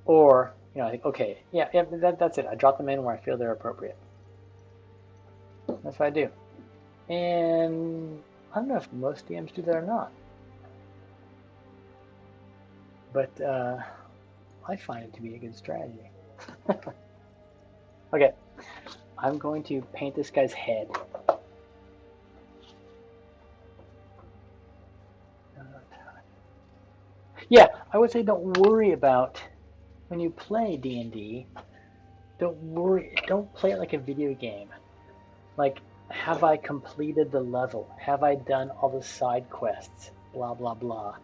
Or, you know, I think, okay, yeah, that's it. I drop them in where I feel they're appropriate. That's what I do. And I don't know if most DMs do that or not. But I find it to be a good strategy. Okay, I'm going to paint this guy's head. Yeah, I would say don't worry about when you play D&D. Don't play it like a video game. Like, have I completed the level? Have I done all the side quests? Blah blah blah.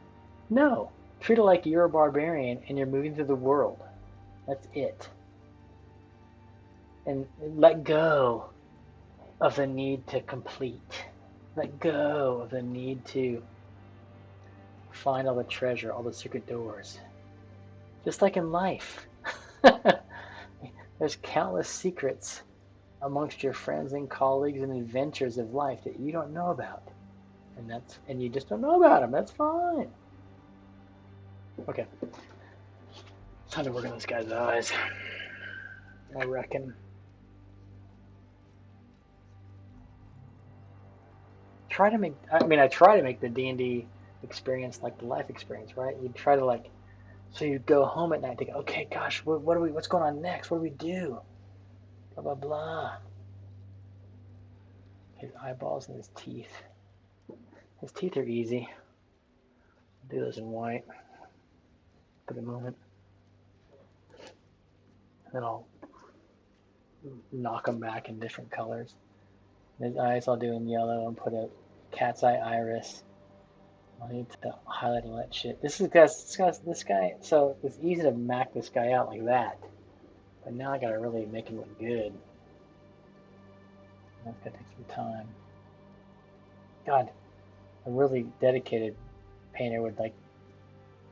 No, Treat it like you're a barbarian and you're moving through the world. That's it. And let go of the need to complete. Let go of the need to find all the treasure, all the secret doors. Just like in life, there's countless secrets amongst your friends and colleagues and adventures of life that you don't know about. And you just don't know about them. That's fine. Okay. Time to work on this guy's eyes. I reckon. I try to make the D&D experience like the life experience, right? You try to like, so you go home at night and think, okay, gosh, what's going on next? What do we do? Blah, blah, blah. His eyeballs and his teeth. His teeth are easy. I'll do those in white for the moment. And then I'll knock them back in different colors. His eyes I'll do in yellow and put a cat's eye iris. I need to highlight all that shit. This guy. So it's easy to mac this guy out like that, but now I gotta really make him look good. That's gonna take some time. God, a really dedicated painter would like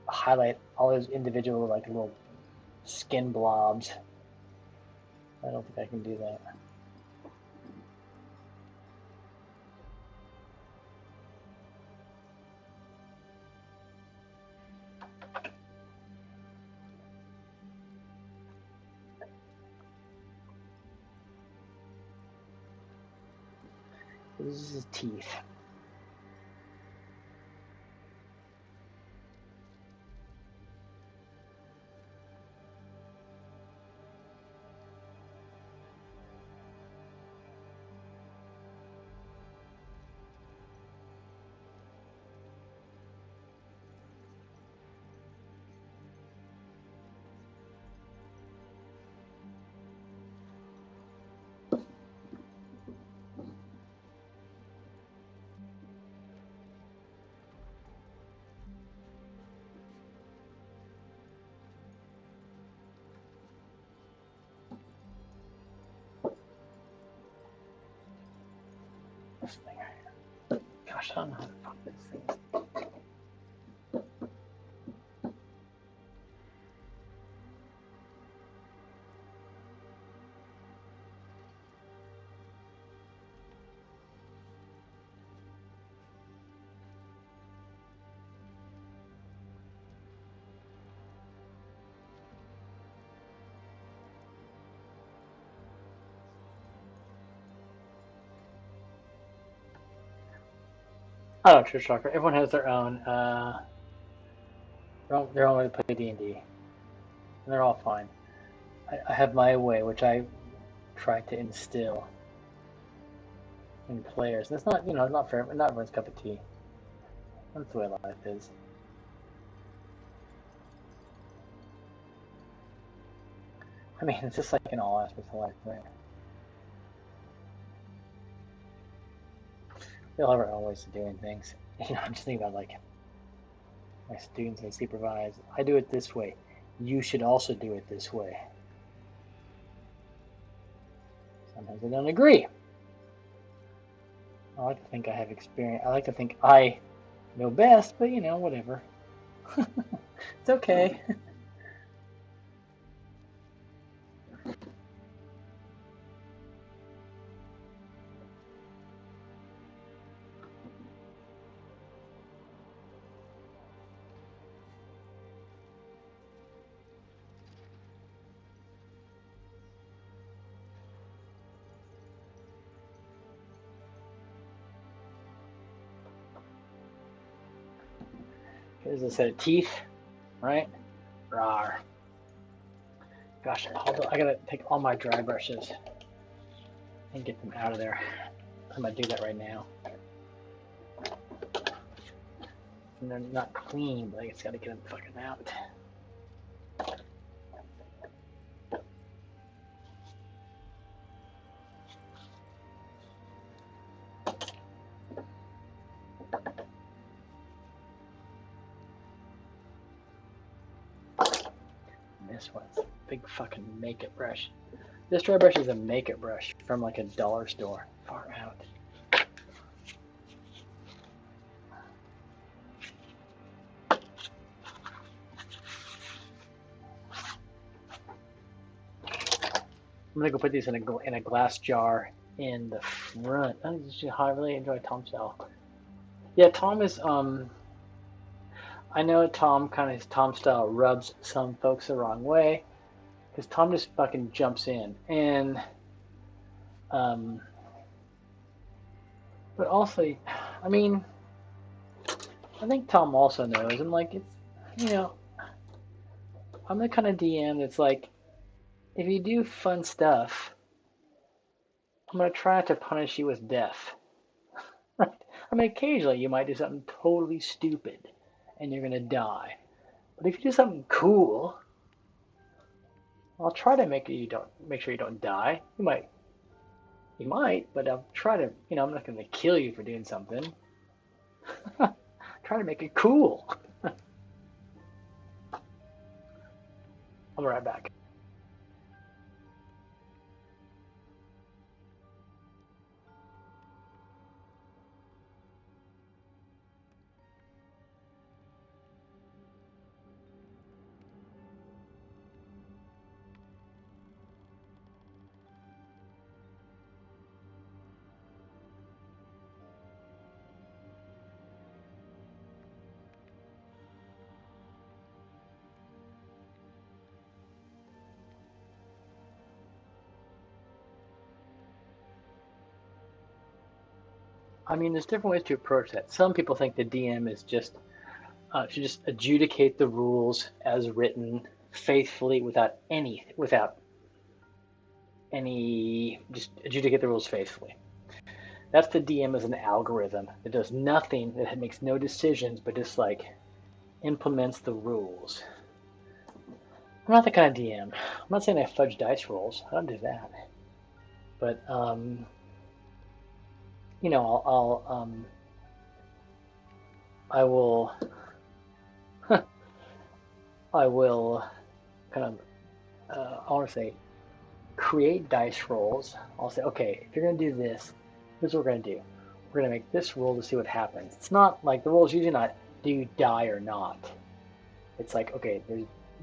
highlight all those individual like little skin blobs. I don't think I can do that. This is his teeth. This thing right here. Gosh, I don't know how to fuck this thing. I don't know, True Shocker. Everyone has their own way to play D&D, and they're all fine. I have my way, which I try to instill in players. That's not, not for not everyone's cup of tea. That's the way life is. I mean, it's just like in all aspects of life, right? We all have our own ways of doing things. I'm just thinking about like my students I supervise. I do it this way. You should also do it this way. Sometimes I don't agree. I like to think I have experience. I like to think I know best, but whatever. It's okay. Here's a set of teeth, right? Rawr. Gosh, I gotta take all my dry brushes and get them out of there. I'm gonna do that right now. And they're not clean, but I just gotta get them fucking out. this one's a big fucking make-it brush. This dry brush is a make-it brush from like a dollar store. Far out. I'm gonna go put these in a glass jar in the front. I really enjoy Tom's style. Yeah, Tom is I know Tom his Tom style rubs some folks the wrong way because Tom just fucking jumps in and but also I mean I think Tom also knows I'm like it's I'm the kind of DM that's like if you do fun stuff I'm gonna try not to punish you with death. Right? I mean occasionally you might do something totally stupid and you're gonna die. But if you do something cool, I'll try to make sure you don't die. You might, but I'll try to, I'm not going to kill you for doing something. Try to make it cool. I'll be right back. I mean, there's different ways to approach that. Some people think the DM is should just adjudicate the rules as written faithfully without any, just adjudicate the rules faithfully. That's the DM as an algorithm that does nothing, that makes no decisions, but just like implements the rules. I'm not the kind of DM. I'm not saying I fudge dice rolls. I don't do that. But I will I will kind of I want to say create dice rolls. I'll say, okay, if you're gonna do this, here's what we're gonna do. We're gonna make this roll to see what happens. It's not like the roll is usually not do you die or not. It's like, okay,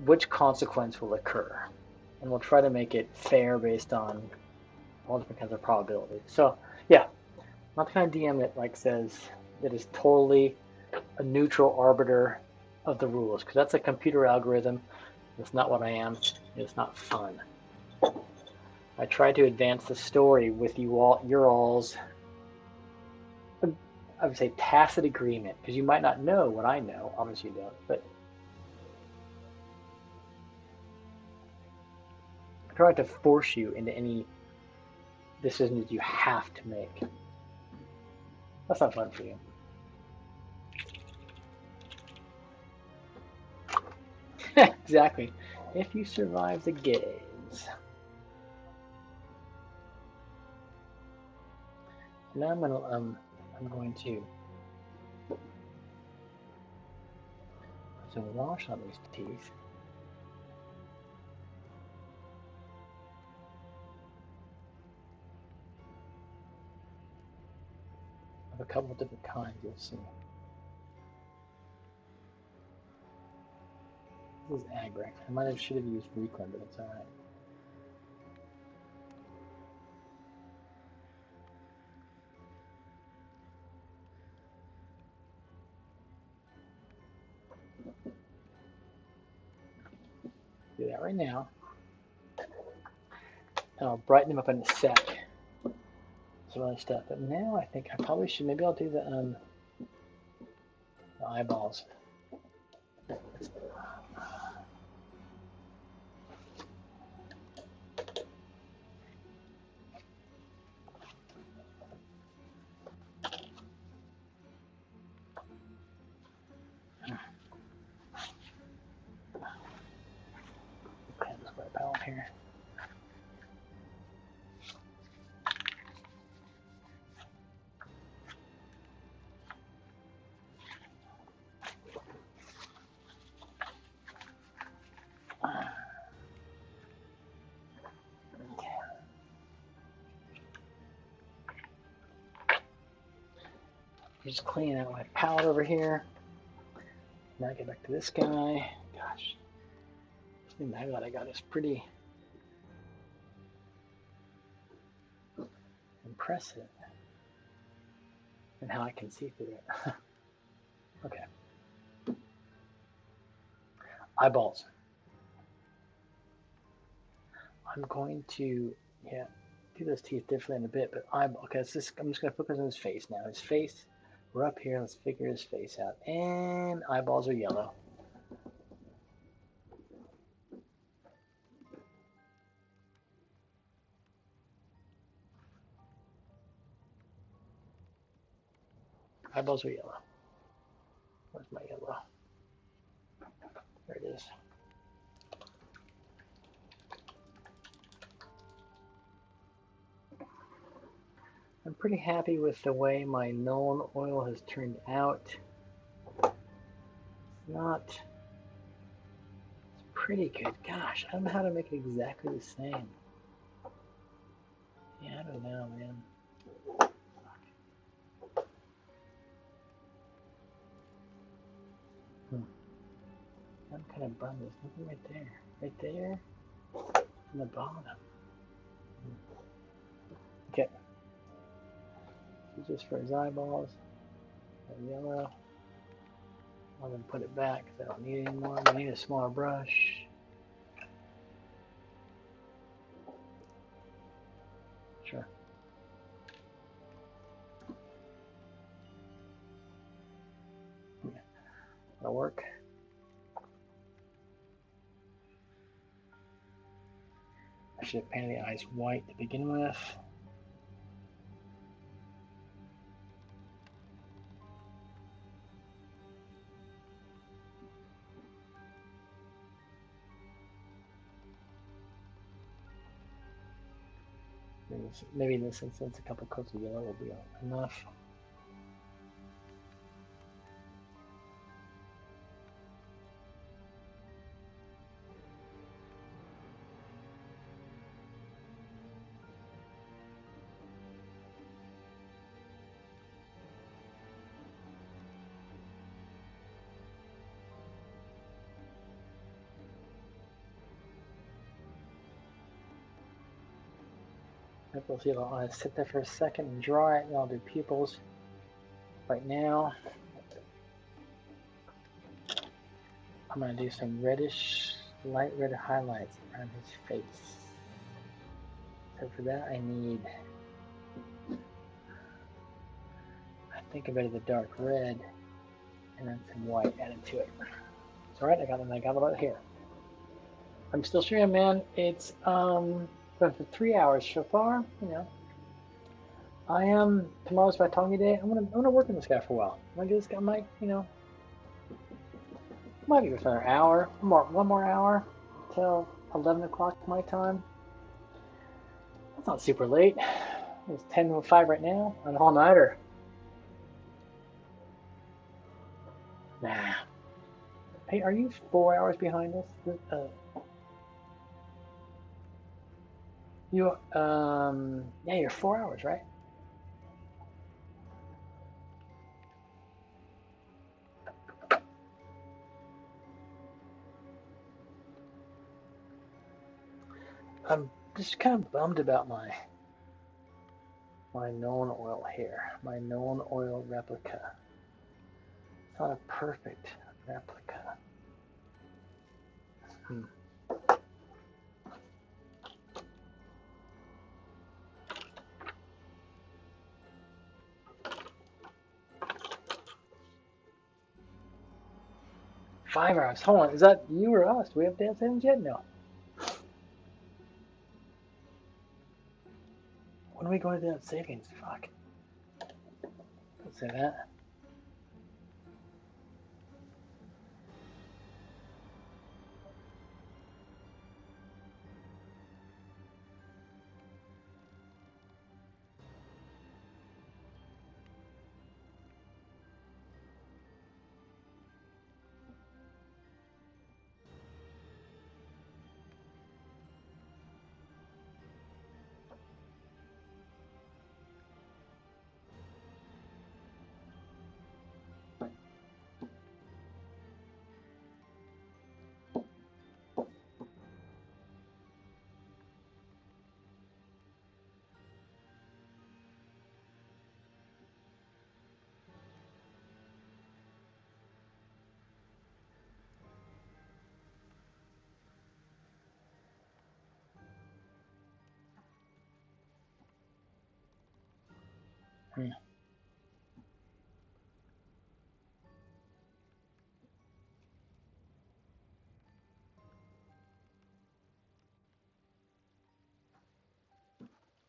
which consequence will occur, and we'll try to make it fair based on all different kinds of probabilities. So yeah, not the kind of DM that like says that is totally a neutral arbiter of the rules, because that's a computer algorithm. That's not what I am. It's not fun. I try to advance the story with your all's, I would say, tacit agreement, because you might not know what I know. Obviously you don't, but I try to force you into any decision that you have to make. That's not fun for you. Exactly. If you survive the gaze. Now I'm going to put some wash on these teeth. Of a couple of different kinds, you'll see. This is Agric. I should have used Reclin, but it's alright. Do that right now. And I'll brighten them up in a sec. Some other stuff. But now I think I probably should, maybe I'll do the eyeballs. Okay, this white palette here. Just cleaning out my palette over here. Now get back to this guy. Gosh, this new mag that I got is pretty impressive and how I can see through it. Okay. Eyeballs. I'm going to, do those teeth differently in a bit, but okay, I'm just going to focus on his face now. His face, we're up here, let's figure his face out. And eyeballs are yellow. Eyeballs are yellow. Where's my yellow? There it is. I'm pretty happy with the way my Nuln oil has turned out. It's pretty good. Gosh, I don't know how to make it exactly the same. Yeah, I don't know, man. I'm kind of bummed. There's nothing right there. Right there? On the bottom. Okay. So just for his eyeballs. Yellow. I'm going to put it back because I don't need it anymore. I need a smaller brush. Sure. Yeah, that'll work. I should have painted the eyes white to begin with. Maybe in this instance, a couple coats of yellow will be enough. We'll see if I'll want to sit there for a second and dry it, and I'll do pupils right now. I'm going to do some reddish, light red highlights around his face. So for that I need, I think a bit of the dark red and then some white added to it. It's alright, I got about here. I'm still streaming, man. It's been for 3 hours so far, you know. I am, tomorrow's my Tongi day. I'm gonna work on this guy for a while. I just got my, you know, might be within an hour, one more hour till 11 o'clock my time. That's not super late. It's 10:05 right now. An all-nighter. Nah. Hey, are you 4 hours behind us? Yeah, you're 4 hours, right? I'm just kind of bummed about my known oil here. My known oil replica. It's not a perfect replica. 5 hours. Hold on. Is that you or us? Do we have dance savings yet? No. When are we going to dance savings? Fuck. Don't say that. Hmm.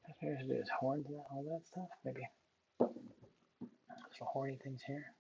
What to do his horns and all that stuff. Maybe some horny things here.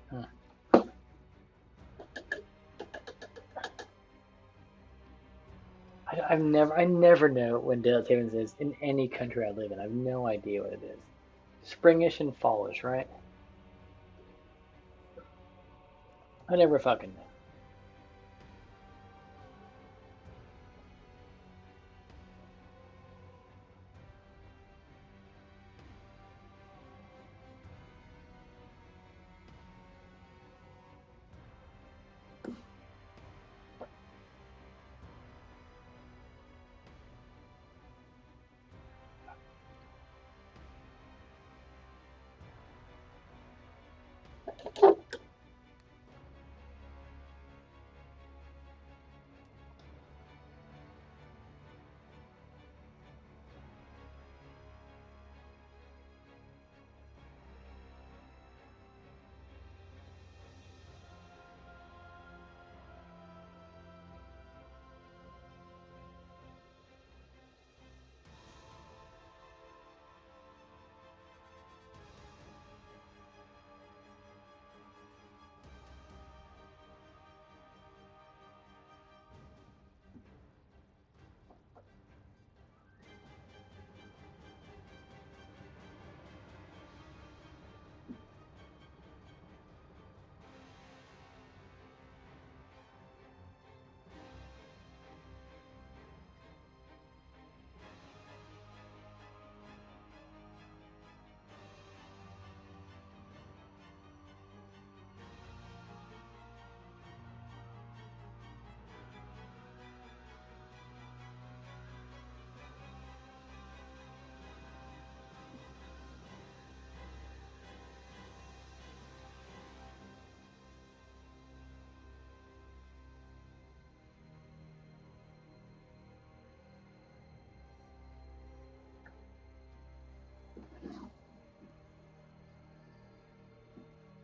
Hmm. I never know when daylight savings is in any country I live in. I have no idea what it is. Springish and fallish, right? I never fucking know.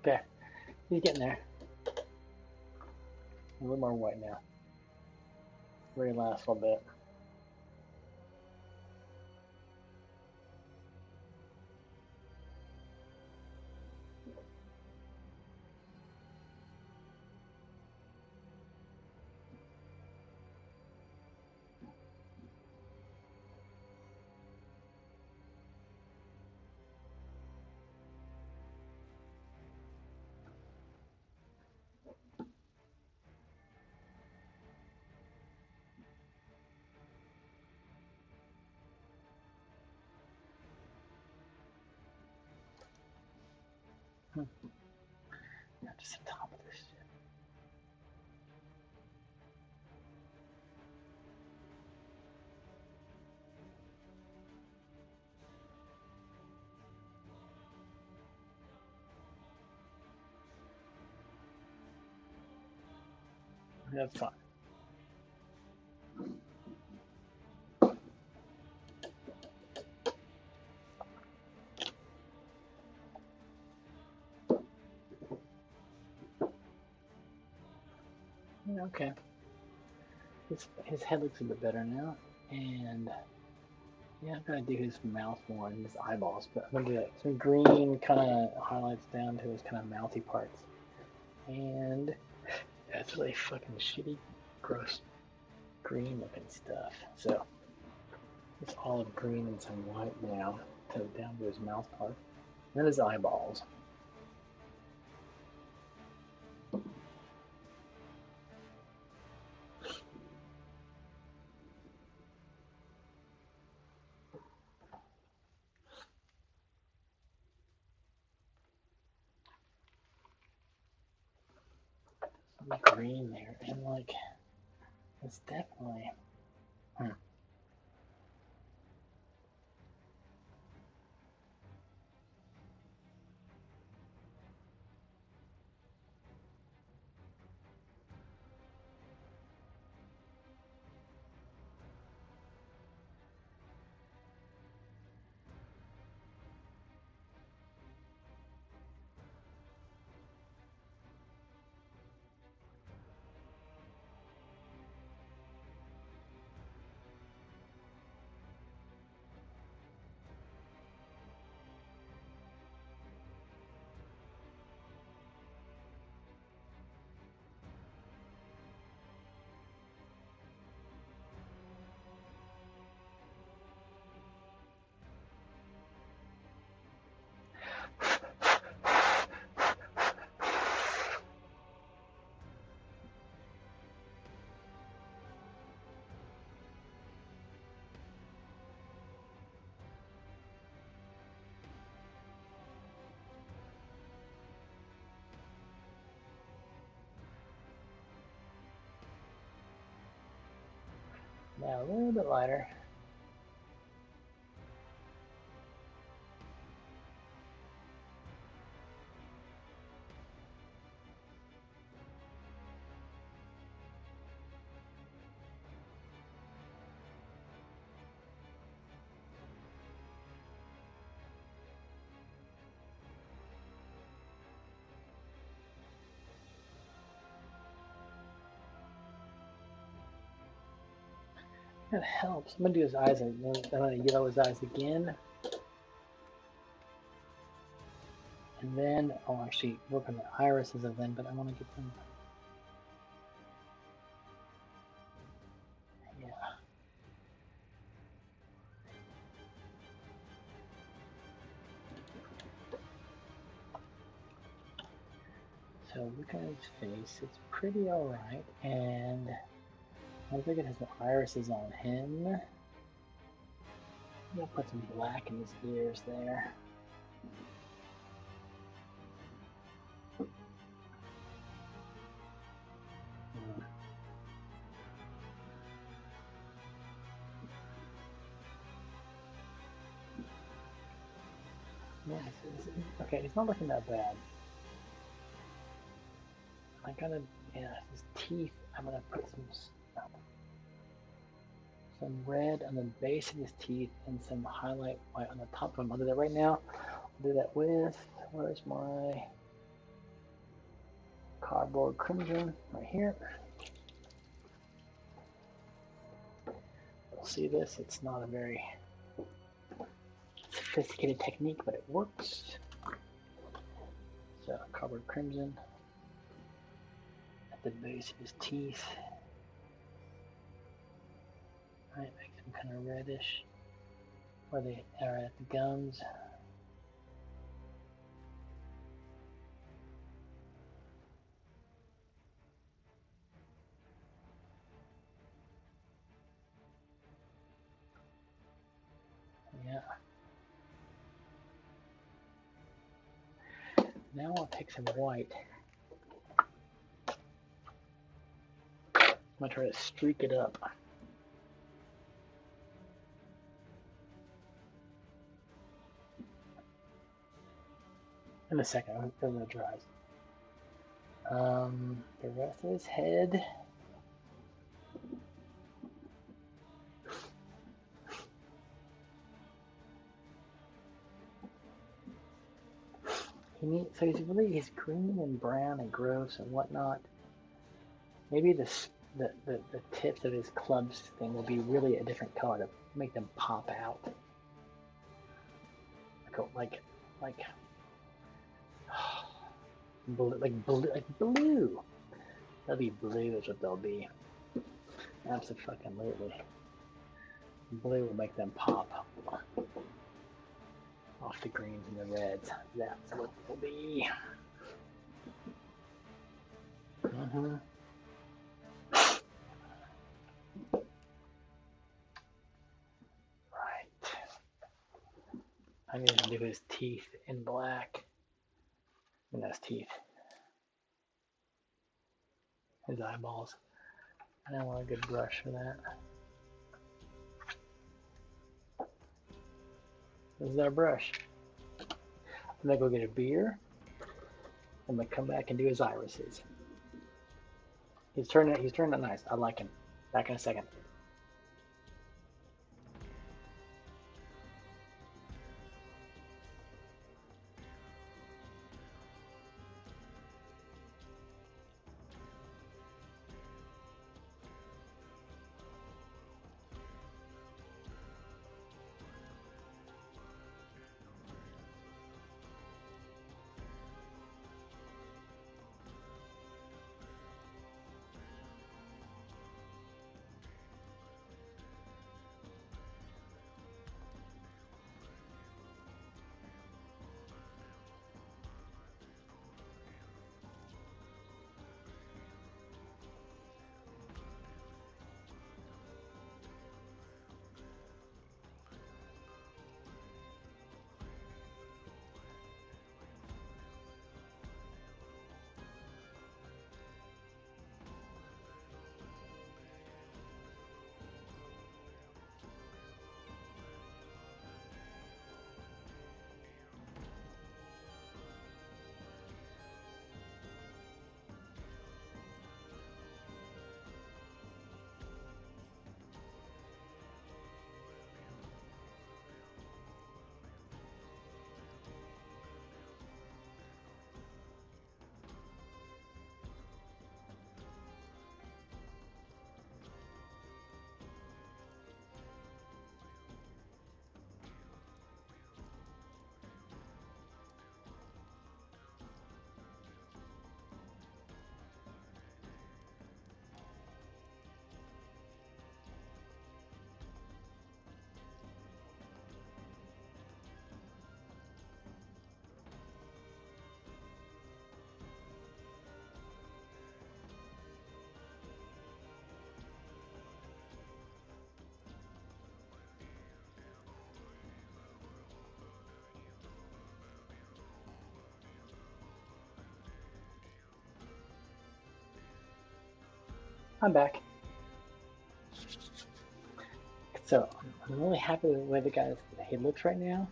Okay, he's getting there. A little more white now. Very last little bit. Just the top of this shit. That's fine. Okay. His head looks a bit better now. And yeah, I'm gonna do his mouth more and his eyeballs, but I'm gonna do that. Some green kind of highlights down to his kind of mouthy parts. And that's really fucking shitty, gross. green looking stuff. So it's olive green and some white now, to down to his mouth part. And then his eyeballs. Some green there, and like it's definitely. Now a little bit lighter. That helps. I'm gonna do his eyes. I'm gonna yellow his eyes again, and then I'll actually work on the irises of them. But I want to get them. Yeah. So look at his face. It's pretty alright, and I don't think it has no irises on him. I'm gonna put some black in his ears there. Yeah, okay, it's not looking that bad. I gotta, yeah, his teeth, I'm gonna put some red on the base of his teeth and some highlight white on the top of him. I'll do that right now. I'll do that with, where's my cardboard crimson? Right here. You'll see this, it's not a very sophisticated technique, but it works. So cardboard crimson at the base of his teeth. Right, make them kind of reddish where they are at the gums. Yeah. Now I'll take some white. I'm gonna try to streak it up. In a second, until it dries. The rest of his head. So he's green and brown and gross and whatnot. Maybe the tips of his clubs thing will be really a different color to make them pop out. Like blue, like blue. They'll be blue is what they'll be. Absolutely. Blue will make them pop off the greens and the reds. That's what it will be. Mm-hmm. Right. I need to do his teeth in black. And that's teeth. His eyeballs. I don't want a good brush for that. This is our brush. I'm gonna go get a beer. I'm gonna come back and do his irises. He's turning it nice. I like him. Back in a second. I'm back. So I'm really happy with the way the guy he looks right now.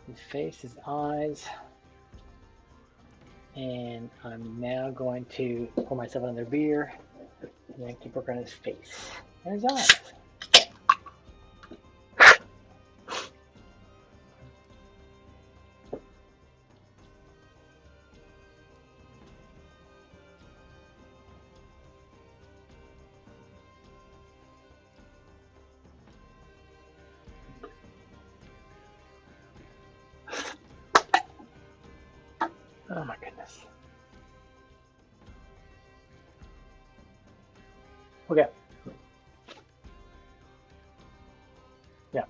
His face, his eyes. And I'm now going to pour myself another beer and then keep working on his face and his eyes. Oh my goodness. Okay. Yeah. I'm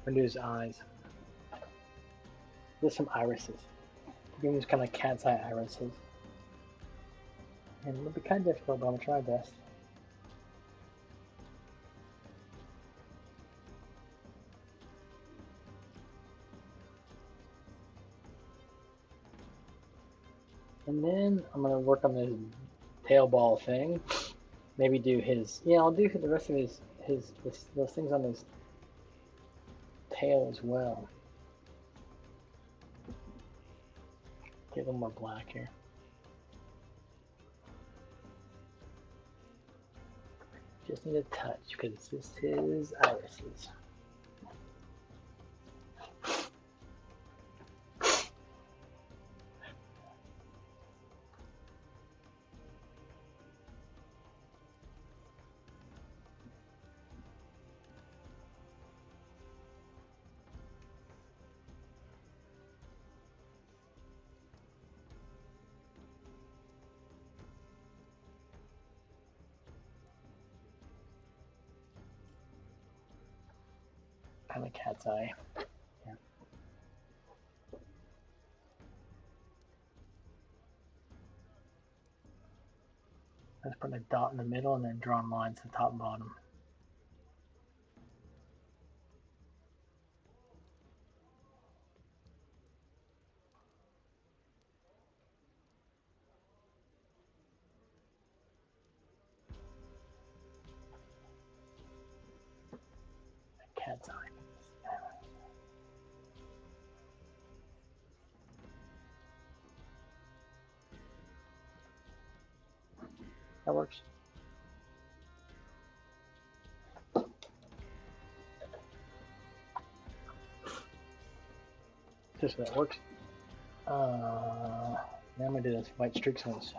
gonna do his eyes. There's some irises. Give him kind of cat's eye irises. And it'll be kind of difficult, but I'm gonna try my best. And then I'm gonna work on this tail ball thing. Maybe do his. Yeah, I'll do the rest of those things on his tail as well. Get a little more black here. Just need a touch because it's just his irises. kind of cat's eye. Yeah. Let's put a dot in the middle and then draw lines to top and bottom. Cat's eye. That works. Just so that works. Now I'm gonna do this white streaks on his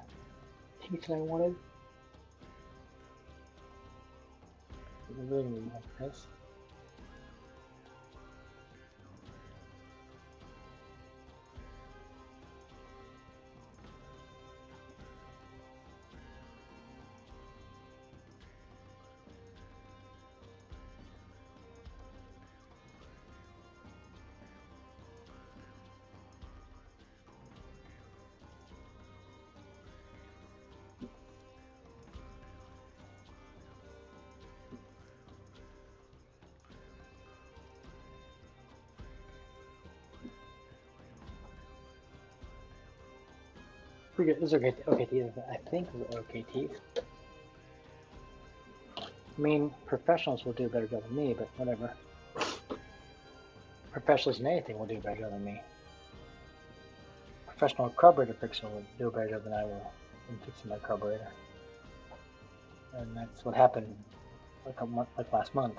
teeth that I wanted. Really like this. Pretty good. Those are okay teeth. I think those are okay teeth. I mean, professionals will do a better job than me, but whatever. Professionals in anything will do a better job than me. Professional carburetor fixer will do a better job than I will in fixing my carburetor. And that's what happened like last month.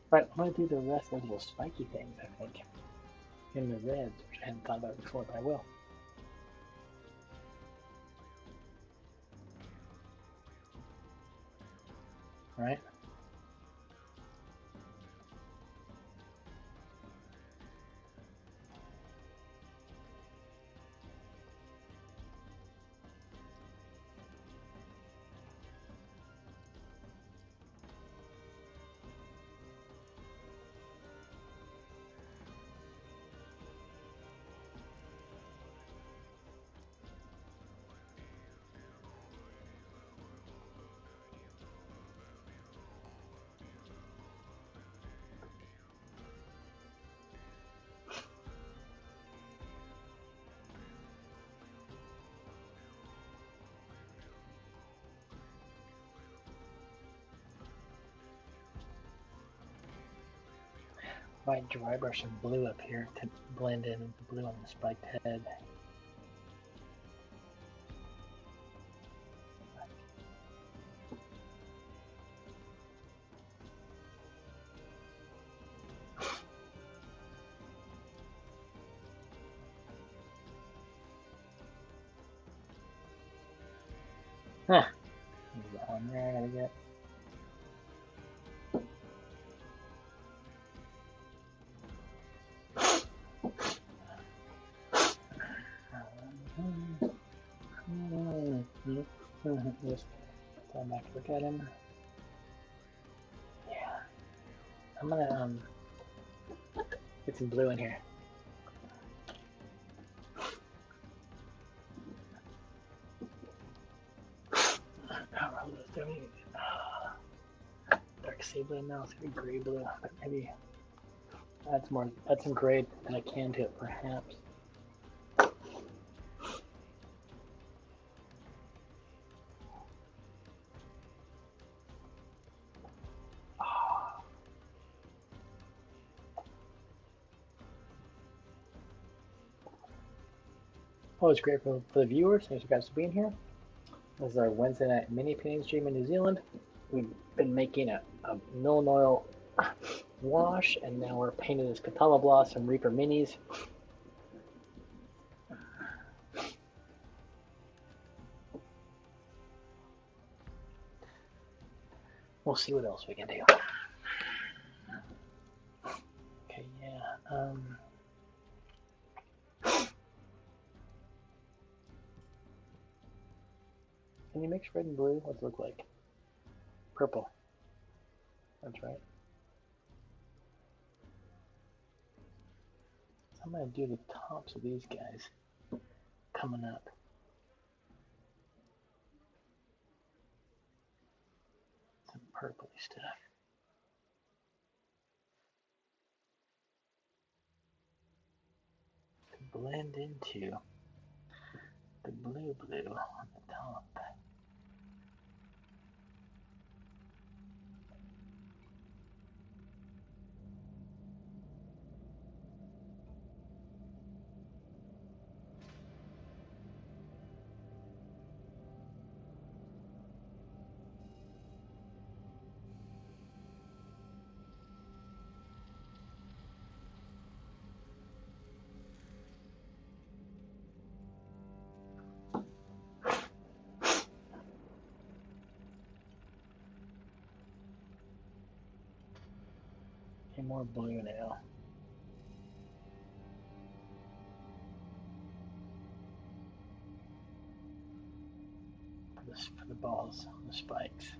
Right, I'm gonna do the rest of those little spiky things, I think. In the reds, which I hadn't thought about before, but I will. Right? Might dry brush some blue up here to blend in with the blue on the spiked head. Huh. There's that one there I gotta get. Just going back to look at him. Yeah. I'm gonna get some blue in here. Dark sea blue now, it's gonna be gray blue, but maybe add some gray than I can to it perhaps. Oh, it's great for the viewers. Thanks you guys for being here. This is our Wednesday night mini painting stream in New Zealand. We've been making a Mill Oil wash, and now we're painting this Catala Blossom Reaper Minis. We'll see what else we can do. Okay, yeah. Can you make mix red and blue? What's it look like? Purple. That's right. I'm going to do the tops of these guys coming up. Some purpley stuff. To blend into the blue on the top. And more blue now. For the balls, the spikes.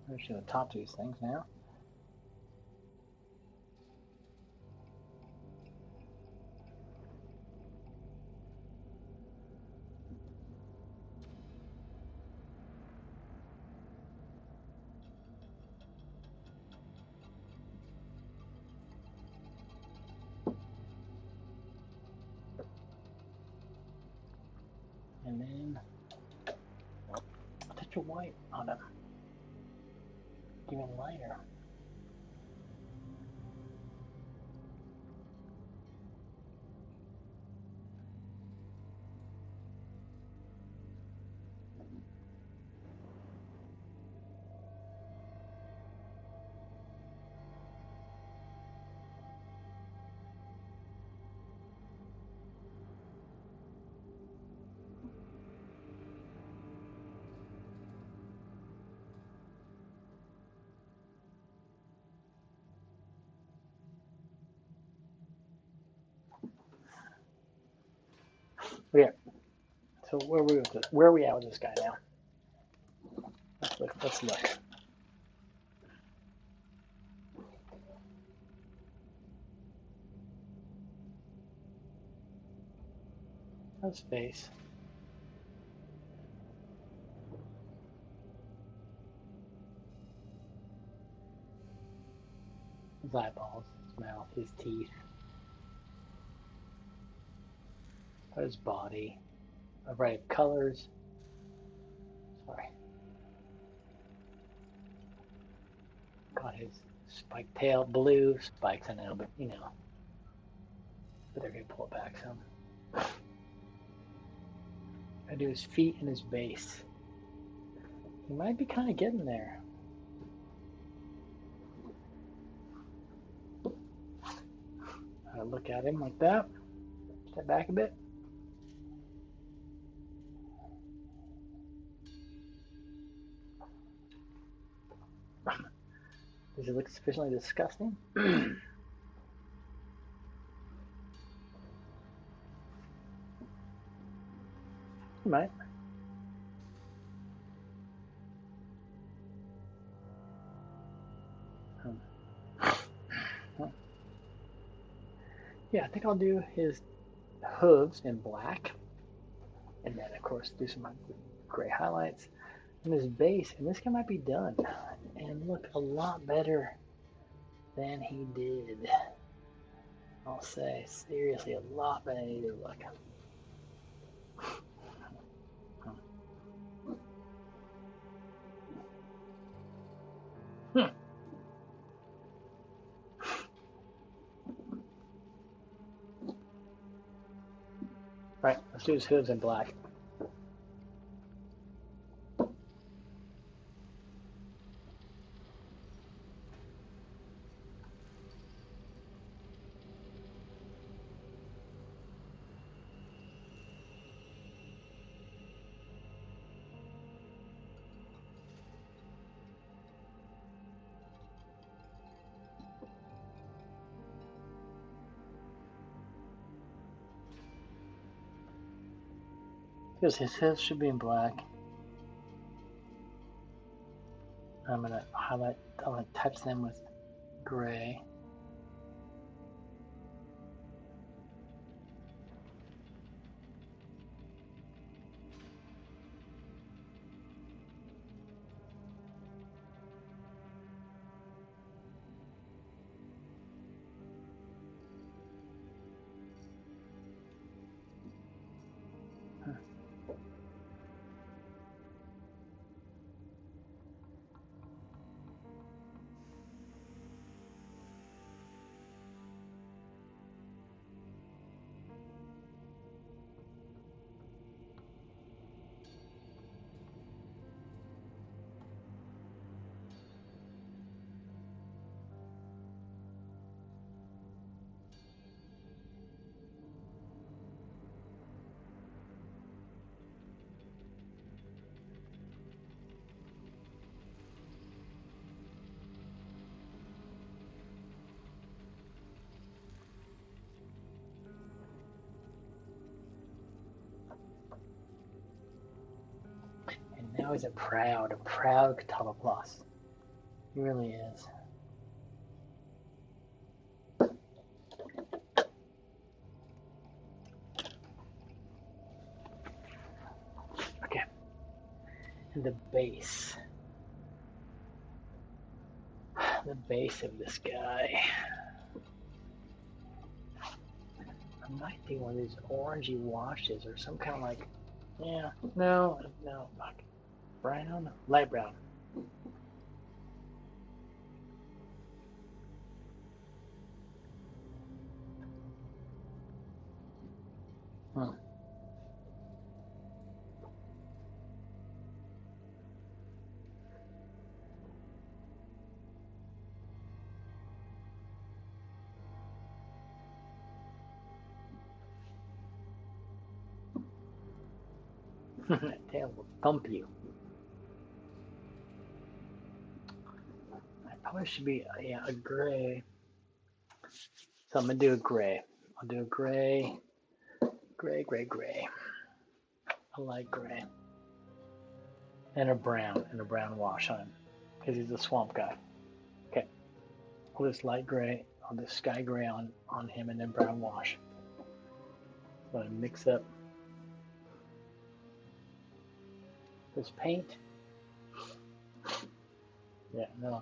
There's the top of these things now. And then a touch of white on them. Even lighter. Okay, so where are we at with this guy now? Let's look. His face. His eyeballs, his mouth, his teeth, his body, a variety of colors. Sorry. Got his spiked tail, blue spikes, I know, but you know. But they're going to pull it back some. I do his feet and his base. He might be kind of getting there. I look at him like that. Step back a bit. Does it look sufficiently disgusting? He might. Yeah, I think I'll do his hooves in black. And then, of course, do some gray highlights. And his base, and this guy might be done. And look a lot better than he did. I'll say, seriously, a lot better than he did look. Right, let's do his hooves in black. Because his hooves should be in black. I'm gonna highlight, I'm gonna touch them with gray. And now he's a proud Catawba Plus. He really is. Okay. And the base. The base of this guy. I might do one of these orangey washes or some kind of like, yeah, no, fuck. Brown? Light brown. Hmm. That tail will thump you. I probably should be, yeah, a gray. So I'm gonna do a gray. I'll do a gray, gray, gray, gray. a light gray, and a brown wash on him, because he's a swamp guy. Okay, I'll just light gray, I'll just sky gray on him, and then brown wash. So I mix up this paint. Yeah, no.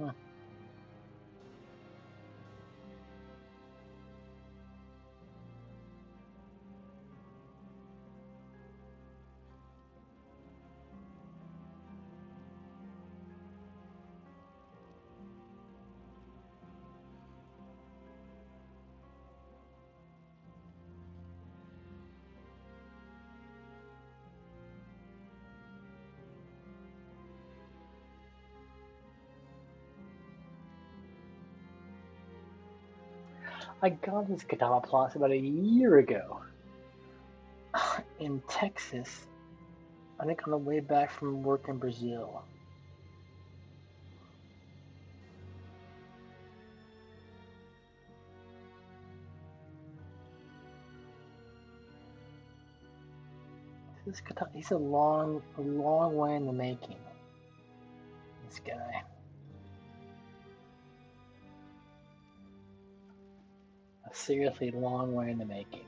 Huh. I got this guitar plus about a year ago in Texas. I think on the way back from work in Brazil. This guitar, he's a long way in the making. This guy, a seriously long way in the making.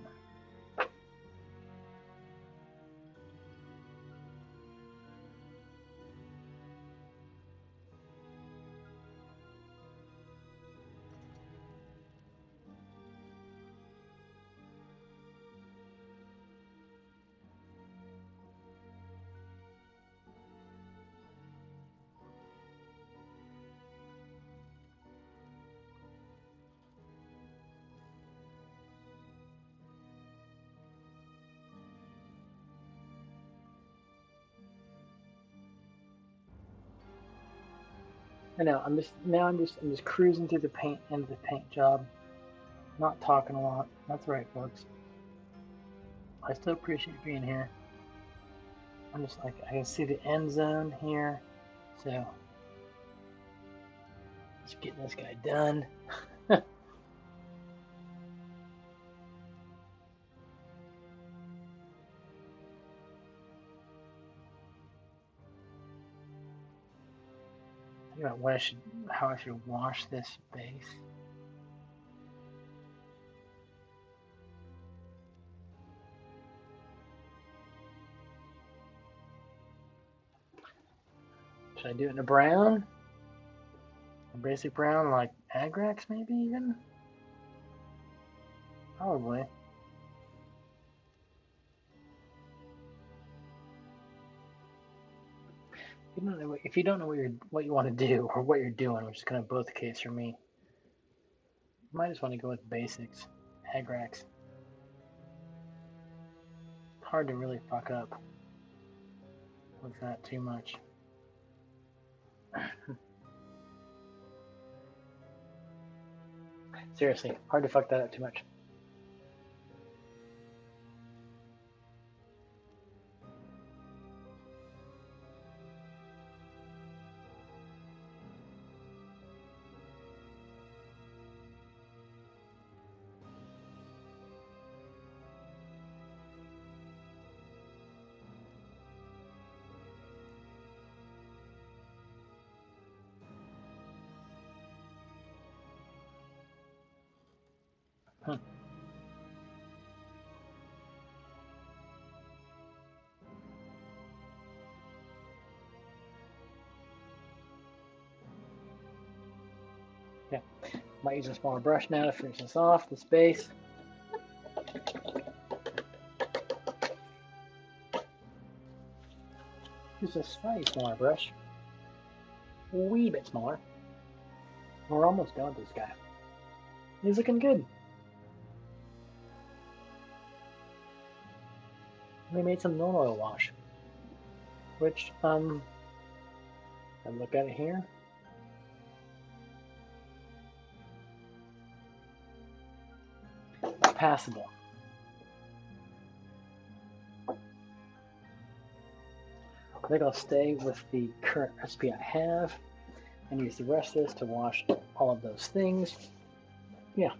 I know. I'm just cruising through the paint into the paint job, not talking a lot. That's right, folks. I still appreciate being here. I'm just like I can see the end zone here, so just getting this guy done. Think about how I should wash this base. Should I do it in a brown? A basic brown, like Agrax, maybe even? Probably. If you don't know what you want to do or what you're doing, which is kind of both the case for me, you might just want to go with basics. Agrax. Hard to really fuck up with that too much. Seriously, hard to fuck that up too much. Hmm. Yeah, might use a smaller brush now to finish this off, this base. Use a slightly smaller brush, a wee bit smaller. We're almost done with this guy. He's looking good. We made some non oil wash, which I look at it here. Passable. I think I'll stay with the current recipe I have and use the rest of this to wash all of those things. Yeah.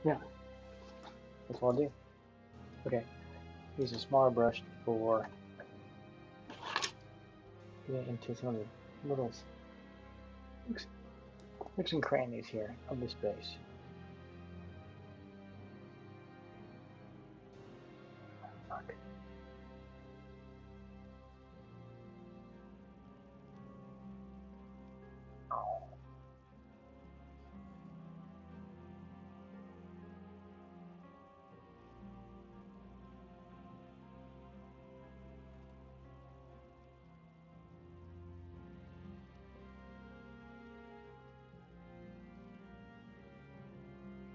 Yeah. That's what I'll do. Okay. Use a smaller brush for getting into some of the little nooks and crannies here of this base. Fuck.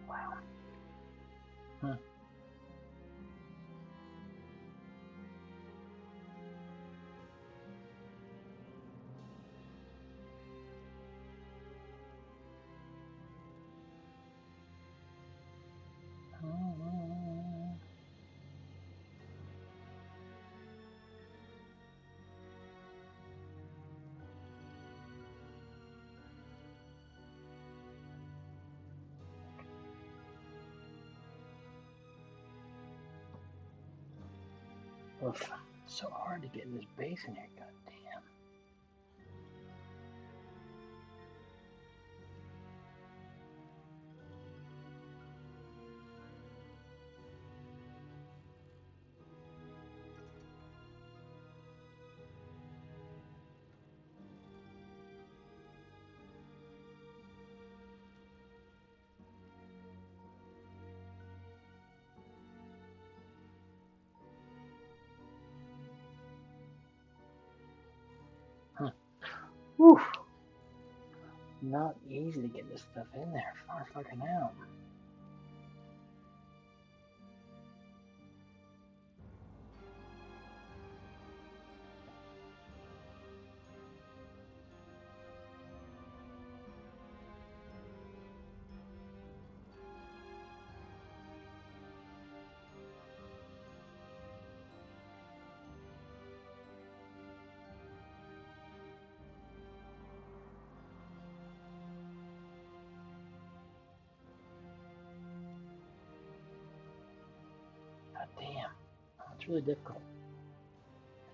Wow. Hmm. Oof. So hard to get in this base in here, goddamn. Whew. Not easy to get this stuff in there. Far fucking out. God damn. It's really difficult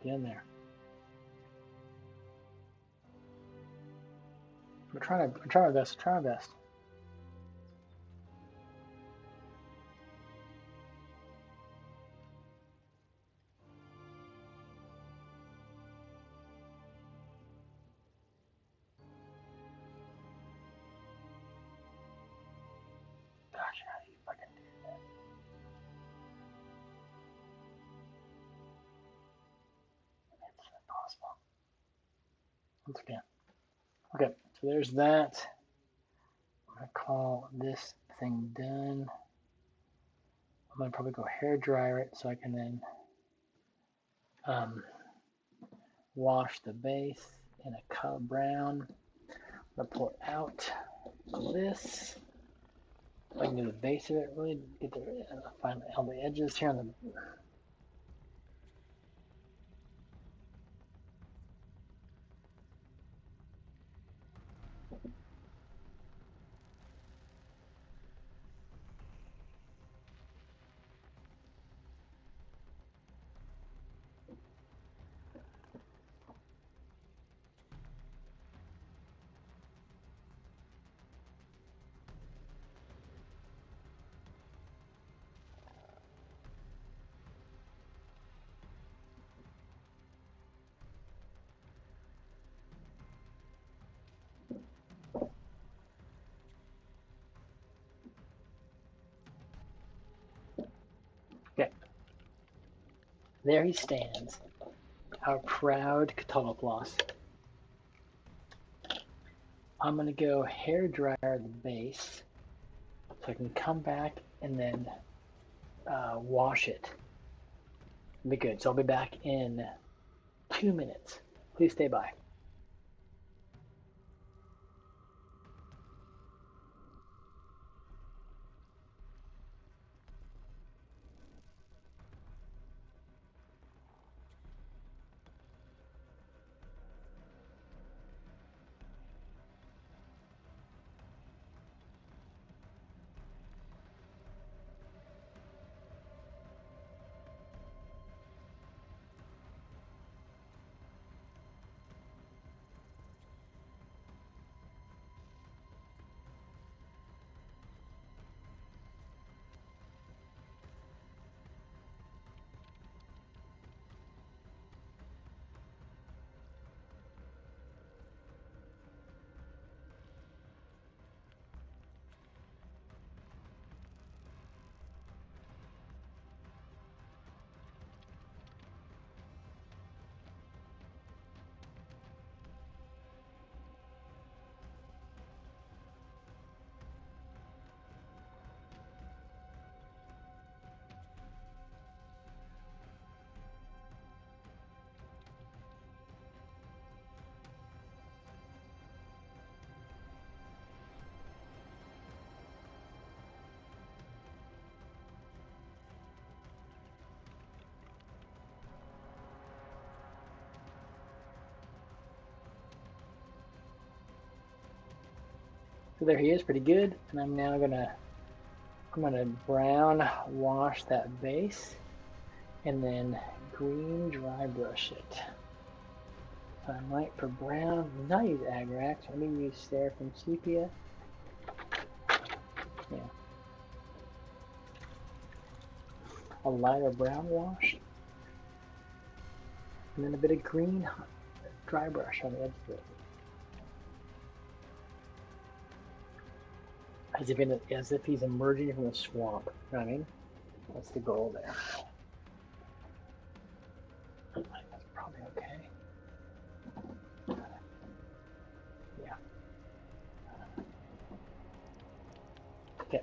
to get in there. I'm trying my best, try my best. Gosh, how do you fucking do that? It's impossible. Once again. Okay, so there's that. I'm gonna call this thing done. I'm gonna probably go hair dryer it so I can then wash the base in a color brown. I'm gonna pull it out. this. If I can do the base of it, really get the find all the edges here on the. Okay, there he stands, our proud Catulafloss. I'm gonna go hair dryer the base so I can come back and then wash it. Be good. So I'll be back in 2 minutes. Please stay by. So there he is, pretty good. And I'm now I'm gonna brown wash that base and then green dry brush it. So I might for brown not use Agrax. Let me use Seraphim Sepia. Yeah. A lighter brown wash. And then a bit of green dry brush on the edge of it. As if he's emerging from the swamp. You know what I mean? That's the goal there. That's probably okay. Yeah. Okay.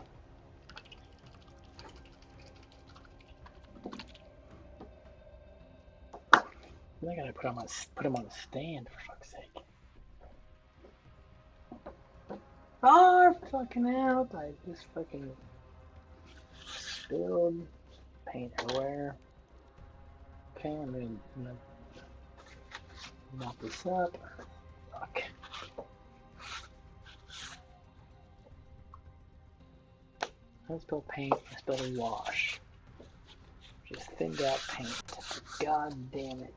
I gotta put him on a stand for fuck's sake. Oh, fucking out! I just fucking spilled paint everywhere. Okay, I'm gonna mop this up. Fuck. I spilled paint. I spilled wash. Just thinned out paint. God damn it.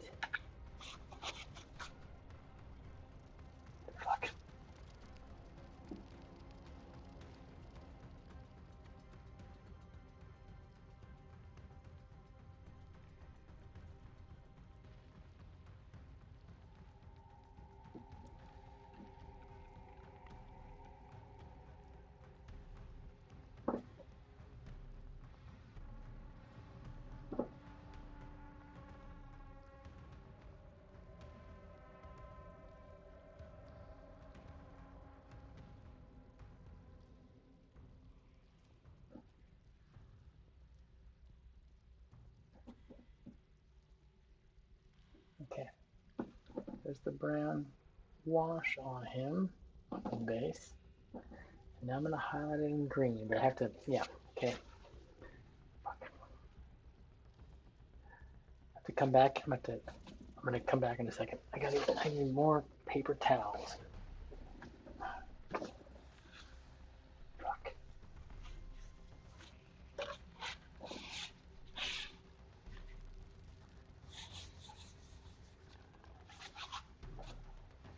Fuck. Okay. There's the brown wash on him, on the base. Now I'm going to highlight it in green, but I have to, yeah, okay. Fuck. I have to come back. I'm going to come back in a second. I need more paper towels. Fuck.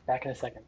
Back in a second.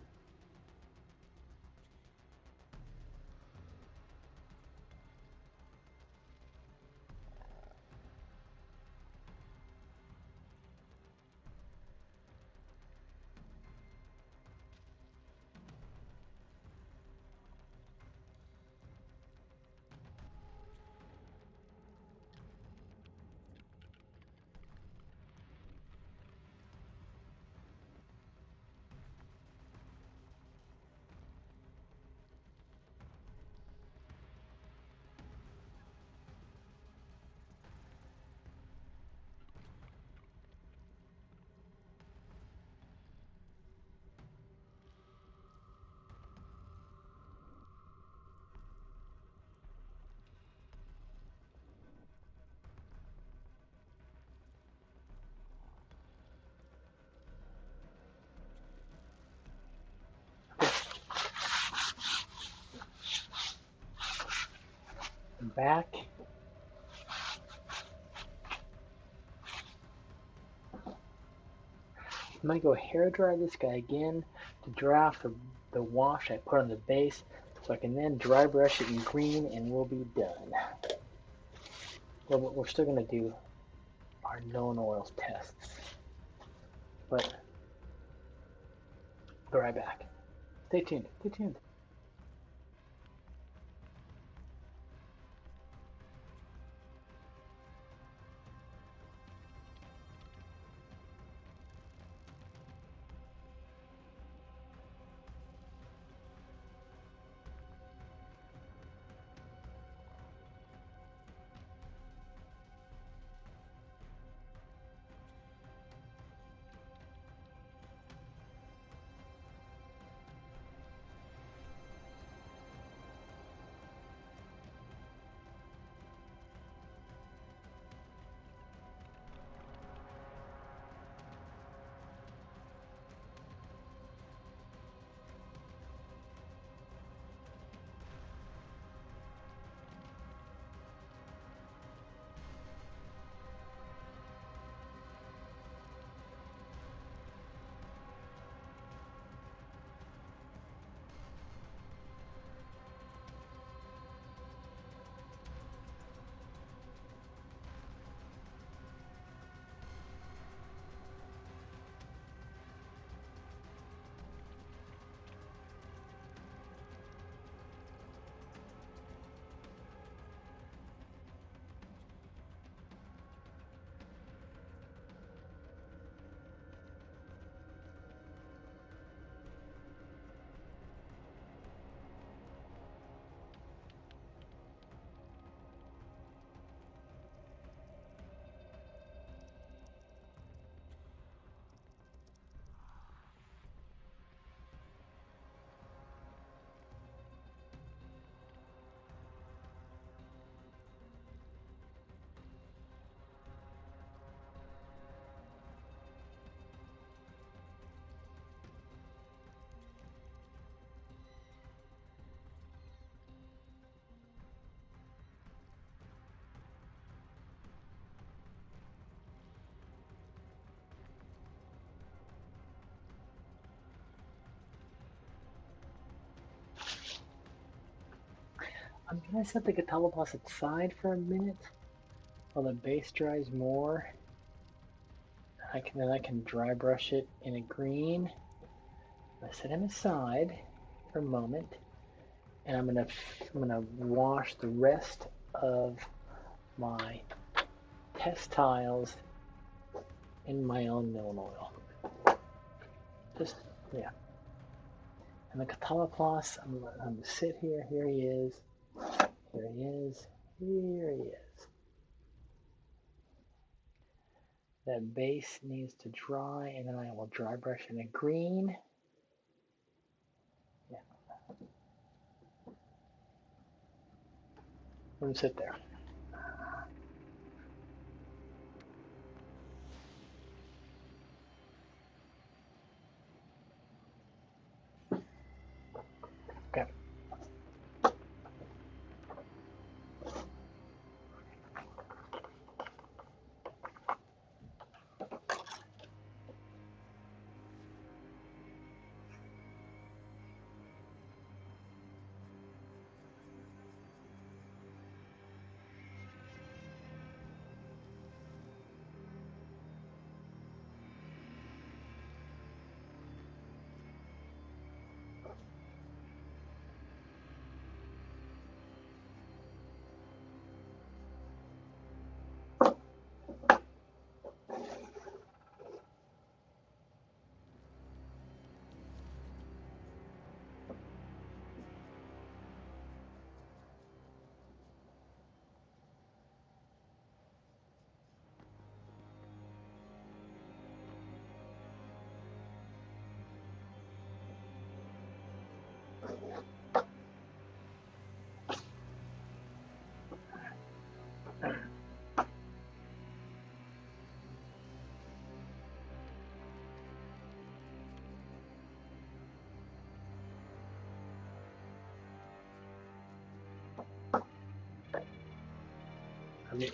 I'm back. I'm going to go hair dry this guy again to dry off the wash I put on the base so I can then dry brush it in green and we'll be done. Well, we're still going to do our known oils tests, but be right back. Stay tuned. Stay tuned. I'm going to set the Catalopos aside for a minute while the base dries more. Then I can dry brush it in a green. I set him aside for a moment, and I'm gonna wash the rest of my test tiles in my own known oil. Just yeah. And the Catalopos, I'm gonna sit here. Here he is. Here he is. Here he is. That base needs to dry, and then I will dry brush in a green. Yeah. Let them sit there. Okay.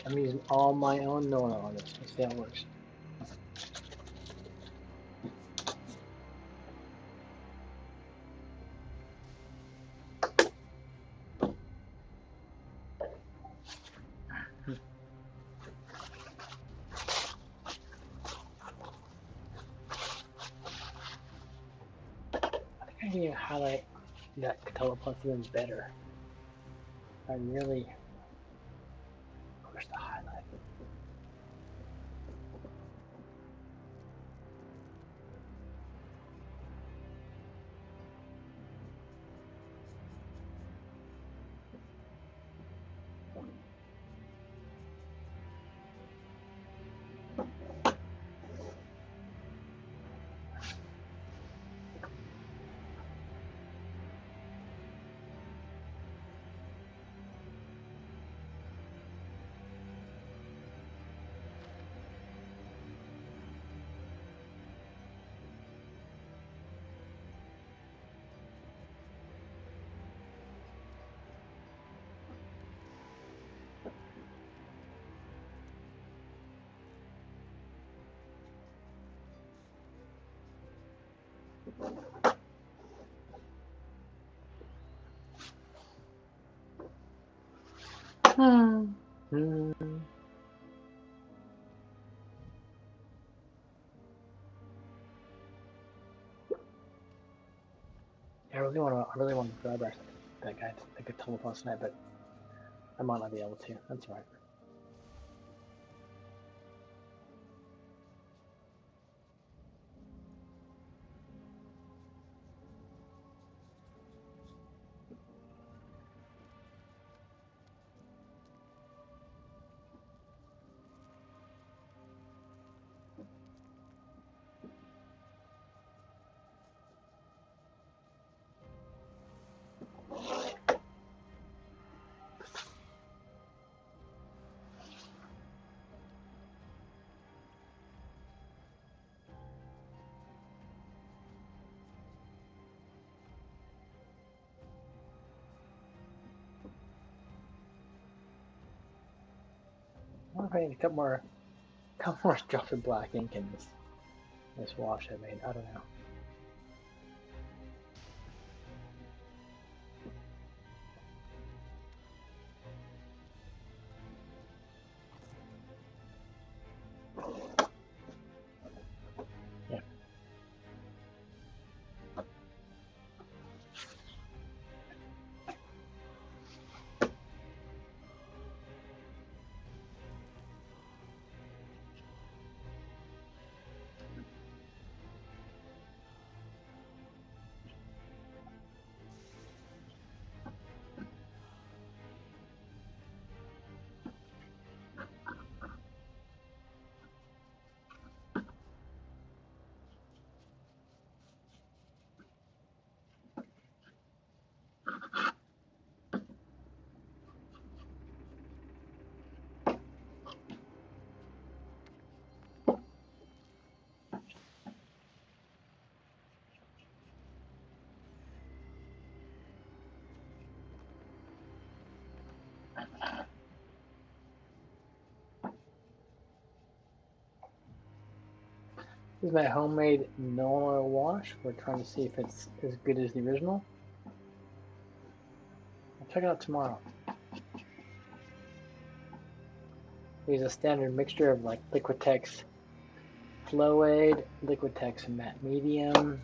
I'm using all my own Nona on this. Let's see how it works. I think I need to highlight that color plus even better. I really push the highlight. I really want to dry brush that guy, like a color plus tonight, but I might not be able to. That's all right. I wonder if I need a couple more drops of black ink in this wash I made. I don't know. Yeah. This is my homemade no oil wash. We're trying to see if it's as good as the original. I'll check it out tomorrow. Use a standard mixture of like Liquitex Flow Aid, Liquitex Matte Medium,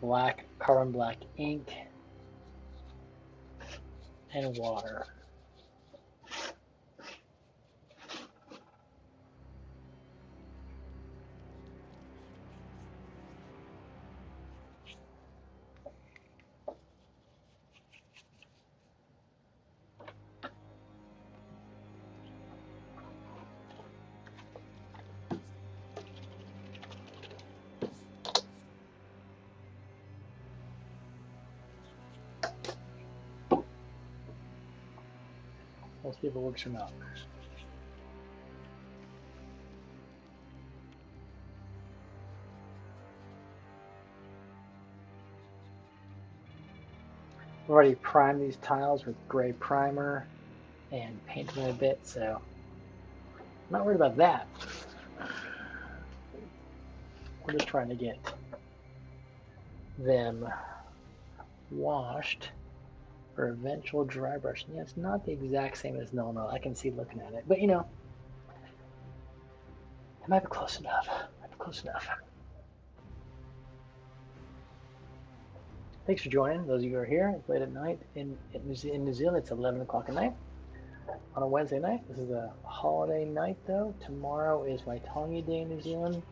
black carbon black ink, and water. We'll see if it works or not. I've already primed these tiles with gray primer and painted them a bit, so I'm not worried about that. We're just trying to get them washed for eventual dry brushing. Yeah, it's not the exact same as no. I can see looking at it, but you know, it might be close enough. Thanks for joining. Those of you who are here, it's late at night. In New Zealand, it's 11 o'clock at night on a Wednesday night. This is a holiday night, though. Tomorrow is Waitangi Day in New Zealand,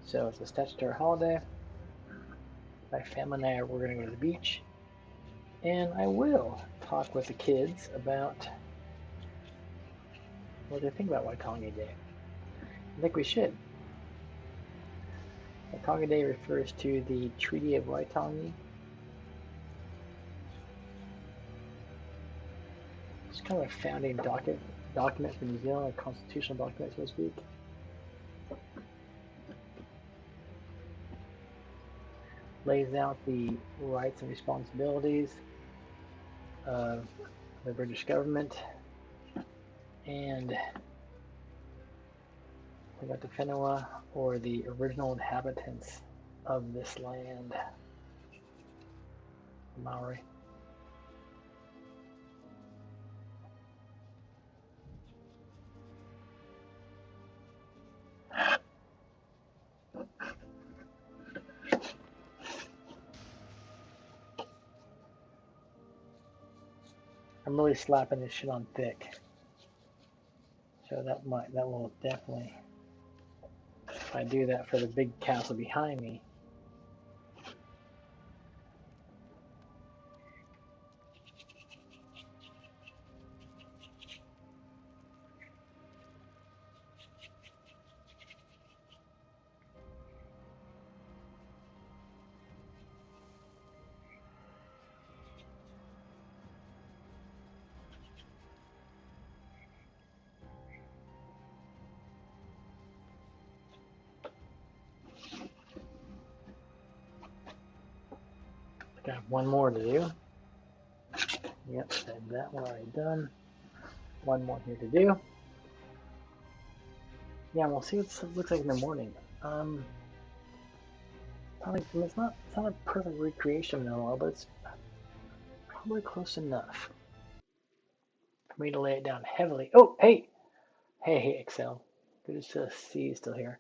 so it's a statutory holiday. My family and I, we're going to go to the beach, and I will talk with the kids about what they think about Waitangi Day. I think we should. Waitangi Day refers to the Treaty of Waitangi. It's kind of a founding document for New Zealand, a constitutional document, so to speak. Lays out the rights and responsibilities of the British government, and we got the Whenua, or the original inhabitants of this land, Maori. I'm really slapping this shit on thick, so that will definitely, if I do that for the big castle behind me. Got one more to do. Yep, that one already done. One more here to do. Yeah, we'll see what it looks like in the morning. It's not a perfect recreation of Noah, but it's probably close enough for me to lay it down heavily. Oh, hey, Excel. Good to see you still here.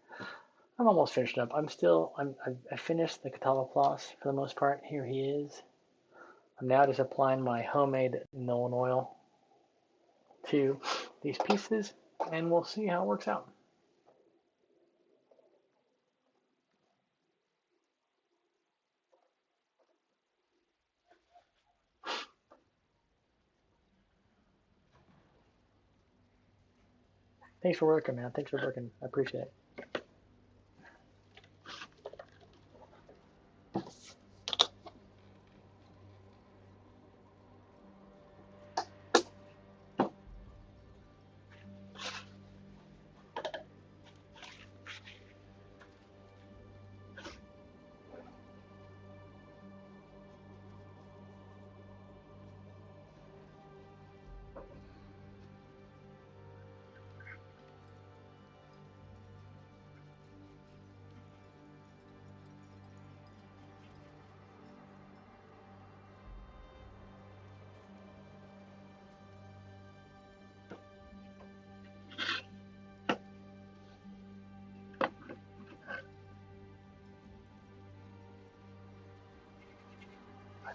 I'm almost finished up. I finished the Cataloplos for the most part. Here he is. I'm now just applying my homemade Nolan oil to these pieces, and we'll see how it works out. Thanks for working, man. Thanks for working. I appreciate it.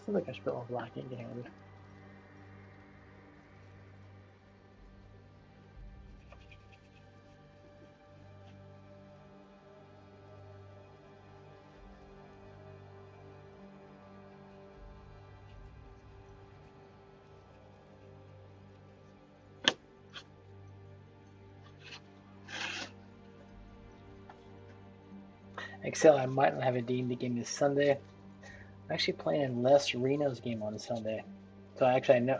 Seems like I should put more black ink in here. Excel, I might not have a D&D game this Sunday. I'm actually playing Les Reno's game on Sunday. So I know,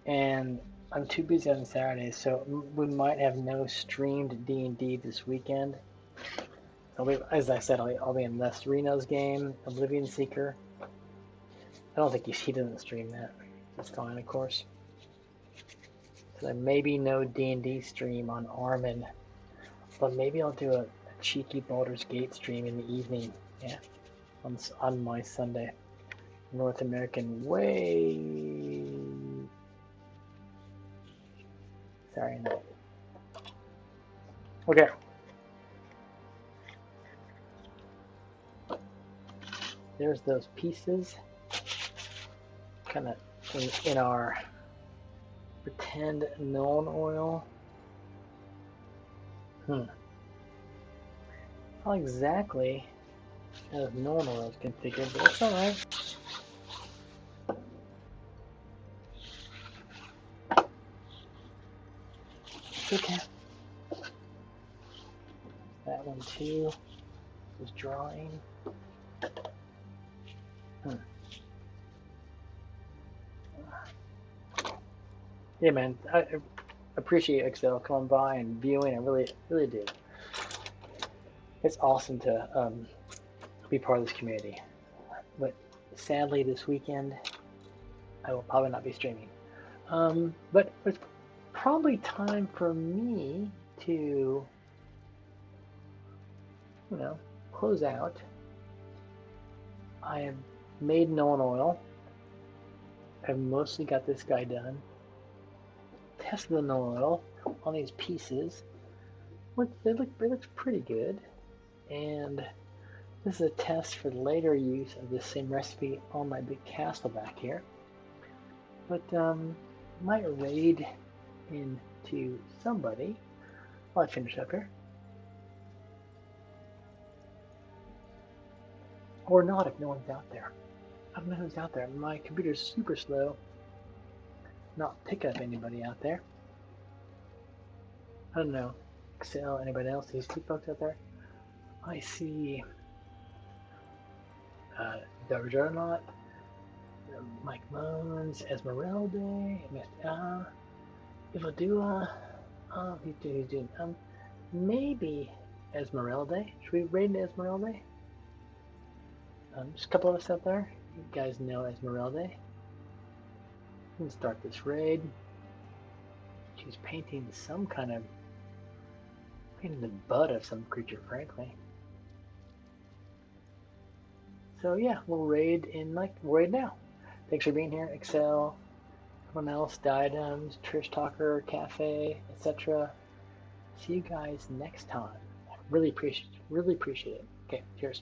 and I'm too busy on Saturday, so we might have no streamed D&D this weekend. As I said, I'll be in Les Reno's game, Oblivion Seeker. I don't think he doesn't stream that. That's fine, of course. So there may be no D&D stream on Armin, but maybe I'll do a cheeky Baldur's Gate stream in the evening. Yeah, on my Sunday. North American way. Sorry, no. Okay. There's those pieces, kind of in our pretend known oil. Not exactly as known oil is configured, but it's all right. It's okay. That one too is drawing. Yeah, man, I appreciate Excel coming by and viewing. I really do. It's awesome to be part of this community. But sadly, this weekend, I will probably not be streaming. But it's probably time for me to, close out. I have made known oil. I've mostly got this guy done. Tested the known oil on these pieces. It looks pretty good. And this is a test for later use of this same recipe on my big castle back here. But might raid into somebody while I finish up here. Or not if no one's out there. I don't know who's out there. My computer's super slow. Not pick up anybody out there. I don't know. Excel, anybody else? These two folks out there? I see Dr. Juggernaut, Mike Moans, Esmeralda, Ivadua, he's doing, maybe Esmeralda. Should we raid Esmeralda? Just a couple of us out there. You guys know Esmeralda. Let's start this raid. She's painting the butt of some creature, frankly. So yeah, we'll raid now. Thanks for being here, Excel, everyone else, Diadems, Trish Talker, Cafe, etc. See you guys next time. Really appreciate it. Okay, cheers.